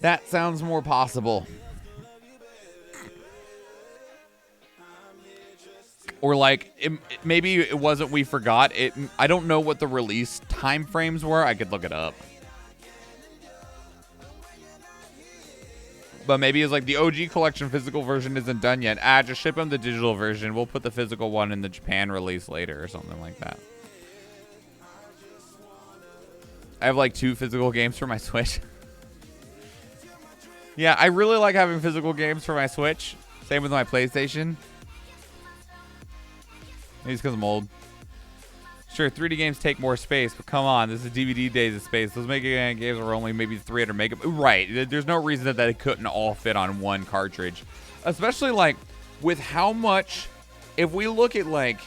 That sounds more possible. Or like, maybe it wasn't we forgot. I don't know what the release time frames were. I could look it up. But maybe it's like the OG collection physical version isn't done yet. Just ship them the digital version. We'll put the physical one in the Japan release later or something like that. I have like 2 physical games for my Switch. Yeah, I really like having physical games for my Switch. Same with my PlayStation. Maybe it's because I'm old. Sure, 3D games take more space, but come on, this is DVD days of space. Those Mega Man games are only maybe 300 megabytes. Right, there's no reason that it couldn't all fit on one cartridge. Especially, like, with how much... If we look at, like,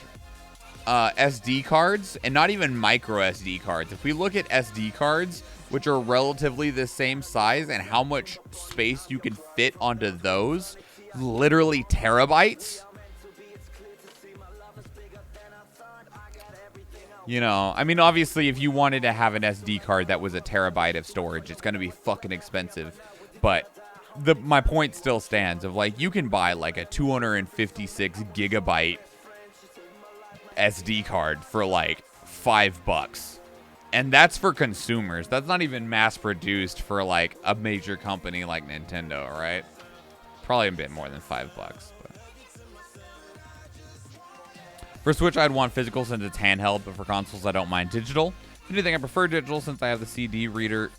SD cards, and not even micro SD cards. If we look at SD cards, which are relatively the same size, and how much space you can fit onto those, literally terabytes... You know, I mean, obviously, if you wanted to have an SD card that was a terabyte of storage, it's going to be fucking expensive. But my point still stands of, like, you can buy, like, a 256 gigabyte SD card for, like, $5. And that's for consumers. That's not even mass-produced for, like, a major company like Nintendo, right? Probably a bit more than $5. For Switch, I'd want physical since it's handheld, but for consoles, I don't mind digital. If anything, I prefer digital since I have the CD reader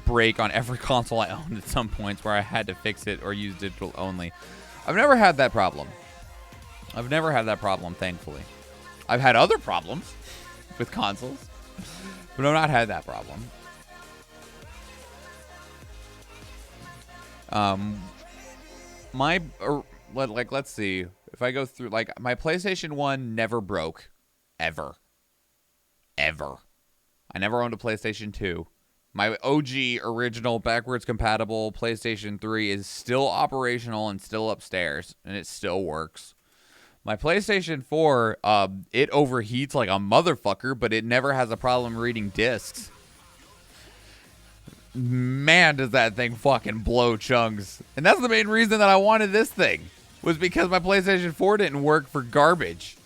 break on every console I owned at some points where I had to fix it or use digital only. I've never had that problem. Thankfully. I've had other problems with consoles, but I've not had that problem. Let's see. If I go through, like, my PlayStation 1 never broke. Ever. I never owned a PlayStation 2. My OG, original, backwards compatible PlayStation 3 is still operational and still upstairs, and it still works. My PlayStation 4, it overheats like a motherfucker, but it never has a problem reading discs. Man, does that thing fucking blow chunks. And that's the main reason that I wanted this thing. Was because my PlayStation 4 didn't work for garbage.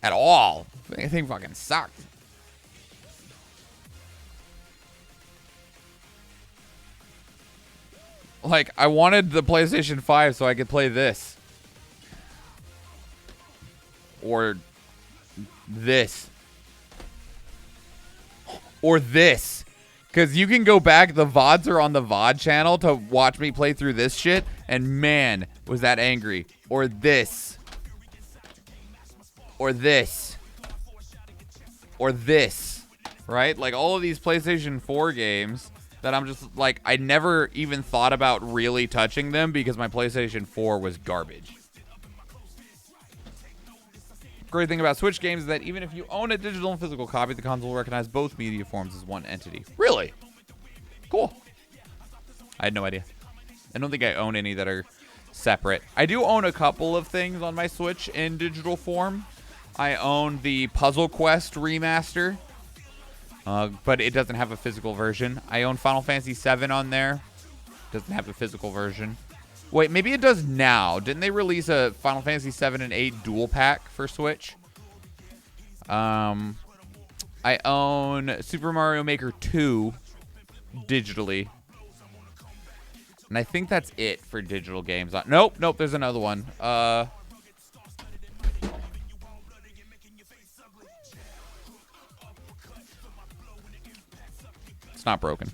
At all. The thing fucking sucked. Like, I wanted the PlayStation 5 so I could play this. Or this. Or this. Because you can go back, the VODs are on the VOD channel to watch me play through this shit. And man, was that angry. Or this. Or this. Or this. Right? Like all of these PlayStation 4 games that I'm just like, I never even thought about really touching them because my PlayStation 4 was garbage. Great thing about Switch games is that even if you own a digital and physical copy, the console will recognize both media forms as one entity. Really? Cool. I had no idea. I don't think I own any that are separate. I do own a couple of things on my Switch in digital form. I own the Puzzle Quest remaster, but it doesn't have a physical version. I own Final Fantasy VII on there. Doesn't have a physical version. Wait, maybe it does now. Didn't they release a Final Fantasy VII and 8 dual pack for Switch? I own Super Mario Maker 2 digitally. And I think that's it for digital games. Nope, there's another one. It's not broken.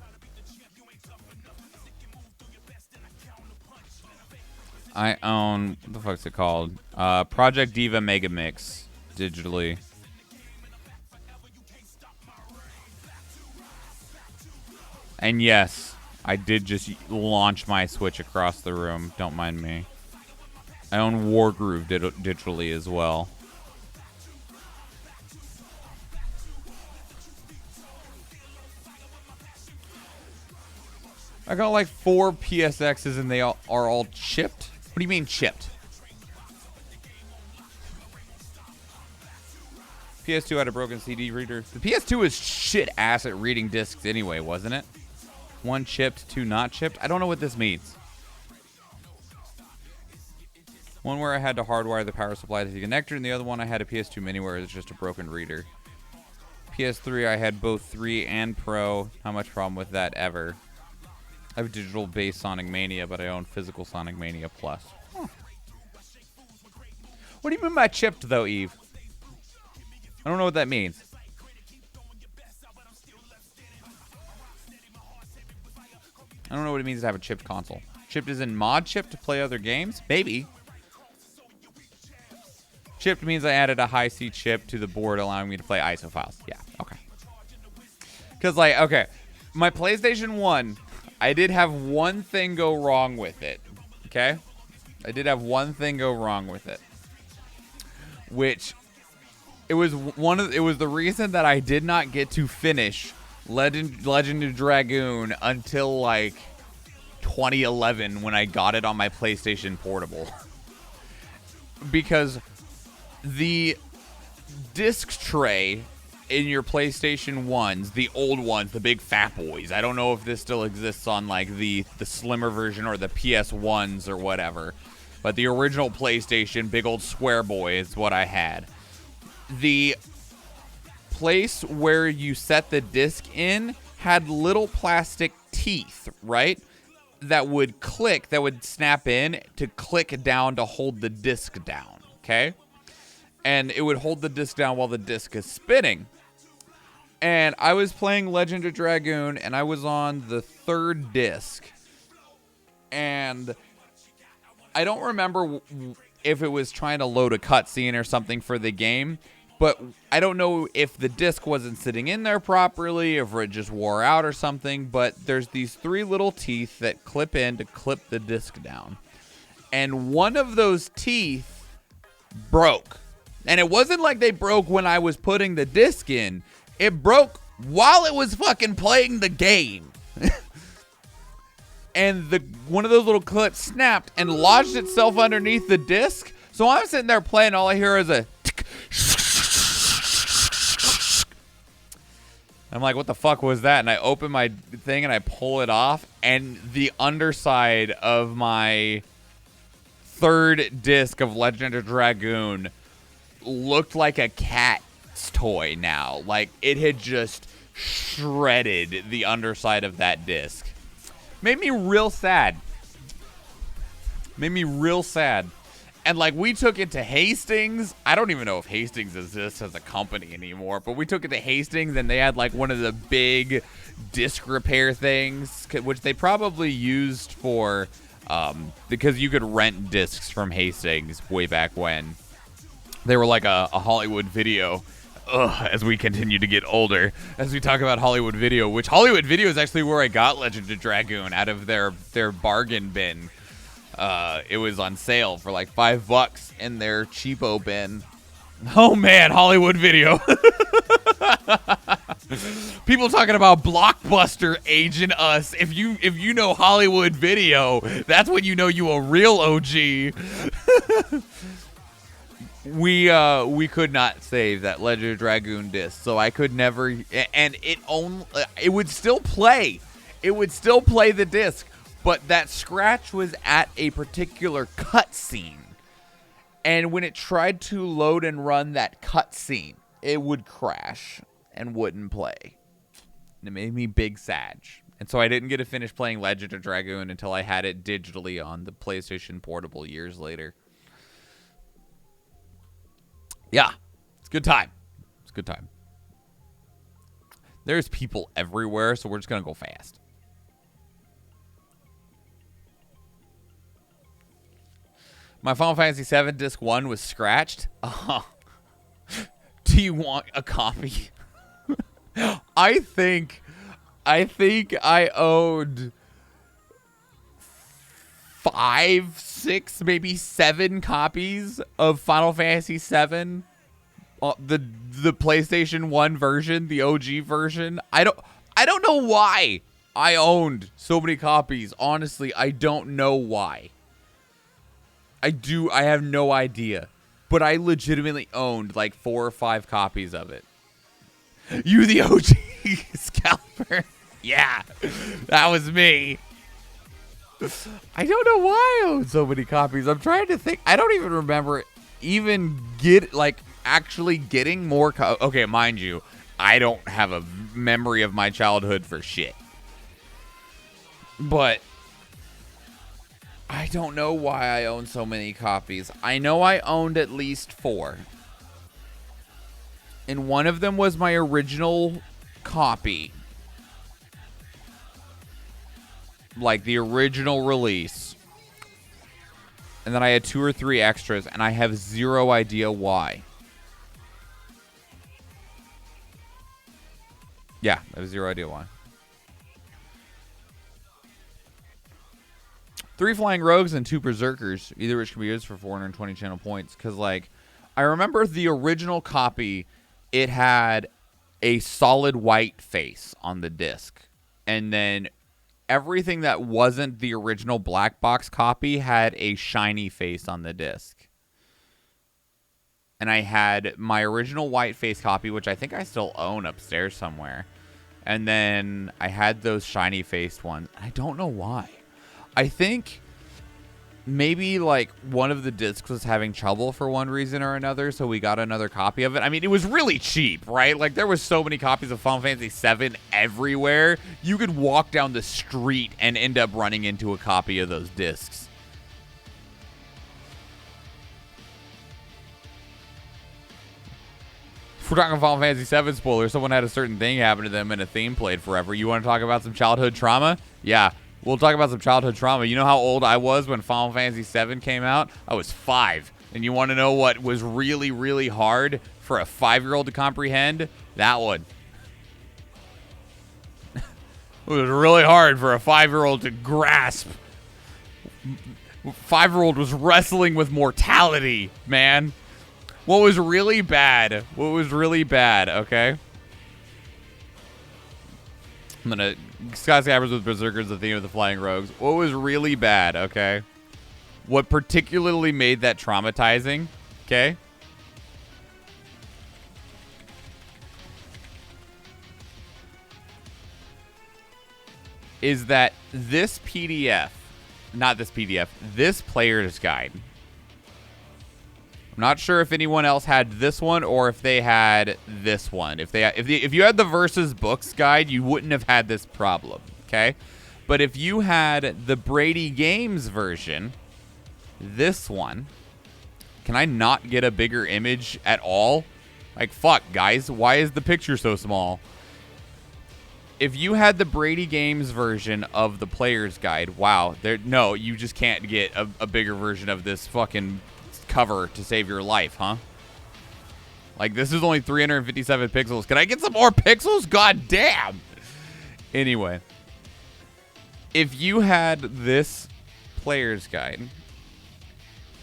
I own, what the fuck's it called? Project Diva Mega Mix digitally. And yes, I did just launch my Switch across the room. Don't mind me. I own Wargroove digitally as well. I got like 4 PSXs and they are all chipped. What do you mean chipped? PS2 had a broken CD reader. The PS2 is shit ass at reading discs anyway, wasn't it? 1 chipped, 2 not chipped. I don't know what this means. One where I had to hardwire the power supply to the connector, and the other one I had a PS2 Mini where it's just a broken reader. PS3, I had both 3 and Pro. Not much problem with that ever. I have digital base Sonic Mania, but I own physical Sonic Mania Plus. Huh. What do you mean by chipped, though, Eve? I don't know what that means. I don't know what it means to have a chipped console. Chipped is in mod chip to play other games? Maybe. Chipped means I added a high-C chip to the board allowing me to play ISO files. Yeah, okay. Because, like, okay, my PlayStation 1, I did have one thing go wrong with it. Okay? I did have one thing go wrong with it. Which, it was the reason that I did not get to finish Legend of Dragoon until, like, 2011 when I got it on my PlayStation Portable. Because the disc tray in your PlayStation 1s, the old ones, the big fat boys, I don't know if this still exists on, like, the slimmer version or the PS1s or whatever, but the original PlayStation, big old square boy is what I had. The place where you set the disc in had little plastic teeth, right? That would click, that would snap in to click down to hold the disc down, okay? And it would hold the disc down while the disc is spinning. And I was playing Legend of Dragoon, and I was on the 3rd disc. And I don't remember if it was trying to load a cutscene or something for the game, but I don't know if the disc wasn't sitting in there properly, if it just wore out or something, but there's these 3 little teeth that clip in to clip the disc down. And one of those teeth broke. And it wasn't like they broke when I was putting the disc in. It broke while it was fucking playing the game. And one of those little clips snapped and lodged itself underneath the disc. So I'm sitting there playing, all I hear is a tick. I'm like, what the fuck was that? And I open my thing and I pull it off, and the underside of my 3rd disc of Legend of Dragoon looked like a cat's toy now. Like, it had just shredded the underside of that disc. Made me real sad. Made me real sad. And, like, we took it to Hastings. I don't even know if Hastings exists as a company anymore, but we took it to Hastings, and they had, like, one of the big disc repair things, which they probably used for, because you could rent discs from Hastings way back when. They were like a Hollywood Video. As we continue to get older, as we talk about Hollywood Video, which Hollywood Video is actually where I got Legend of Dragoon out of their bargain bin. It was on sale for like $5 in their cheapo bin. Oh man, Hollywood Video. People talking about Blockbuster aging us. If you know Hollywood Video, that's when you know you a real OG. We could not save that Legend of Dragoon disc, so I could never, and it would still play. It would still play the disc, but that scratch was at a particular cutscene. And when it tried to load and run that cutscene, it would crash and wouldn't play. And it made me big sad. And so I didn't get to finish playing Legend of Dragoon until I had it digitally on the PlayStation Portable years later. Yeah, it's a good time. It's a good time. There's people everywhere, so we're just going to go fast. My Final Fantasy VII Disc 1 was scratched. Do you want a copy? I think I owned 5, 6, maybe 7 copies of Final Fantasy VII, the PlayStation 1 version, the OG version. I don't know why I owned so many copies. Honestly, I don't know why. I have no idea. But I legitimately owned like 4 or 5 copies of it. You the OG scalper. Yeah, that was me. I don't know why I own so many copies. I'm trying to think. I don't even remember actually getting more. Okay, mind you, I don't have a memory of my childhood for shit. But I don't know why I own so many copies. I know I owned at least 4. And one of them was my original copy. Like the original release. And then I had 2 or 3 extras, and I have zero idea why. Yeah, I have zero idea why. 3 Flying Rogues and 2 Berserkers, either which can be used for 420 channel points. Because, like, I remember the original copy, it had a solid white face on the disc. And then everything that wasn't the original black box copy had a shiny face on the disc. And I had my original white face copy, which I think I still own upstairs somewhere. And then I had those shiny faced ones. I don't know why. I think maybe like one of the discs was having trouble for one reason or another, so we got another copy of it. I mean, it was really cheap, right? Like, there was so many copies of Final Fantasy VII everywhere. You could walk down the street and end up running into a copy of those discs. If we're talking Final Fantasy VII spoilers, someone had a certain thing happen to them and a theme played forever. You want to talk about some childhood trauma? Yeah. We'll talk about some childhood trauma. You know how old I was when Final Fantasy VII came out? I was 5. And you want to know what was really, really hard for a 5-year-old to comprehend? That one. It was really hard for a 5-year-old to grasp. 5-year-old was wrestling with mortality, man. What was really bad? What was really bad, okay? I'm going to... Skyscrapers with Berserkers, the theme of the Flying Rogues. What was really bad, okay? What particularly made that traumatizing, okay? Is that this PDF, not this PDF, this player's guide. I'm not sure if anyone else had this one or if they had this one. If you had the Versus Books guide, you wouldn't have had this problem, okay? But if you had the Brady Games version, this one, can I not get a bigger image at all? Like, fuck, guys, why is the picture so small? If you had the Brady Games version of the player's guide, wow, no, you just can't get a bigger version of this fucking cover to save your life, huh? Like, this is only 357 pixels. Can I get some more pixels? God damn. Anyway, if you had this player's guide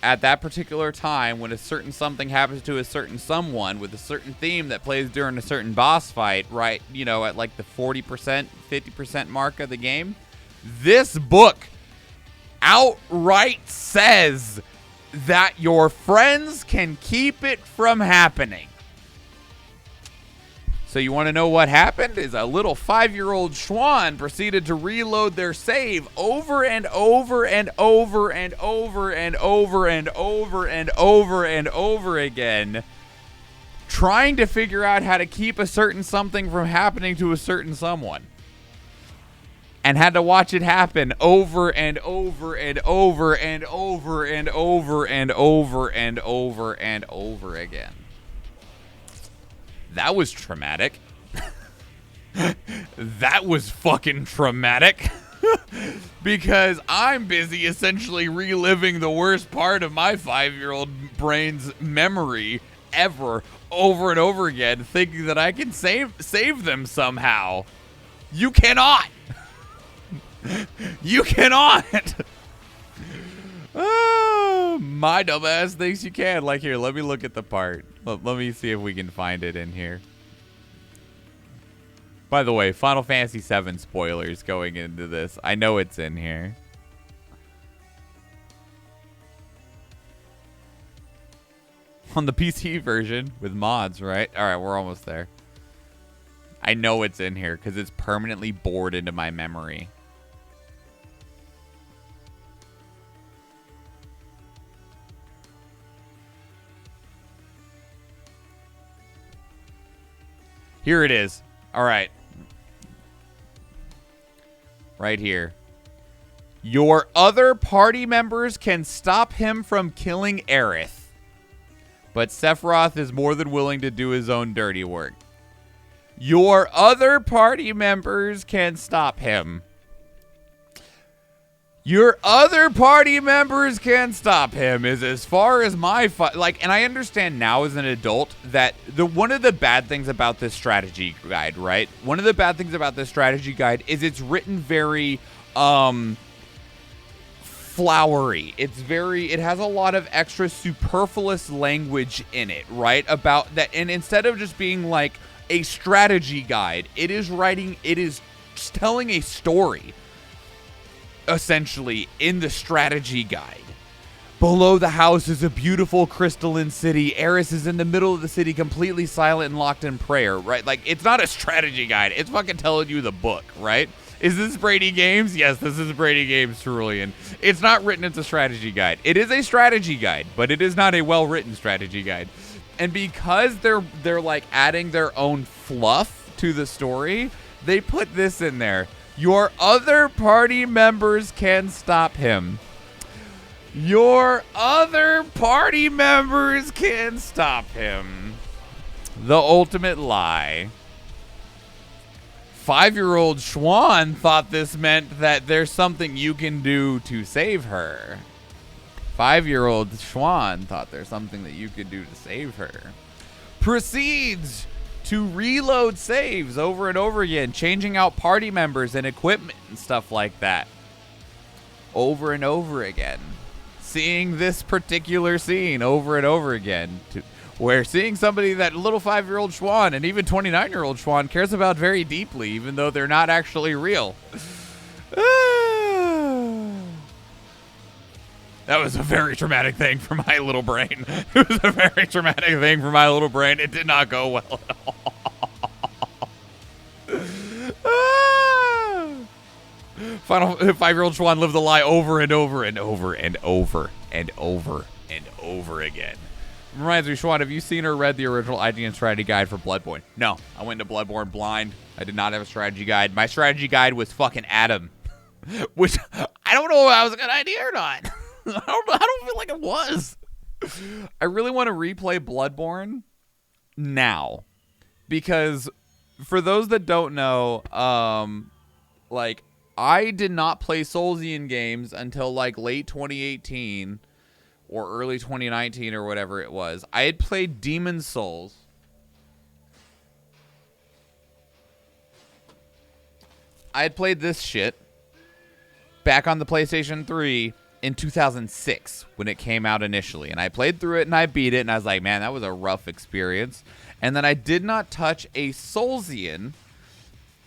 at that particular time when a certain something happens to a certain someone with a certain theme that plays during a certain boss fight, right, you know, at like the 40%, 50% mark of the game, this book outright says that your friends can keep it from happening. So you want to know what happened? Is a little 5-year-old Schwan proceeded to reload their save over and over and over and over and over and over and over and over again, trying to figure out how to keep a certain something from happening to a certain someone. And had to watch it happen over and over and over and over and over and over and over and over again. That was traumatic. That was fucking traumatic. Because I'm busy essentially reliving the worst part of my 5-year-old brain's memory ever over and over again, thinking that I can save them somehow. You cannot. You cannot. Oh, my dumbass thinks you can. Like, here, let me look at the part. Let me see if we can find it in here. By the way, Final Fantasy VII spoilers going into this. I know it's in here. On the PC version with mods, right? All right, we're almost there. I know it's in here because it's permanently bored into my memory. Here it is. All right. Right here. Your other party members can stop him from killing Aerith. But Sephiroth is more than willing to do his own dirty work. Your other party members can stop him. Your other party members can stop him is as far as my and I understand now as an adult that one of the bad things about this strategy guide, right? One of the bad things about this strategy guide is it's written very flowery. It has a lot of extra superfluous language in it, right? About that, and instead of just being like a strategy guide, it is telling a story. Essentially, in the strategy guide. Below the house is a beautiful crystalline city. Aerith is in the middle of the city, completely silent and locked in prayer, right? Like, it's not a strategy guide. It's fucking telling you the book, right? Is this Brady Games? Yes, this is Brady Games, Cerulean. It's not written as a strategy guide. It is a strategy guide, but it is not a well-written strategy guide. And because they're like adding their own fluff to the story, they put this in there. Your other party members can stop him. Your other party members can stop him. The ultimate lie. 5-year-old Schwan thought this meant that there's something you can do to save her. 5-year-old Schwan thought there's something that you could do to save her. Proceeds to reload saves over and over again, changing out party members and equipment and stuff like that. Over and over again. Seeing this particular scene over and over again. Where seeing somebody that little 5-year-old Schwan and even 29-year-old Schwan cares about very deeply, even though they're not actually real. That was a very traumatic thing for my little brain. It was a very traumatic thing for my little brain. It did not go well at all. Final 5-year-old Schwan lived the lie over and over and over and over and over and over again. Reminds me, Schwan, have you seen or read the original IGN strategy guide for Bloodborne? No, I went into Bloodborne blind. I did not have a strategy guide. My strategy guide was fucking Adam, which I don't know if that was a good idea or not. I don't feel like it was. I really want to replay Bloodborne now because for those that don't know, like I did not play Soulsian games until like late 2018 or early 2019 or whatever it was. I had played Demon's Souls. I had played this shit back on the PlayStation 3 in 2006 when it came out initially. And I played through it and I beat it and I was like, man, that was a rough experience. And then I did not touch a Soulsian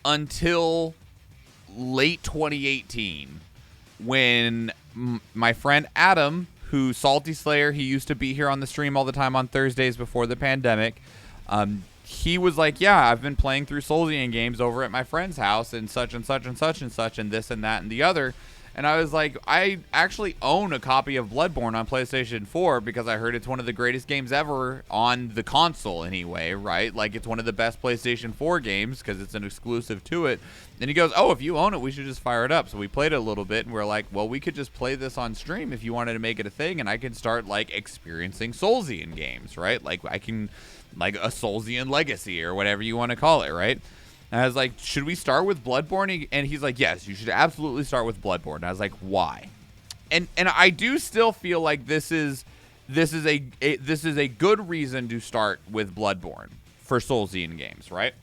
until late 2018 when my friend Adam, who Salty Slayer, he used to be here on the stream all the time on Thursdays before the pandemic, he was like, yeah, I've been playing through Soulsian games over at my friend's house and such and such and such and such and this and that and the other. And I was like, I actually own a copy of Bloodborne on PlayStation 4 because I heard it's one of the greatest games ever on the console anyway, right? Like, it's one of the best PlayStation 4 games because it's an exclusive to it. And he goes, oh, if you own it, we should just fire it up. So we played it a little bit, and we're like, well, we could just play this on stream if you wanted to make it a thing, and I can start, like, experiencing Soulsian games, right? Like, I can, like, a Soulsian Legacy or whatever you want to call it, right? And I was like, should we start with Bloodborne? And he's like, yes, you should absolutely start with Bloodborne. And I was like, why? And I do still feel like this is a good reason to start with Bloodborne for Soulsian games, right?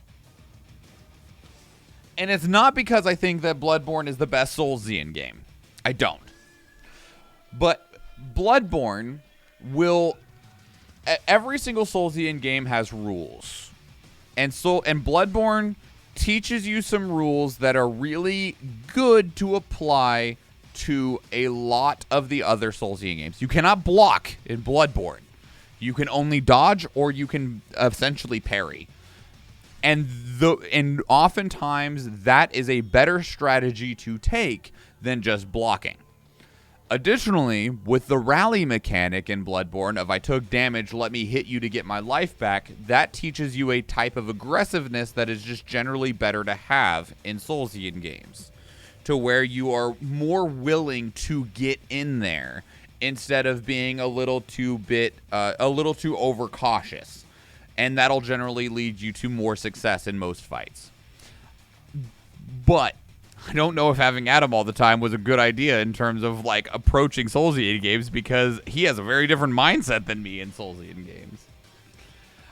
And it's not because I think that Bloodborne is the best Soulsian game. I don't. But Bloodborne will... Every single Soulsian game has rules. And Bloodborne teaches you some rules that are really good to apply to a lot of the other Soulsian games. You cannot block in Bloodborne. You can only dodge or you can essentially parry. And oftentimes that is a better strategy to take than just blocking. Additionally, with the rally mechanic in Bloodborne, if I took damage, let me hit you to get my life back, that teaches you a type of aggressiveness that is just generally better to have in Soulsian games, to where you are more willing to get in there instead of being a little too overcautious, and that'll generally lead you to more success in most fights. But I don't know if having Adam all the time was a good idea in terms of like approaching Soulsian games, because he has a very different mindset than me in Soulsian games.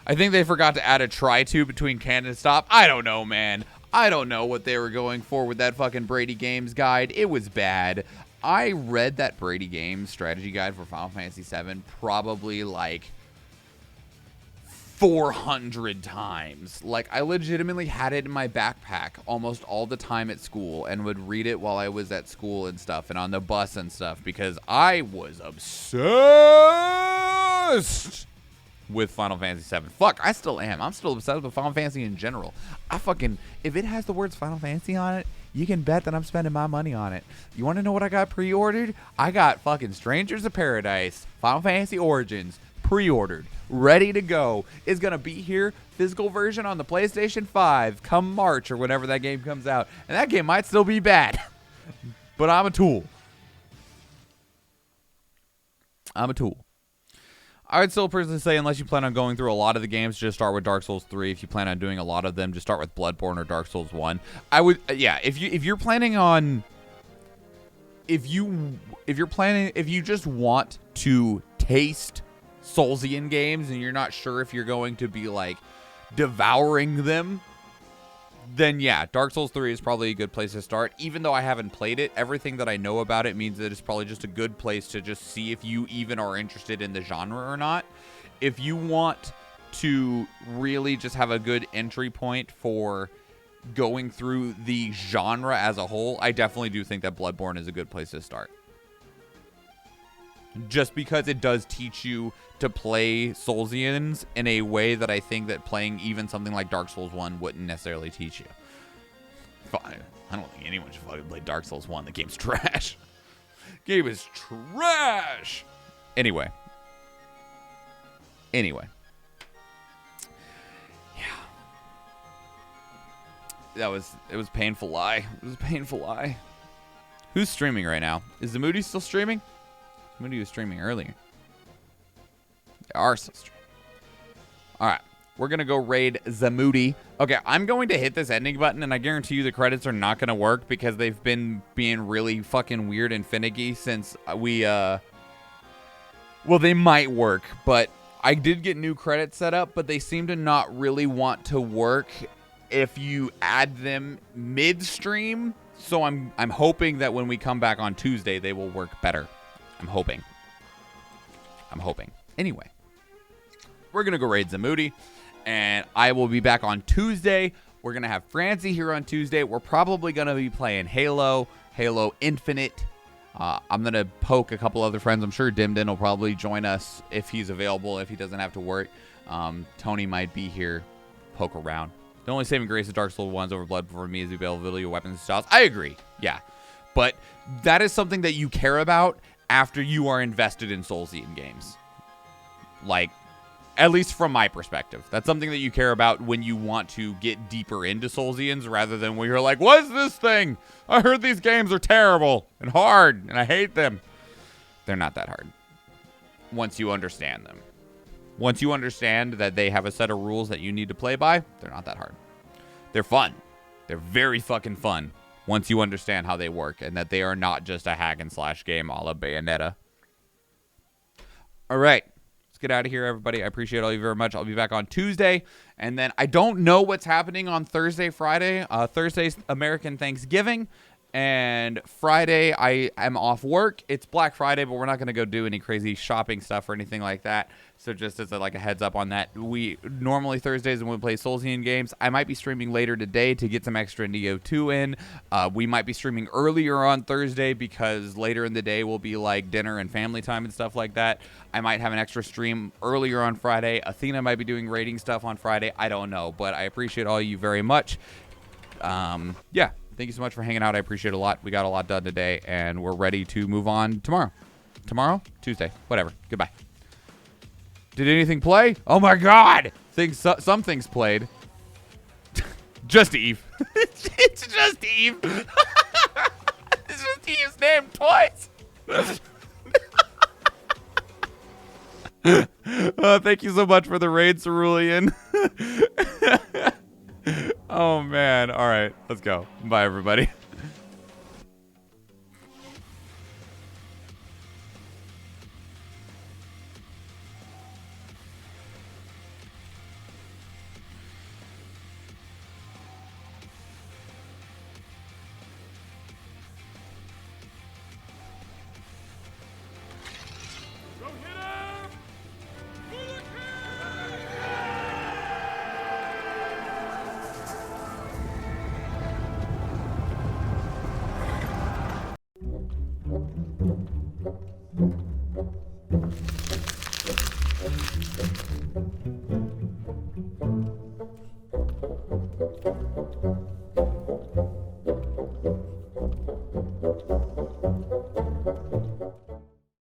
I think they forgot to add a try-to between cannon stop. I don't know, man. I don't know what they were going for with that fucking Brady Games guide. It was bad. I read that Brady Games strategy guide for Final Fantasy VII probably like 400 times. Like, I legitimately had it in my backpack almost all the time at school and would read it while I was at school and stuff and on the bus and stuff, because I was obsessed with Final Fantasy VII. Fuck, I still am. I'm still obsessed with Final Fantasy in general. If it has the words Final Fantasy on it, you can bet that I'm spending my money on it. You want to know what I got pre-ordered? I got fucking Strangers of Paradise, Final Fantasy Origins, pre-ordered, ready to go. It's going to be here, physical version on the PlayStation 5, come March or whenever that game comes out. And that game might still be bad. But I'm a tool. I'm a tool. I would still personally say, unless you plan on going through a lot of the games, just start with Dark Souls 3. If you plan on doing a lot of them, just start with Bloodborne or Dark Souls 1. I would, yeah, if you're planning on, if you just want to taste Soulsian games and you're not sure if you're going to be like devouring them, then yeah, Dark Souls 3 is probably a good place to start. Even though I haven't played it, everything that I know about it means that it's probably just a good place to just see if you even are interested in the genre or not. If you want to really just have a good entry point for going through the genre as a whole, I definitely do think that Bloodborne is a good place to start. Just because it does teach you to play Soulsians in a way that I think that playing even something like Dark Souls 1 wouldn't necessarily teach you. Fine. I don't think anyone should fucking play Dark Souls 1. The game's trash. Game is trash. Anyway. Yeah. It was a painful lie. It was a painful lie. Who's streaming right now? Is the Moody still streaming? Moody was streaming earlier. They are still streaming. Alright. We're going to go raid Zamoody. Okay, I'm going to hit this ending button, and I guarantee you the credits are not going to work because they've been being really fucking weird and finicky since we, well, they might work, but I did get new credits set up, but they seem to not really want to work if you add them midstream. So I'm hoping that when we come back on Tuesday, they will work better. I'm hoping. Anyway, we're going to go raid Zamoody, and I will be back on Tuesday. We're going to have Francie here on Tuesday. We're probably going to be playing Halo Infinite. I'm going to poke a couple other friends. I'm sure Dimden will probably join us if he's available, if he doesn't have to work. Tony might be here, poke around. The only saving grace of Dark Souls 1's over Blood for me is the availability of weapons and styles. I agree, yeah. But that is something that you care about after you are invested in Soulsian games. Like, at least from my perspective. That's something that you care about when you want to get deeper into Soulsians, rather than when you're like, what's this thing? I heard these games are terrible and hard, and I hate them. They're not that hard. Once you understand them. Once you understand that they have a set of rules that you need to play by, they're not that hard. They're fun. They're very fucking fun. Once you understand how they work and that they are not just a hack and slash game a la Bayonetta. All right. Let's get out of here, everybody. I appreciate all of you very much. I'll be back on Tuesday. And then I don't know what's happening on Thursday, Friday. Thursday's American Thanksgiving. And Friday, I am off work. It's Black Friday, but we're not going to go do any crazy shopping stuff or anything like that. So just as a heads up on that, we normally Thursdays when we play Soulsian games, I might be streaming later today to get some extra Neo 2 in. We might be streaming earlier on Thursday because later in the day will be like dinner and family time and stuff like that. I might have an extra stream earlier on Friday. Athena might be doing rating stuff on Friday. I don't know, but I appreciate all you very much. Yeah. Thank you so much for hanging out. I appreciate it a lot. We got a lot done today, and we're ready to move on tomorrow. Tomorrow? Tuesday. Whatever. Goodbye. Did anything play? Oh, my God. Some things played. Just Eve. It's just Eve. It's just Eve's name twice. Thank you so much for the raid, Cerulean. Oh, man. All right. Let's go. Bye, everybody.